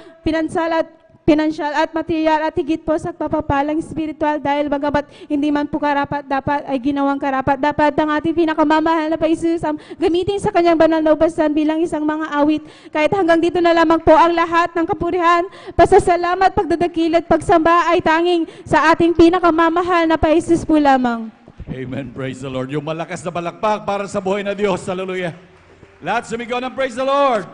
at material, at higit po sa pagpapalang spiritual, dahil bagamat hindi man po karapat dapat ay ginawang karapat dapat ang ating pinakamamahal na pa Jesus gamitin sa kanyang banal na ubasan bilang isang mga awit. Kahit hanggang dito na lamang po ang lahat ng kapurihan, pasasalamat, pagdadakil at pagsamba ay tanging sa ating pinakamamahal na pa Jesus po lamang. Amen. Praise the Lord. Yung malakas na palakpak para sa buhay na Diyos. Hallelujah. Lahat sumigaw ng praise the Lord.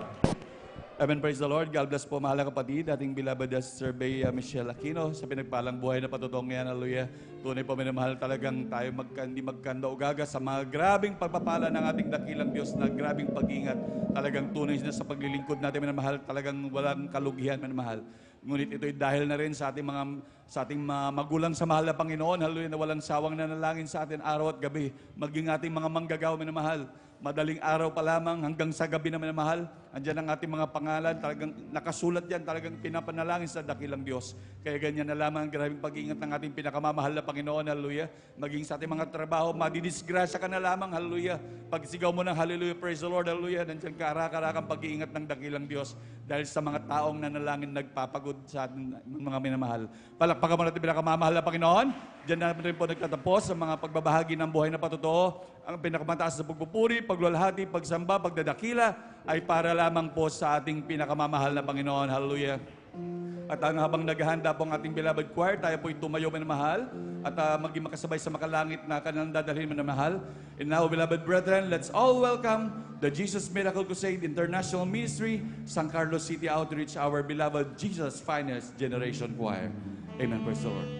Amen. Praise the Lord. God bless po, mahal na kapatid, ating beloved Survey Michelle Aquino, sa pinagpalang buhay na patutong yan. Hallelujah. Tunay po, minamahal talagang tayo hindi magkanda o gaga sa mga grabing pagpapala ng ating dakilang Diyos na grabing pag-ingat. Talagang tunay na sa paglilingkod natin, minamahal, talagang walang kalugihan, minamahal. Ngunit ito'y dahil na rin sa ating mga magulang sa mahal na Panginoon. Hallelujah, na walang sawang nanalangin sa atin araw at gabi. Maging ating mga manggagawa, minamahal. Madaling araw pa lamang hanggang sa gabi na minamahal. Andyan ang ating mga pangalan, talagang nakasulat yan, talagang pinapanalangin sa dakilang Diyos. Kaya ganyan na lamang ang grabing pag-iingat ng ating pinakamamahal na Panginoon, hallelujah. Maging sa ating mga trabaho, madidisgrasya ka na lamang, hallelujah. Pagsigaw mo ng hallelujah, praise the Lord, hallelujah. Nandiyan ka-arak-arakang pag-iingat ng dakilang Diyos dahil sa mga taong nanalangin nagpapagod sa ating mga minamahal. Palakpakan mo natin pinakamamahal na Panginoon. Diyan namin rin po nagtatapos sa mga pagbabahagi ng buhay na patotoo. Ang pinakamataas na pagpupuri, pagluwalhati, pagsamba, pagdadakila ay para lamang po sa ating pinakamamahal na Panginoon. Hallelujah. At habang naghahanda po ang ating beloved choir, tayo po'y tumayo minamahal at maging makasabay sa makalangit na kanilang dadalhin minamahal. And now, beloved brethren, let's all welcome the Jesus Miracle Crusade International Ministry, San Carlos City Outreach, our beloved Jesus Finest Generation Choir. Amen. Praise the Lord.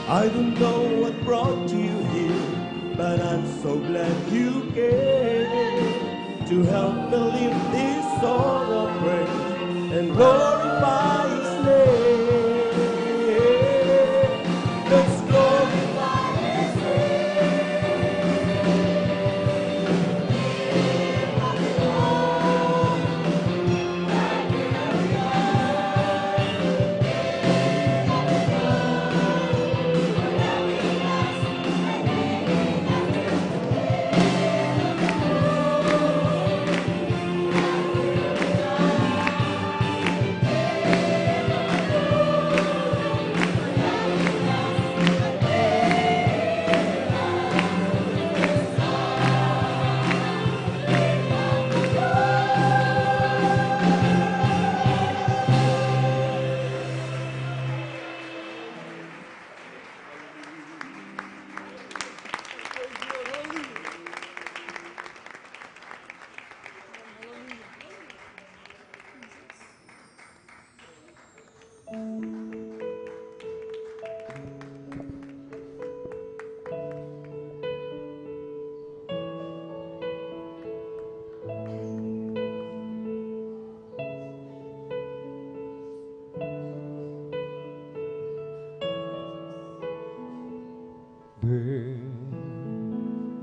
I don't know what brought you here, but I'm so glad you came to help me live this song of praise and glorify His name. Let's glorify His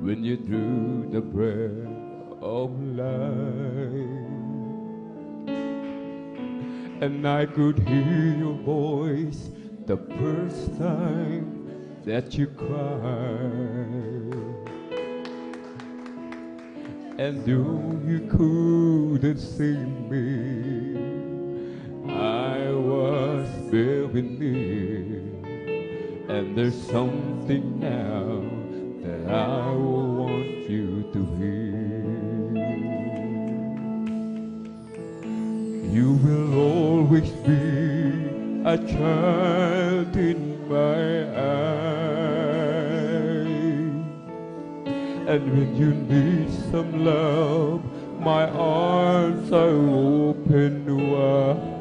When you drew the breath of life, and I could hear your voice the first time that you cried, and though you couldn't see me, I was very near, and there's something now that I want you to hear. You will always be a child in my eyes, and when you need some love, my arms are open wide.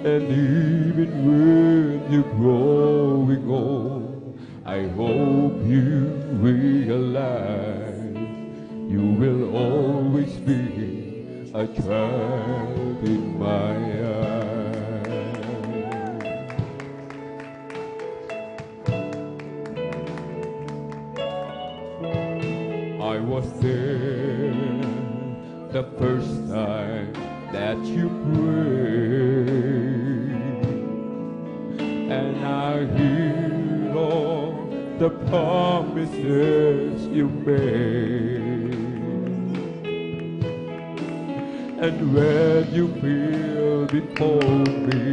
And even when you're growing old, I hope you realize you will always be a child in my eyes. I was there the first time that you prayed, and I hear all the promises you made. And when you feel before me,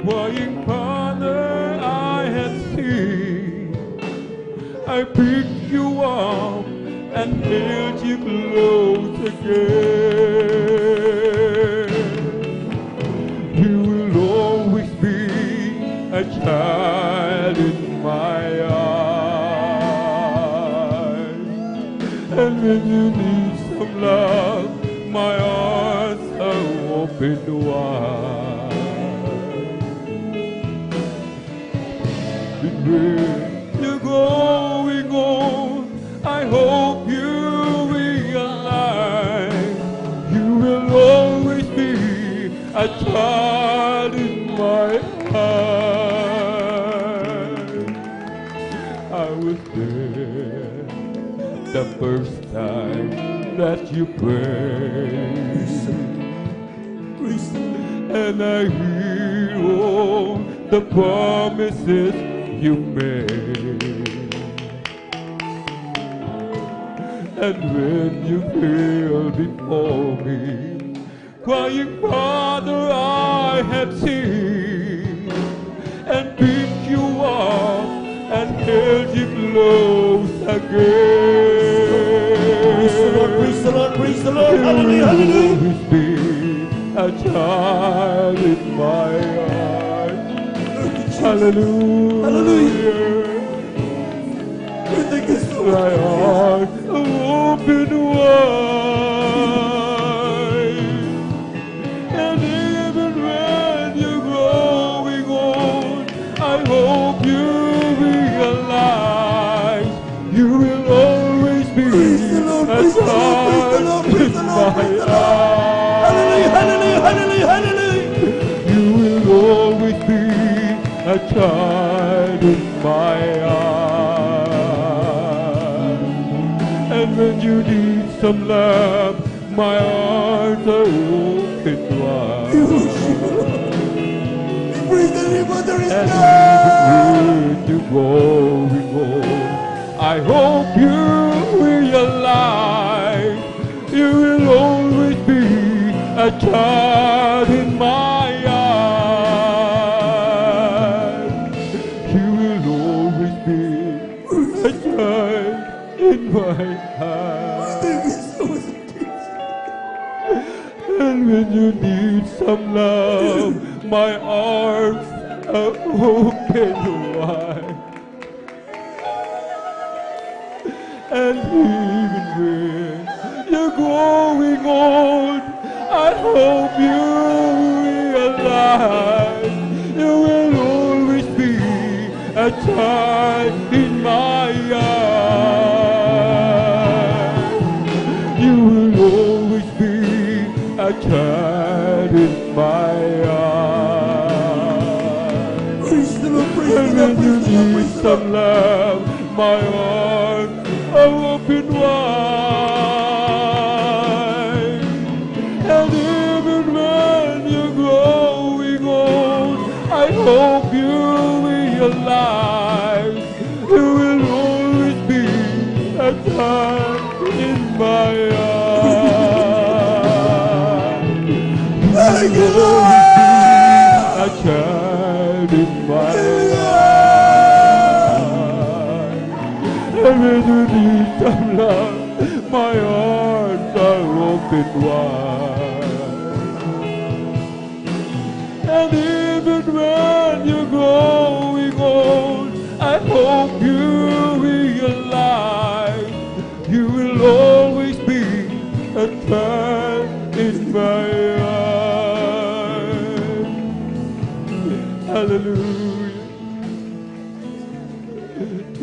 crying, Father, I had seen, I picked you up and held you close again. You will always be a child in my eyes, and when you need some love, my arms are open wide. And when you're going on, I hope you realize you will always be a child in my heart. I was there the first time that you prayed, and I hear all the promises you made. And when you feel before me, crying, Father, I have seen, and picked you up and held you close again. Praise the Lord, praise the Lord, praise the Lord. Hallelujah, hallelujah. Always be a child in my eyes. Hallelujah. Hallelujah. My heart open wide, and even when you're growing child in my arms. Hallelujah, hallelujah, hallelujah, hallelujah. You will always be a child in my arms. And when you need some love, my arms are open wide. Praise the name of the risen And God. even when you're going home, I hope you realize you will always be a child in my arms. You will always be a child in my arms. And when you need some love, my arms are open wide. And even when you're growing old, I hope you realize you will always be a child in my arms. You will always be a child in my arms. Praise the Lord, praise the And Lord, when you praise the Lord, need praise the Lord. some love, my arms are open wide. And even when you're growing old, I hope you realize you will always be a child in my arms. Thank you, You will Lord. always be a child in my arms. And when you need some love, my arms are open wide. And even when you're growing old, I hope you realize you will always be a child in my arms. Hallelujah.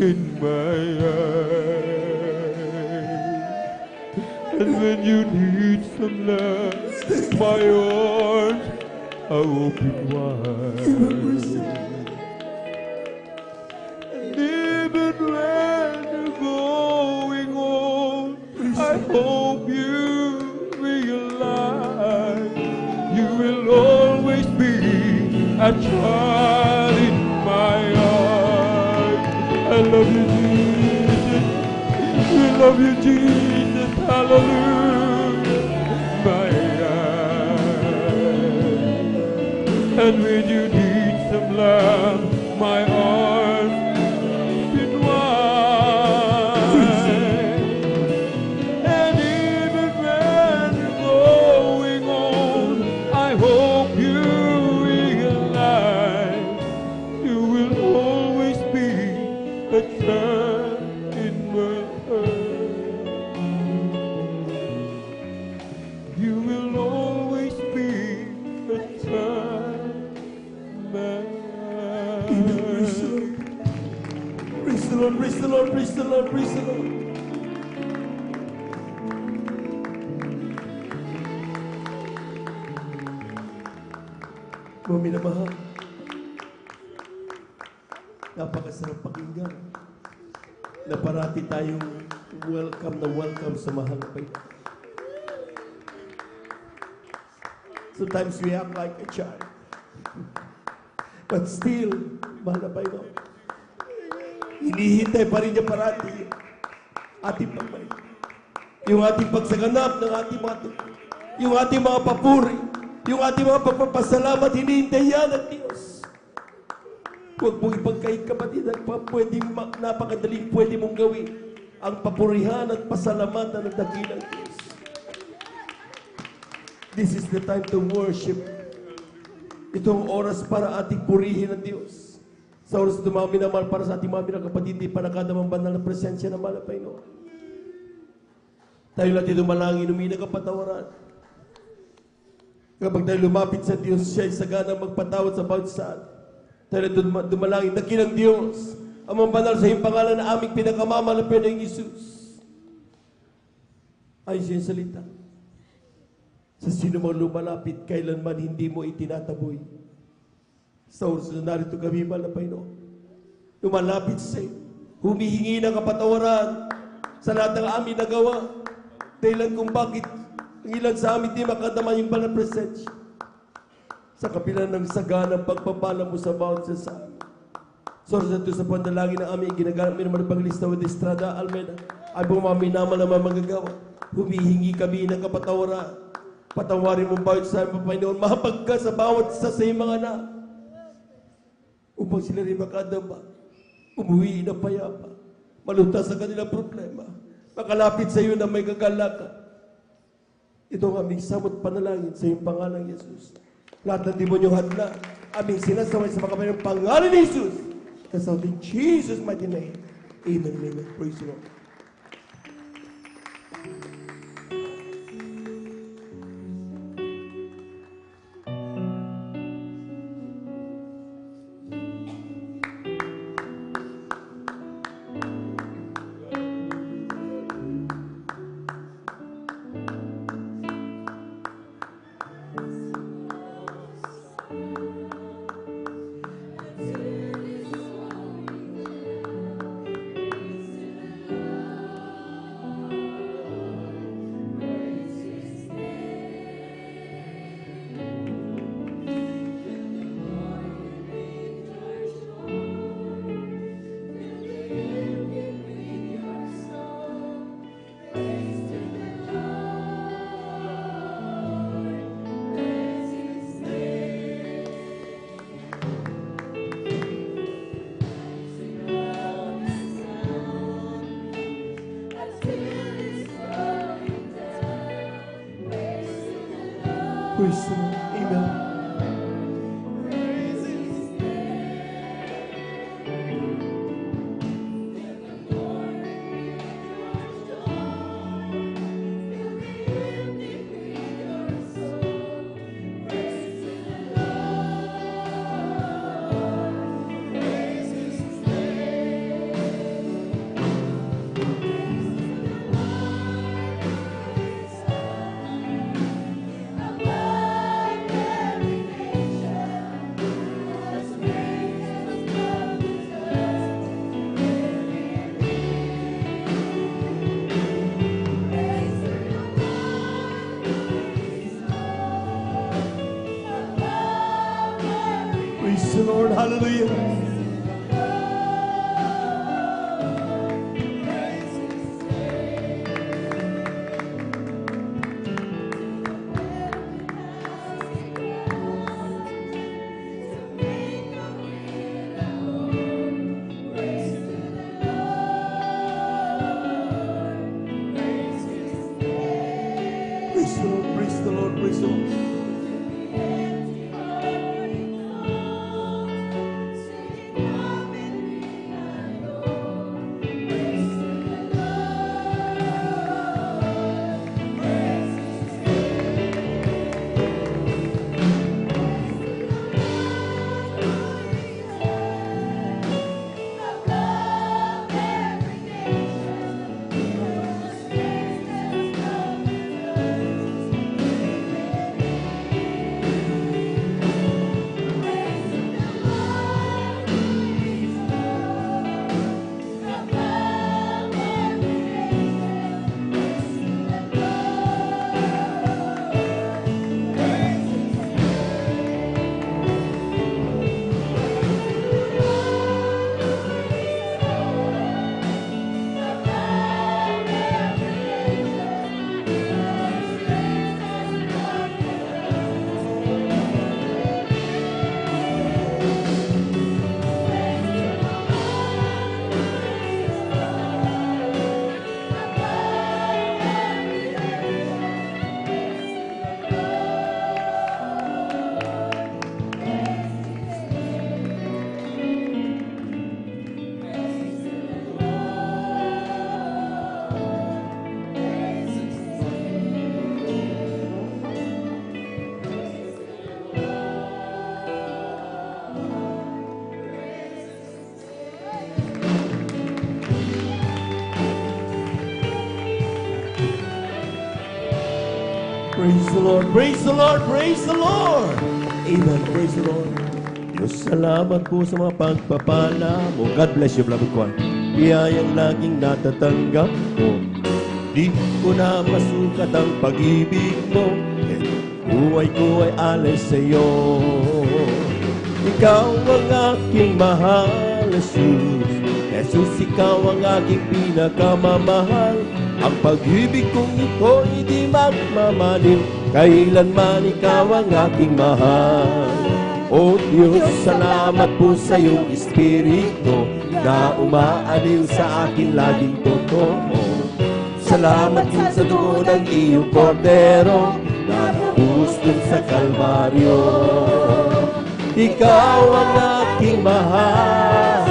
In my arms. And when you need some love, my arms are open wide. And even when you're going old, I hope you realize you will always be a child in my arms. I love you, Jesus. We love you, Jesus. Hallelujah. My arms. And when you need some love, my arms open wide. And even when you're going on, I hope you realize you will always be a child in my heart. You will always be a child in my heart. Praise the Lord, praise the Lord, praise the Lord, praise the Lord. Mga minamahal, napakasarap pakinggan na parati tayong welcome na welcome sa mahal na Panginoon. Sometimes we act like a child, but still, mahal na Panginoon, hinihintay pa rin niya parati ating pagbalik. Yung ating pagsaganap ng ating mga yung ating mga papuri, yung ating mga pagpapasalamat, hinihintay yan ng Diyos. Huwag mong ipagkait, kapatid, napakadaling pwede mong gawin ang papurihan at pasalamatan ng dakilang Diyos. This is the time to worship. Itong oras para ating purihin ang Diyos. Sa oras na dumami naman para sa ating mga minakapatid, di pa nakadamang banal na presensya ng mahal na Panginoon. Tayo natin dumalangin, humingi ng kapatawaran. Kapag tayo lumapit sa Diyos, siya ay saganang magpatawad sa bawat saan. Tayo natin dumalangin, dakilang Diyos, ang mga banal sa iyong pangalan na aming pinakamamahal na Panginoong Isus. Ayon sa iyong salita. Sa sino mang lumalapit, kailanman hindi mo itinataboy. Sa oras na narito kami, mahal na Panginoon, lumalapit sa iyo, humihingi ng kapatawaran sa lahat ng aming nagawa. Dahilan kung bakit ang ilan sa amin di makadama yung banal presensya. Sa kapila ng saganang pagpapala mo sa bawat sa amin. Source na ito sa pandalangin ng aming ginagamit naman ng Panglista with Estrada Almeida. Ay bumaminaman naman magagawa. Humihingi kami ng kapatawaran. Patawarin mo bawat sa amin, Panginoon. Mahapag ka sa bawat isa sa iyong mga anak. Upang sila rin makadama. Umuwi na payapa. Malutas sa kanilang problema. Makalapit sa iyo na may kagalakan. Ito ang aming samot panalangin sa iyong pangalang Jesus. Lahat ng demonyong hadla, aming sinasaway sa mga kapatid ng pangalan ni Jesus. That's out in Jesus' mighty name. Amen and amen. Praise the Lord. Praise the Lord. Amen. Praise the Lord. Hallelujah. Praise the Lord. Praise the Lord. Praise the Lord. Praise the Lord, praise the Lord, praise the Lord. Amen, praise the Lord. Diyos, salamat po sa mga pagpapala mo. God bless you, beloved choir. Biyayang laging natatanggap ko. Di ko na masukat ang pag-ibig mo. Buhay ko ay alay sa iyo. Ikaw ang aking mahal, Jesus. Jesus, ikaw ang aking pinakamamahal. Ang pag-ibig kong ito hindi magmamalim. Kailanman ikaw ang aking mahal. O Diyos, salamat po sa iyong Espiritu na umaaliw sa akin laging totoo. Salamat din sa dugo ng iyong kordero na nabus dun sa Kalbaryo. Ikaw ang aking mahal,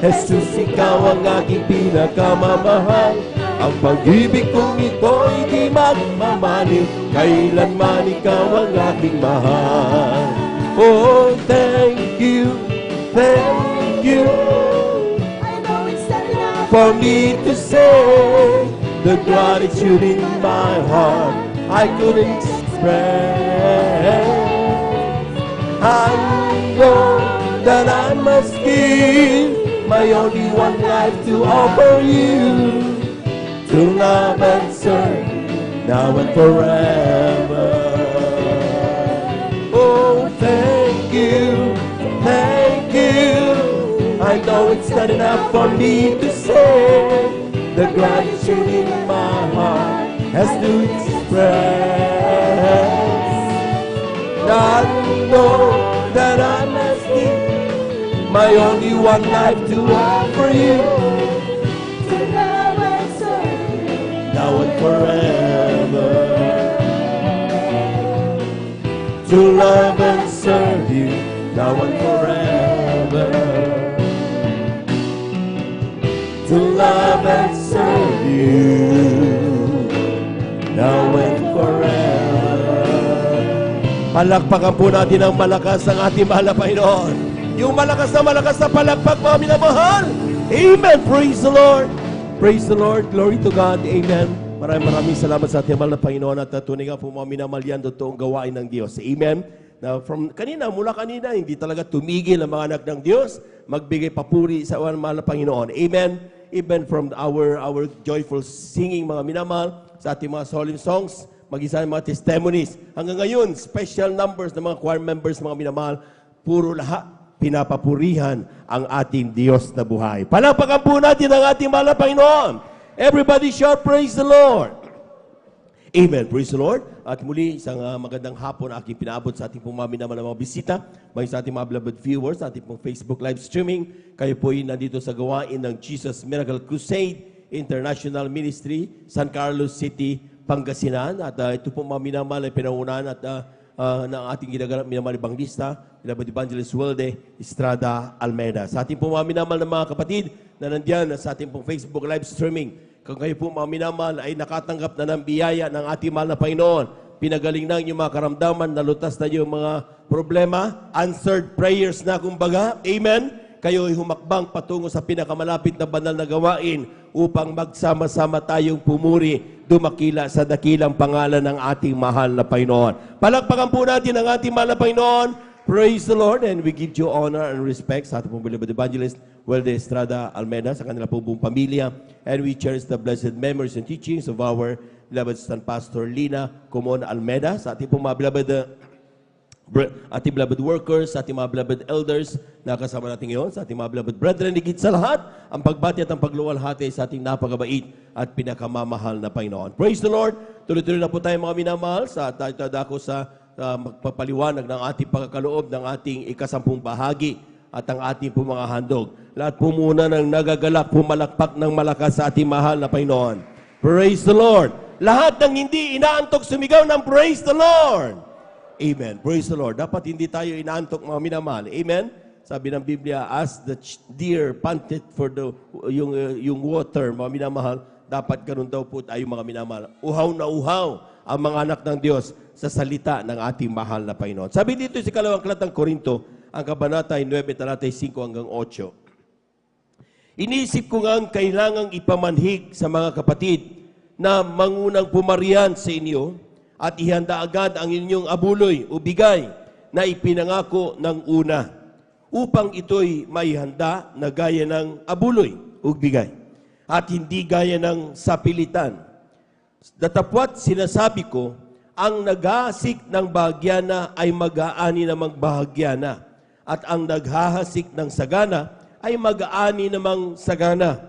Jesus, ikaw ang aking pinakamamahal. Ang pag-ibig kong ito hindi magmamalim. Kailanman ikaw ang aking mahal. Oh, thank you for me to say the gratitude in my heart I couldn't express. I know that I must give my only one life to offer you, to love and serve now and forever. Oh, thank you. I know it's not enough for me to say the gratitude in my heart has to express. I know that I must give my only one life to offer you, to love and serve now and forever. To love and serve you now and forever. To love and serve you now and forever. Palakpakan po natin ang malakas ng ating mahal na Panginoon. Yung malakas na palakpak, mga minamahal. Amen. Praise the Lord. Praise the Lord. Glory to God. Amen. Maraming salamat sa ating mahal na Panginoon at tunay nga po mga minamahal yan, totoong gawain ng Diyos. Amen. Now, mula kanina, hindi talaga tumigil ang mga anak ng Diyos magbigay papuri sa mahal na Panginoon. Amen. Even from our joyful singing, mga minamahal, sa ating mga solemn songs, mag-isa ng mga testimonies. Hanggang ngayon, special numbers ng mga choir members, mga minamahal, puro lahat pinapapurihan ang ating Diyos na buhay. Palakpakan po natin ang ating mahal na Panginoon. Everybody shout, praise the Lord. Amen. Praise the Lord. At muli, isang magandang hapon na aking pinaabot sa ating pumami naman ng mga bisita. May sa ating mga beloved viewers, sa ating pong Facebook live streaming. Kayo po ay nandito sa gawain ng Jesus Miracle Crusade International Ministry, San Carlos City, Pangasinan. At ito po mga minamahal ay pinaunahan at ng ating minamahal evangelista, beloved evangelist Wilde Estrada Almeida. Sa ating pong mga minamahal ng mga kapatid na nandiyan sa ating pong Facebook live streaming, kung kayo po mga minamahal ay nakatanggap na ng biyaya ng ating mahal na Panginoon, pinagaling na yung mga karamdaman, nalutas na yung mga problema, answered prayers na kumbaga, amen, kayo ay humakbang patungo sa pinakamalapit na banal na gawain upang magsama-sama tayong pumuri, dumakila sa dakilang pangalan ng ating mahal na Panginoon. Palakpakan po natin ang ating mahal na Panginoon. Praise the Lord, and we give you honor and respect sa ating pong beloved evangelist Wilde Estrada Almeida, sa kanila pong buong pamilya, and we cherish the blessed memories and teachings of our beloved Son Pastor Lina Comon Almeida, sa ating pong mga beloved workers, sa ating mga beloved elders na kasama natin ngayon, sa ating mga beloved brethren, higit sa lahat, ang pagbati at ang pagluwalhati sa ating napakabait at pinakamamahal na Panginoon. Praise the Lord! Tuloy-tuloy na po tayo mga minamahal sa tayo sa magpapaliwanag ng ating pagkakaloob ng ating ikasampung bahagi at ang ating po mga handog. Lahat po muna ng nagagalak, pumalakpak ng malakas sa ating mahal na Panginoon. Praise the Lord! Lahat ng hindi inaantok sumigaw ng praise the Lord! Amen. Praise the Lord. Dapat hindi tayo inaantok mga minamahal. Amen? Sabi ng Biblia, as the deer panted for yung water, mga minamahal, dapat ganun daw po tayo mga minamahal. Uhaw na uhaw ang mga anak ng Diyos sa salita ng ating mahal na Panginoon. Sabi dito sa kalawang aklat ng Korinto, ang kabanata 9, talatay 5 hanggang 8. Iniisip ko nga ang kailangang ipamanhig sa mga kapatid na mangunang pumarian sa inyo at ihanda agad ang inyong abuloy o bigay na ipinangako ng una, upang ito'y maihanda na gaya ng abuloy o bigay, at hindi gaya ng sapilitan. Datapwat sinasabi ko, ang naghahasik ng bahagyana ay mag-aani namang bahagyana, at ang naghahasik ng sagana ay mag-aani namang sagana.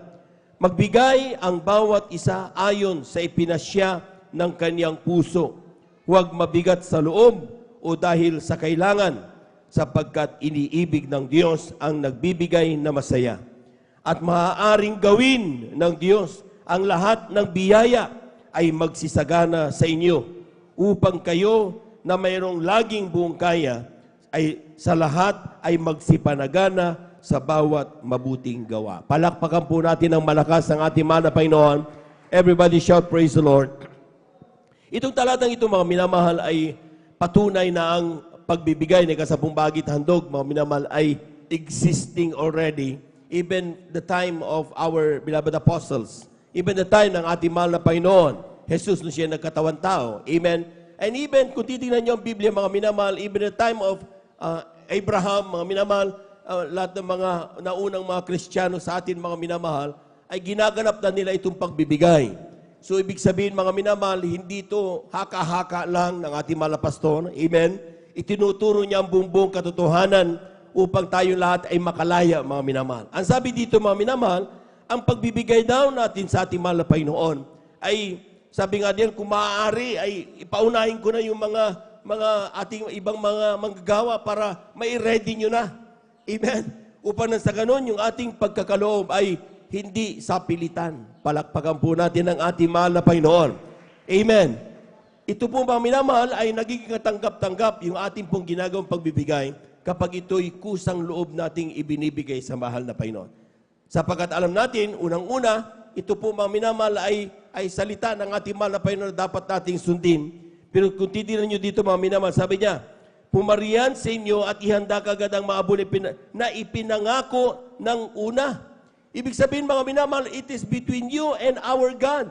Magbigay ang bawat isa ayon sa ipinasya ng kaniyang puso. Huwag mabigat sa loob o dahil sa kailangan, sapagkat iniibig ng Diyos ang nagbibigay na masaya. At maaaring gawin ng Diyos ang lahat ng biyaya ay magsisagana sa inyo, upang kayo na mayroong laging buong kaya ay sa lahat ay magsipanagana sa bawat mabuting gawa. Palakpakan po natin ng malakas ang ating mahal na Panginoon. Everybody shout, praise the Lord. Itong talatang ito, mga minamahal, ay patunay na ang pagbibigay ng kasapong bagit handog, mga minamahal, ay existing already, even the time of our beloved apostles, even the time ng ating mahal na Panginoon, Jesus nung siya nagkatawan tao. Amen. And even, kung titignan niyo ang Biblia, mga minamahal, even the time of Abraham, mga minamahal, lahat ng mga naunang mga Kristiyano sa atin, mga minamahal, ay ginaganap na nila itong pagbibigay. So, ibig sabihin, mga minamahal, hindi ito haka-haka lang ng ating mahal na pastor. Amen. Itinuturo niya ang buong katotohanan upang tayo lahat ay makalaya, mga minamahal. Ang sabi dito, mga minamahal, ang pagbibigay daw natin sa ating mahal na Panginoon ay, sabi nga diyan, kung maaari, ay ipaunahin ko na yung mga ating ibang mga manggagawa para mai-ready nyo na. Amen. Upang nang sa ganon, yung ating pagkakaloob ay hindi sa pilitan. Palakpakan po natin ang ating mahal na Panginoon. Amen. Ito po, mga minamahal, ay nagiging tanggap-tanggap yung ating pong ginagawang pagbibigay kapag ito'y kusang loob nating ibinibigay sa mahal na Panginoon. Sapagkat alam natin, unang-una, ito po, mga minamahal, ay salita ng ating mahal na Panginoon na dapat nating sundin. Pero kung titignan nyo dito, mga minamahal, sabi niya, pumariyan sa inyo at ihanda kagad ang mga abuloy na ipinangako ng una. Ibig sabihin, mga minamahal, it is between you and our God.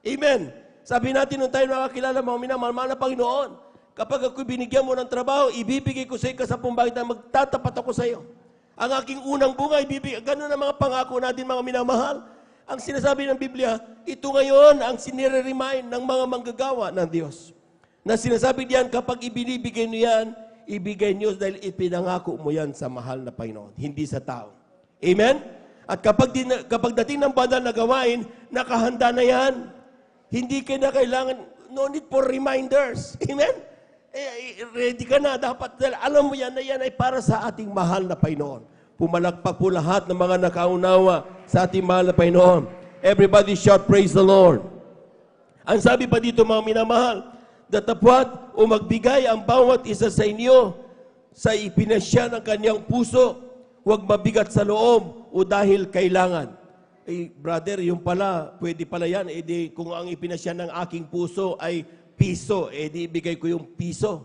Amen. Sabi natin nung tayo nakakilala, mga minamahal, mahal na Panginoon, kapag ako'y binigyan mo ng trabaho, ibibigay ko sa iyo kasapong bagay na magtatapat ako sa iyo. Ang aking unang bunga, ibibigay. Ganun ang mga pangako natin, mga minamahal. Ang sinasabi ng Biblia, ito ngayon ang sinire-remind ng mga manggagawa ng Diyos. Na sinasabi diyan, kapag ibinibigay nyo yan, ibigay nyo dahil ipinangako mo yan sa mahal na Panginoon, hindi sa tao. Amen? At kapag dating ng banal na gawain, nakahanda na yan. Hindi ka na kailangan, no need for reminders. Amen? Ready ka na, dapat, alam mo yan na yan ay para sa ating mahal na Panginoon. Pumalakpak po lahat ng mga nakaunawa sa ating mahal na Panginoon. Everybody shout, praise the Lord. Ang sabi pa dito, mga minamahal, datapwat o magbigay ang bawat isa sa inyo sa ipinasya ng kanyang puso, huwag mabigat sa loob o dahil kailangan. Brother, yung pala, pwede pala yan, kung ang ipinasya ng aking puso ay piso, ibigay ko yung piso.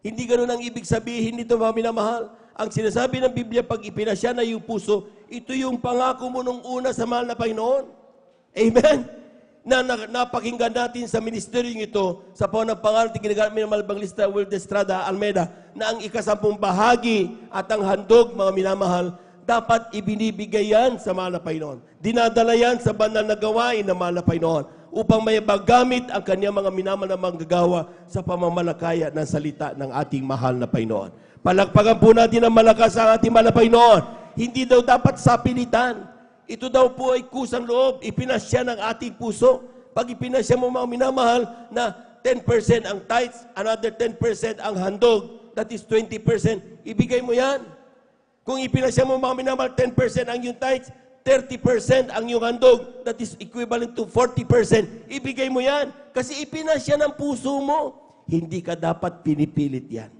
Hindi ganun ang ibig sabihin nito, mga minamahal. Ang sinasabi ng Biblia, pag ipinasya na yung puso, ito yung pangako mo nung una sa mahal na Panginoon. Amen? Napakinggan natin sa ministeryong ito, sa ng pangalan ng ginagamit ng Malbanglista Will Estrada Almeida, na ang ikasampung bahagi at ang handog, mga minamahal, dapat ibinibigay yan sa mahal na Panginoon. Dinadala yan sa banal na gawain ng mahal na Panginoon upang may magamit ang kanyang mga minamahal na manggagawa sa pamamalakaya ng salita ng ating mahal na Panginoon. Palakpakan po natin ang malakas ang ating mahal na Panginoon. Hindi daw dapat sapilitan. Ito daw po ay kusang loob. Ipinasya ng ating puso. Pag ipinasya mo, mga minamahal, na 10% ang tithes, another 10% ang handog, that is 20%, ibigay mo yan. Kung ipinasya mo, mga minamahal, 10% ang yung tithes, 30% ang yung handog, that is equivalent to 40%, ibigay mo yan. Kasi ipinasya ng puso mo. Hindi ka dapat pinipilit yan.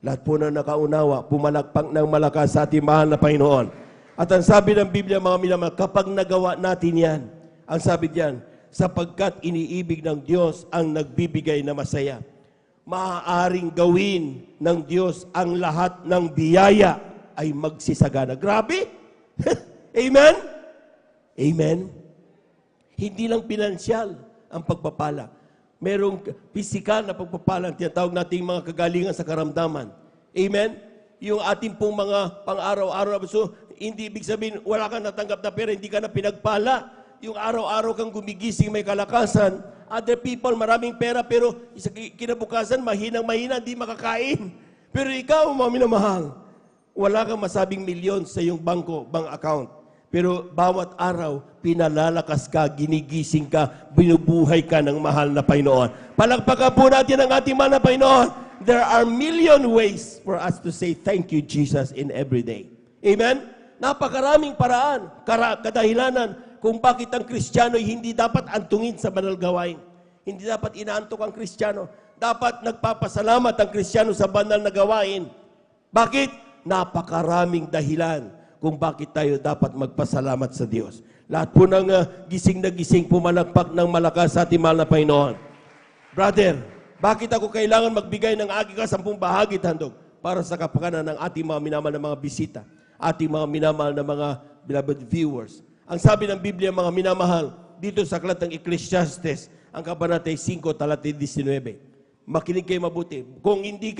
Lahat po na nakaunawa, pumalakpak ng malakas sa ating mahal na Panginoon. At ang sabi ng Biblia, mga minamahal, kapag nagawa natin yan, ang sabi diyan, sapagkat iniibig ng Diyos ang nagbibigay na masaya. Maaaring gawin ng Diyos ang lahat ng biyaya ay magsisagana. Grabe! Amen? Amen? Hindi lang pinansyal ang pagpapala, Merong pisikal na pagpapala, tinatawag nating mga kagalingan sa karamdaman. Amen? Yung ating pong mga pang-araw-araw. So, hindi ibig sabihin, wala kang natanggap na pera, hindi ka na pinagpala. Yung araw-araw kang gumigising, may kalakasan. Other people, maraming pera, pero kinabukasan, mahinang-mahina, hindi makakain. Pero ikaw, mga minamahal, wala kang masabing milyon sa iyong bank account. Pero bawat araw, pinalalakas ka, ginigising ka, binubuhay ka ng mahal na Panginoon. Palakpakan po natin ang ating mahal na Panginoon. There are million ways for us to say thank you, Jesus, in every day. Amen? Napakaraming paraan, kadahilanan kung bakit ang Kristiyano ay hindi dapat antungin sa banal gawain. Hindi dapat inaantok ang Kristiyano. Dapat nagpapasalamat ang Kristiyano sa banal na gawain. Bakit? Napakaraming dahilan kung bakit tayo dapat magpasalamat sa Diyos. Lahat po ng gising na gising pumalakpak ng malakas sa ating mahal na Panginoon. Brother, bakit ako kailangan magbigay ng aking 10 bahagi handog para sa kapakanan ng ating mga minamahal na mga bisita, ating mga minamahal na mga beloved viewers? Ang sabi ng Biblia, mga minamahal, dito sa aklat ng Ecclesiastes, ang kabanata 5, talata 19. Makinig kayo mabuti. Kung hindi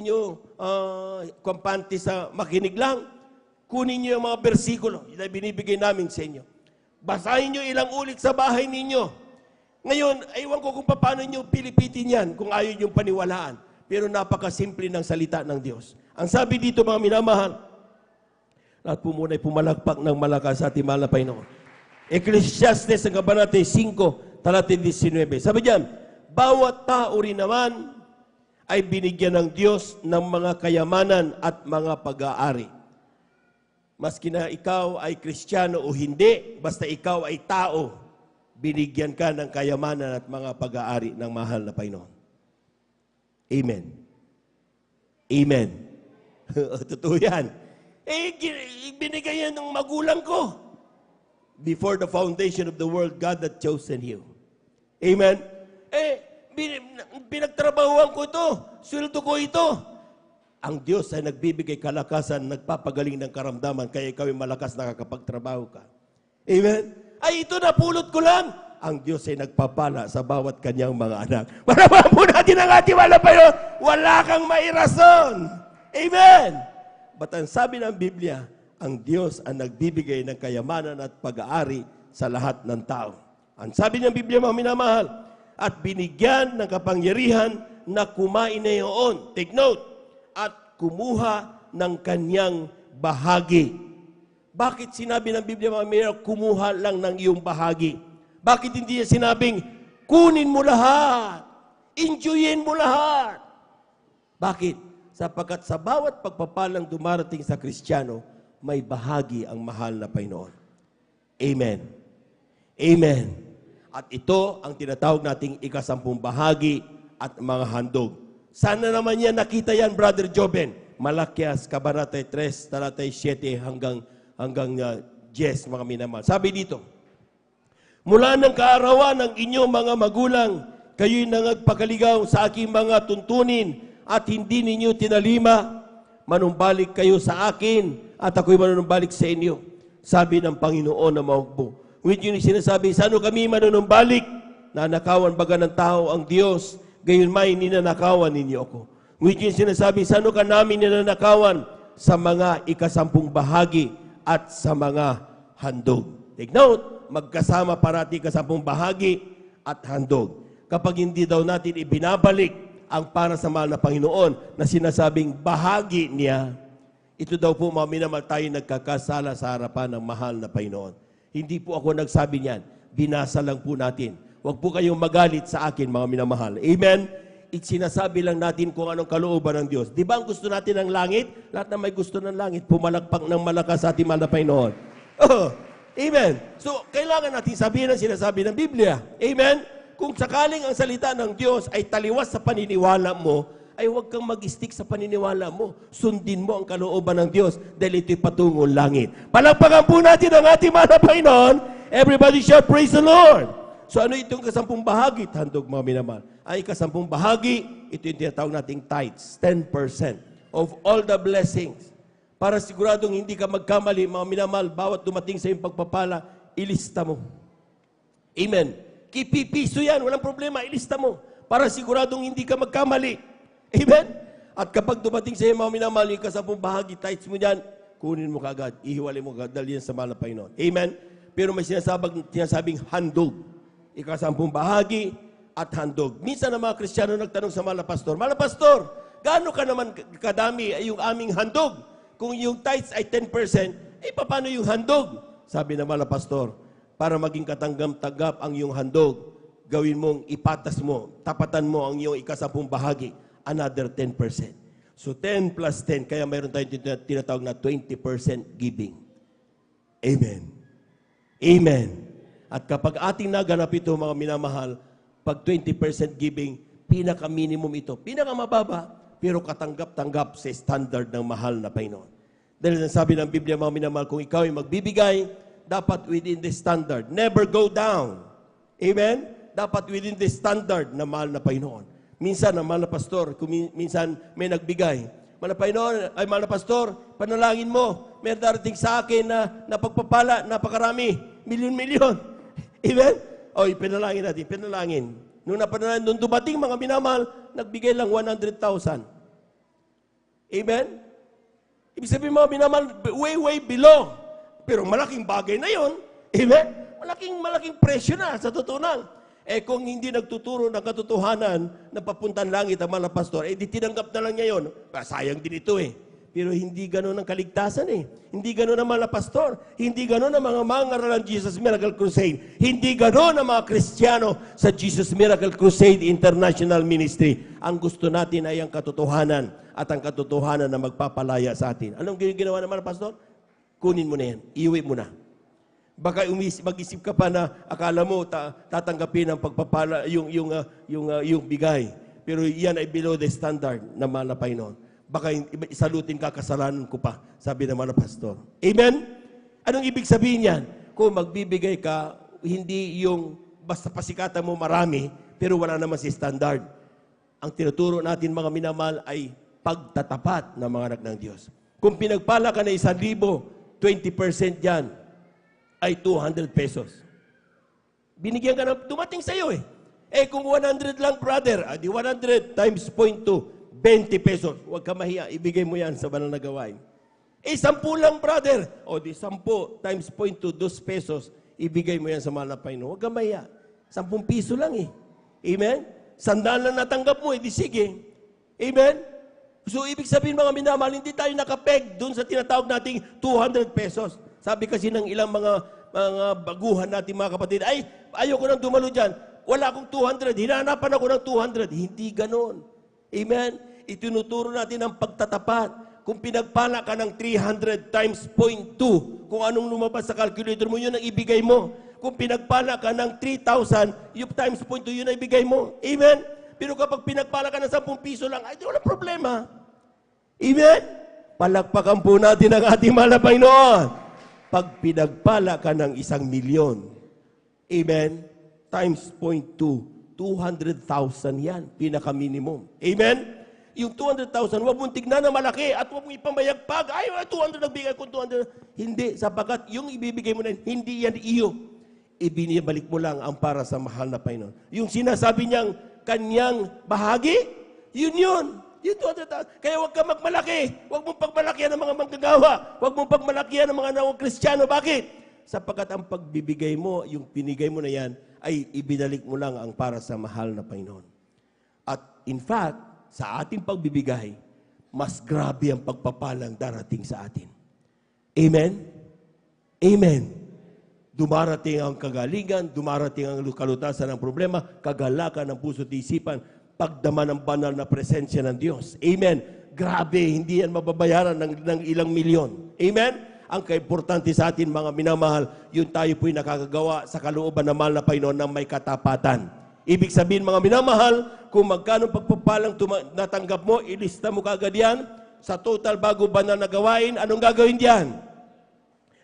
nyo kampante sa makinig lang, kunin nyo yung mga bersikulo na binibigay namin sa inyo. Basahin nyo ilang ulit sa bahay ninyo. Ngayon, aywan ko kung paano nyo pilipitin yan kung ayaw nyo paniwalaan. Pero napakasimple ng salita ng Diyos. Ang sabi dito, mga minamahal, lahat po muna ay pumalakpak ng malakas sa ating mahal na Panginoon. Ecclesiastes, ang kabanata 5, talata 19. Sabi diyan, bawat tao rin naman ay binigyan ng Diyos ng mga kayamanan at mga pag-aari. Maski na ikaw ay Kristiyano o hindi, basta ikaw ay tao, binigyan ka ng kayamanan at mga pag-aari ng mahal na Panginoon. Amen. Amen. Totoo yan. Binigay yan ng magulang ko. Before the foundation of the world, God had chosen you. Amen. Pinagtrabahuan ko ito. Sweldo ko ito. Ang Diyos ay nagbibigay kalakasan, nagpapagaling ng karamdaman, kaya ikaw ay malakas nakakapagtrabaho ka. Amen? Ay, ito napulot ko lang. Ang Diyos ay nagpapala sa bawat kanyang mga anak. Paramaan po natin ang ating wala pa yun. Wala kang mairason. Amen? But ang sabi ng Biblia, ang Diyos ang nagbibigay ng kayamanan at pag-aari sa lahat ng tao. Ang sabi ng Biblia, mga minamahal, at binigyan ng kapangyarihan na kumain na yun. Take note. At kumuha ng kanyang bahagi. Bakit sinabi ng Biblia, mga minamahal, kumuha lang ng iyong bahagi? Bakit hindi niya sinabing, kunin mo lahat, enjoyin mo lahat? Bakit? Sapagkat sa bawat pagpapalang dumarating sa Kristiyano, may bahagi ang mahal na Panginoon. Amen. Amen. At ito ang tinatawag nating 10 bahagi at mga handog. Sana naman yan nakita yan, Brother Joben. Malakias, kabanata 3, talata 7 hanggang 10, mga minamahal. Sabi dito, mula ng kaarawan ng inyong mga magulang, kayo'y nangagpakaligaw sa aking mga tuntunin at hindi ninyo tinalima. Manumbalik kayo sa akin at ako'y manunumbalik sa inyo. Sabi ng Panginoon na mahukbo. With yun sinasabi, saan kami manunumbalik? Nanakawan baga ng tao ang Diyos, gayon may ninanakawan ninyo ako. With yun sinasabi, saan ka namin ninanakawan? Sa mga 10 bahagi at sa mga handog. Take note, magkasama parati 10 bahagi at handog. Kapag hindi daw natin ibinabalik ang para sa mahal na Panginoon na sinasabing bahagi niya, ito daw po, mga minamahal, tayo nagkakasala sa harapan ng mahal na Panginoon. Hindi po ako nagsabi niyan. Binasa lang po natin. Huwag po kayong magalit sa akin, mga minamahal. Amen? Sinasabi lang natin kung anong kalooban ng Diyos. Di ba ang gusto natin ng langit? Lahat na may gusto ng langit, pumalakpak ng malakas sa ating mahal na Panginoon. Oh, amen. So, kailangan natin sabihin ang sinasabi ng Biblia. Amen? Kung sakaling ang salita ng Diyos ay taliwas sa paniniwala mo, ay huwag kang mag-stick sa paniniwala mo. Sundin mo ang kalooban ng Diyos dahil ito'y patungong langit. Palakpakan po natin ang ating mahal na Panginoon. Everybody shout, praise the Lord. So ano itong 10 bahagi? Handog, mga minamahal. Ay 10 bahagi, ito yung tinatawag nating tithes, 10% of all the blessings. Para siguradong hindi ka magkamali, mga minamahal, bawat dumating sa iyong pagpapala, ilista mo. Amen. Kipipiso yan, walang problema, ilista mo. Para siguradong hindi ka magkamali. Amen? At kapag dumating sa iyo, mga minamahal, yung kasapong bahagi, tithes mo dyan, kunin mo kagad, ihiwalay mo kagad, dahil yan sa mahal na Panginoon. Amen? Pero may sinasabing handog. Ikasampung bahagi at handog. Minsan ang mga Kristiyano nagtanong sa mahal na pastor, mahal na pastor, gaano ka naman kadami ay yung aming handog? Kung yung tithes ay 10%, paano yung handog? Sabi ng mahal na pastor, para maging katanggap-tanggap ang iyong handog, gawin mong ipatas mo, tapatan mo ang iyong ikasampung bahagi, another 10%. So 10 plus 10, kaya mayroon tayong tinatawag na 20% giving. Amen. Amen. At kapag ating naganap ito, mga minamahal, pag 20% giving, pinaka-minimum ito, pinaka-mababa, pero katanggap-tanggap sa standard ng mahal na Panginoon. Dahil sabi ng Biblia, mga minamahal, kung ikaw ay magbibigay, dapat within the standard. Never go down. Amen? Dapat within the standard na mahal na Panginoon. Minsan, ang mahal na pastor, minsan may nagbigay. Mahal na Panginoon, ay mahal na pastor, panalangin mo, may darating sa akin na pagpapala, napakarami, milyon-milyon. Amen? O, pinalangin natin, pinalangin. Nung dumating mga minamahal, nagbigay lang 100,000. Amen? Ibig sabihin mga minamahal, way below. Pero malaking bagay na yon. Amen? Malaking presyo na sa totoo lang. Kung hindi nagtuturo ng katotohanan na papuntan langit ang mga pastor, di tinanggap na lang niya yun. Sayang din ito Pero hindi gano'n ang kaligtasan Hindi gano'n ang mga pastor. Hindi gano'n ang mga mangaral ng Jesus Miracle Crusade. Hindi gano'n ang mga Kristiyano sa Jesus Miracle Crusade International Ministry. Ang gusto natin ay ang katotohanan at ang katotohanan na magpapalaya sa atin. Anong ginawa ng mga pastor? Kunin mo na yan. Iuwi mo na. Baka mag-isip ka pa na akala mo tatanggapin ang pagpapala, yung bigay. Pero yan ay below the standard na mahal na Panginoon. Baka isalutin ka, kasalanan ko pa, sabi ng mga pastor. Amen? Anong ibig sabihin yan? Kung magbibigay ka, hindi yung basta pasikatan mo marami, pero wala naman si standard. Ang tinuturo natin mga minamahal ay pagtatapat ng mga anak ng Diyos. Kung pinagpala ka na 1,000, 20% yan ay 200 pesos. Binigyan ka na, dumating sa iyo kung 100 lang, brother, di 100 times 0.2, 20 pesos. Huwag ka mahiya, ibigay mo yan sa banal na gawain. 10 lang, brother, di 10 times 0.2, 2 pesos, ibigay mo yan sa mahal na Panginoon. Huwag ka mahiya, 10 piso lang Amen? 100 lang natanggap mo, di sige. Amen? So, ibig sabihin mga minamahal, hindi tayo nakapeg doon sa tinatawag nating 200 pesos. Sabi kasi ng ilang mga baguhan natin mga kapatid, ayoko nang dumalo dyan. Wala akong 200. Hinanapan ako ng 200. Hindi ganon. Amen? Itinuturo natin ang pagtatapat. Kung pinagpala ka ng 300 times 0.2, kung anong lumabas sa calculator mo, yun ang ibigay mo. Kung pinagpala ka ng 3,000, yung times 0.2, yun ang ibigay mo. Amen? Pero kapag pinagpala ka ng 10 piso lang, di wala problema. Amen? Palakpakan po natin ang ating mahal na Panginoon. Pag pinagpala ka ng 1 milyon, amen, times 0.2, 200,000 yan, pinaka-minimum. Amen? Yung 200,000, huwag mong tignan na malaki at huwag mong ipamayagpag. 200 nagbigay ko, 200. Hindi, sapagat yung ibibigay mo na, hindi yan iyo. Ibinibalik mo lang ang para sa mahal na Panginoon. Yung sinasabi niyang kanyang bahagi, yun. Yung 200,000. Kaya huwag ka magmalaki. Huwag mong pagmalakihan ng mga manggagawa. Huwag mong pagmalakihan ng mga nawang Kristiyano. Bakit? Sapagkat ang pagbibigay mo, yung pinigay mo na yan, ay ibinalik mo lang ang para sa mahal na Panginoon. At in fact, sa ating pagbibigay, mas grabe ang pagpapalang darating sa atin. Amen? Amen. Dumarating ang kagalingan, dumarating ang kalutasan ng problema, kagalakan ng puso at isipan, pagdama ng banal na presensya ng Diyos. Amen. Grabe, hindi yan mababayaran ng ilang milyon. Amen? Ang kaimportante sa atin, mga minamahal, yun tayo po'y nakakagawa sa kalooban ng mahal na Panginoon ng may katapatan. Ibig sabihin, mga minamahal, kung magkano pagpapalang natanggap mo, ilista mo kagad yan, sa total bago banal na gawain, anong gagawin diyan?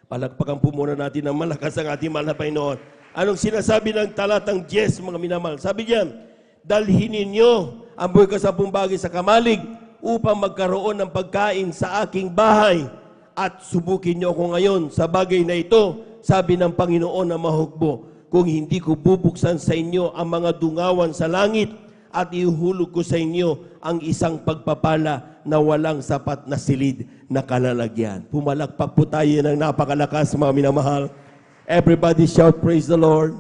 Palakpakan po muna natin ng malakas ang ating mahal na Panginoon. Anong sinasabi ng talatang 10, mga minamahal? Sabi diyan, dalhin ninyo ang buhay kasapong bagay sa kamalig upang magkaroon ng pagkain sa aking bahay at subukin niyo ako ngayon sa bagay na ito, sabi ng Panginoon na mahukbo. kung hindi ko bubuksan sa inyo ang mga dungawan sa langit at ihulog ko sa inyo ang isang pagpapala na walang sapat na silid na kalalagyan. Pumalakpak po tayo ng napakalakas, mga minamahal. Everybody shout, praise the Lord.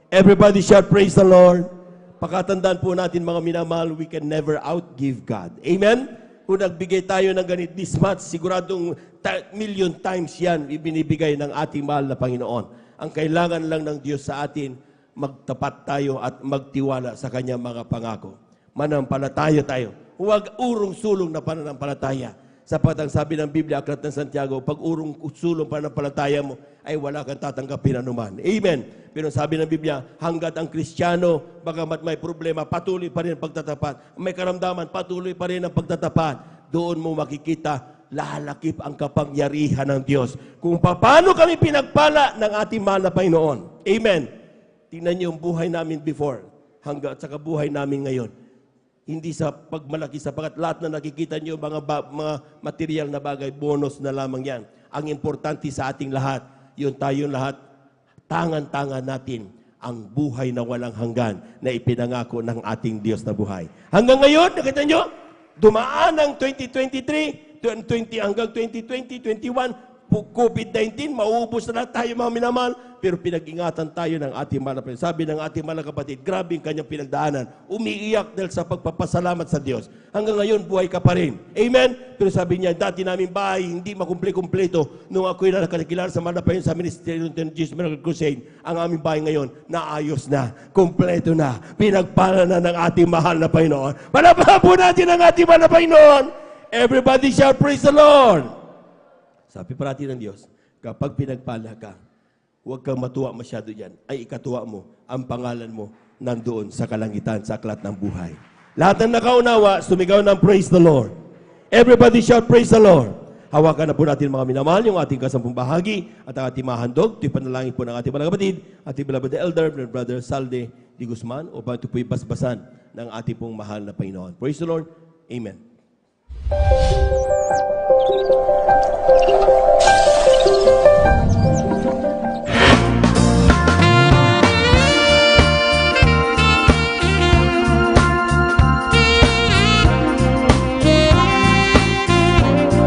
Everybody shout, praise the Lord. Pakatandaan po natin, mga minamahal, we can never outgive God. Amen? Kung nagbigay tayo ng ganit this much, siguradong million times yan ibinibigay ng ating mahal na Panginoon. Ang kailangan lang ng Diyos sa atin, magtapat tayo at magtiwala sa Kanyang mga pangako. Manampalataya tayo. Huwag urong-sulong na pananampalataya. Sapat ang sabi ng Biblia, Aklat ng Santiago, pag urong-sulong pananampalataya mo, ay wala kang tatanggapin anuman. Amen. Pero sabi ng Biblia, hanggat ang Kristiyano, bagamat may problema, patuloy pa rin ang pagtatapat. May karamdaman, patuloy pa rin ang pagtatapat. Doon mo makikita, lalakip ang kapangyarihan ng Diyos. Kung paano kami pinagpala ng ating mahal na Panginoon. Amen. Tingnan niyo yung buhay namin before, hanggang sa buhay namin ngayon. Hindi sa pagmalaki, sapagat lahat na nakikita niyo, mga material na bagay, bonus na lamang yan. Ang importante sa ating lahat, yun tayong lahat, tangan-tangan natin ang buhay na walang hanggan na ipinangako ng ating Diyos na buhay. Hanggang ngayon, nakita niyo, dumaan ang 2023, hanggang 2020, 2021, COVID-19, mauubos na tayo, mga minamahal, pero pinag-ingatan tayo ng ating mahal na Panginoon. Sabi ng ating mahal na kapatid, grabe ang kanyang pinagdaanan. Umiiyak dahil sa pagpapasalamat sa Diyos. Hanggang ngayon, buhay ka pa rin. Amen? Pero sabi niya, dati namin bahay, hindi makumple-kumpleto. Nung ako'y nakakilala sa mahal na Panginoon sa Ministry of Jesus Miracle Crusade, ang aming bahay ngayon, naayos na, kumpleto na, pinagpala na ng ating mahal na Panginoon. Palapahan po natin ang ating mahal na Panginoon. Everybody shout, praise the Lord! Sabi parati ng Diyos, kapag pinagpala ka, huwag kang matuwa masyado dyan. Ay ikatuwa mo, ang pangalan mo nandoon sa kalangitan, sa aklat ng buhay. Lahat ng nakaunawa, sumigaw ng praise the Lord. Everybody shout, praise the Lord. Hawakan na po natin, mga minamahal, yung ating kasampung bahagi at ang ating mahandog. Ito'y panalangin po ng ating mga kapatid, ating beloved elder, Brother Salde Di Guzman, upang ito po'y basbasan ng ating pong mahal na Panginoon. Praise the Lord. Amen. Thank you.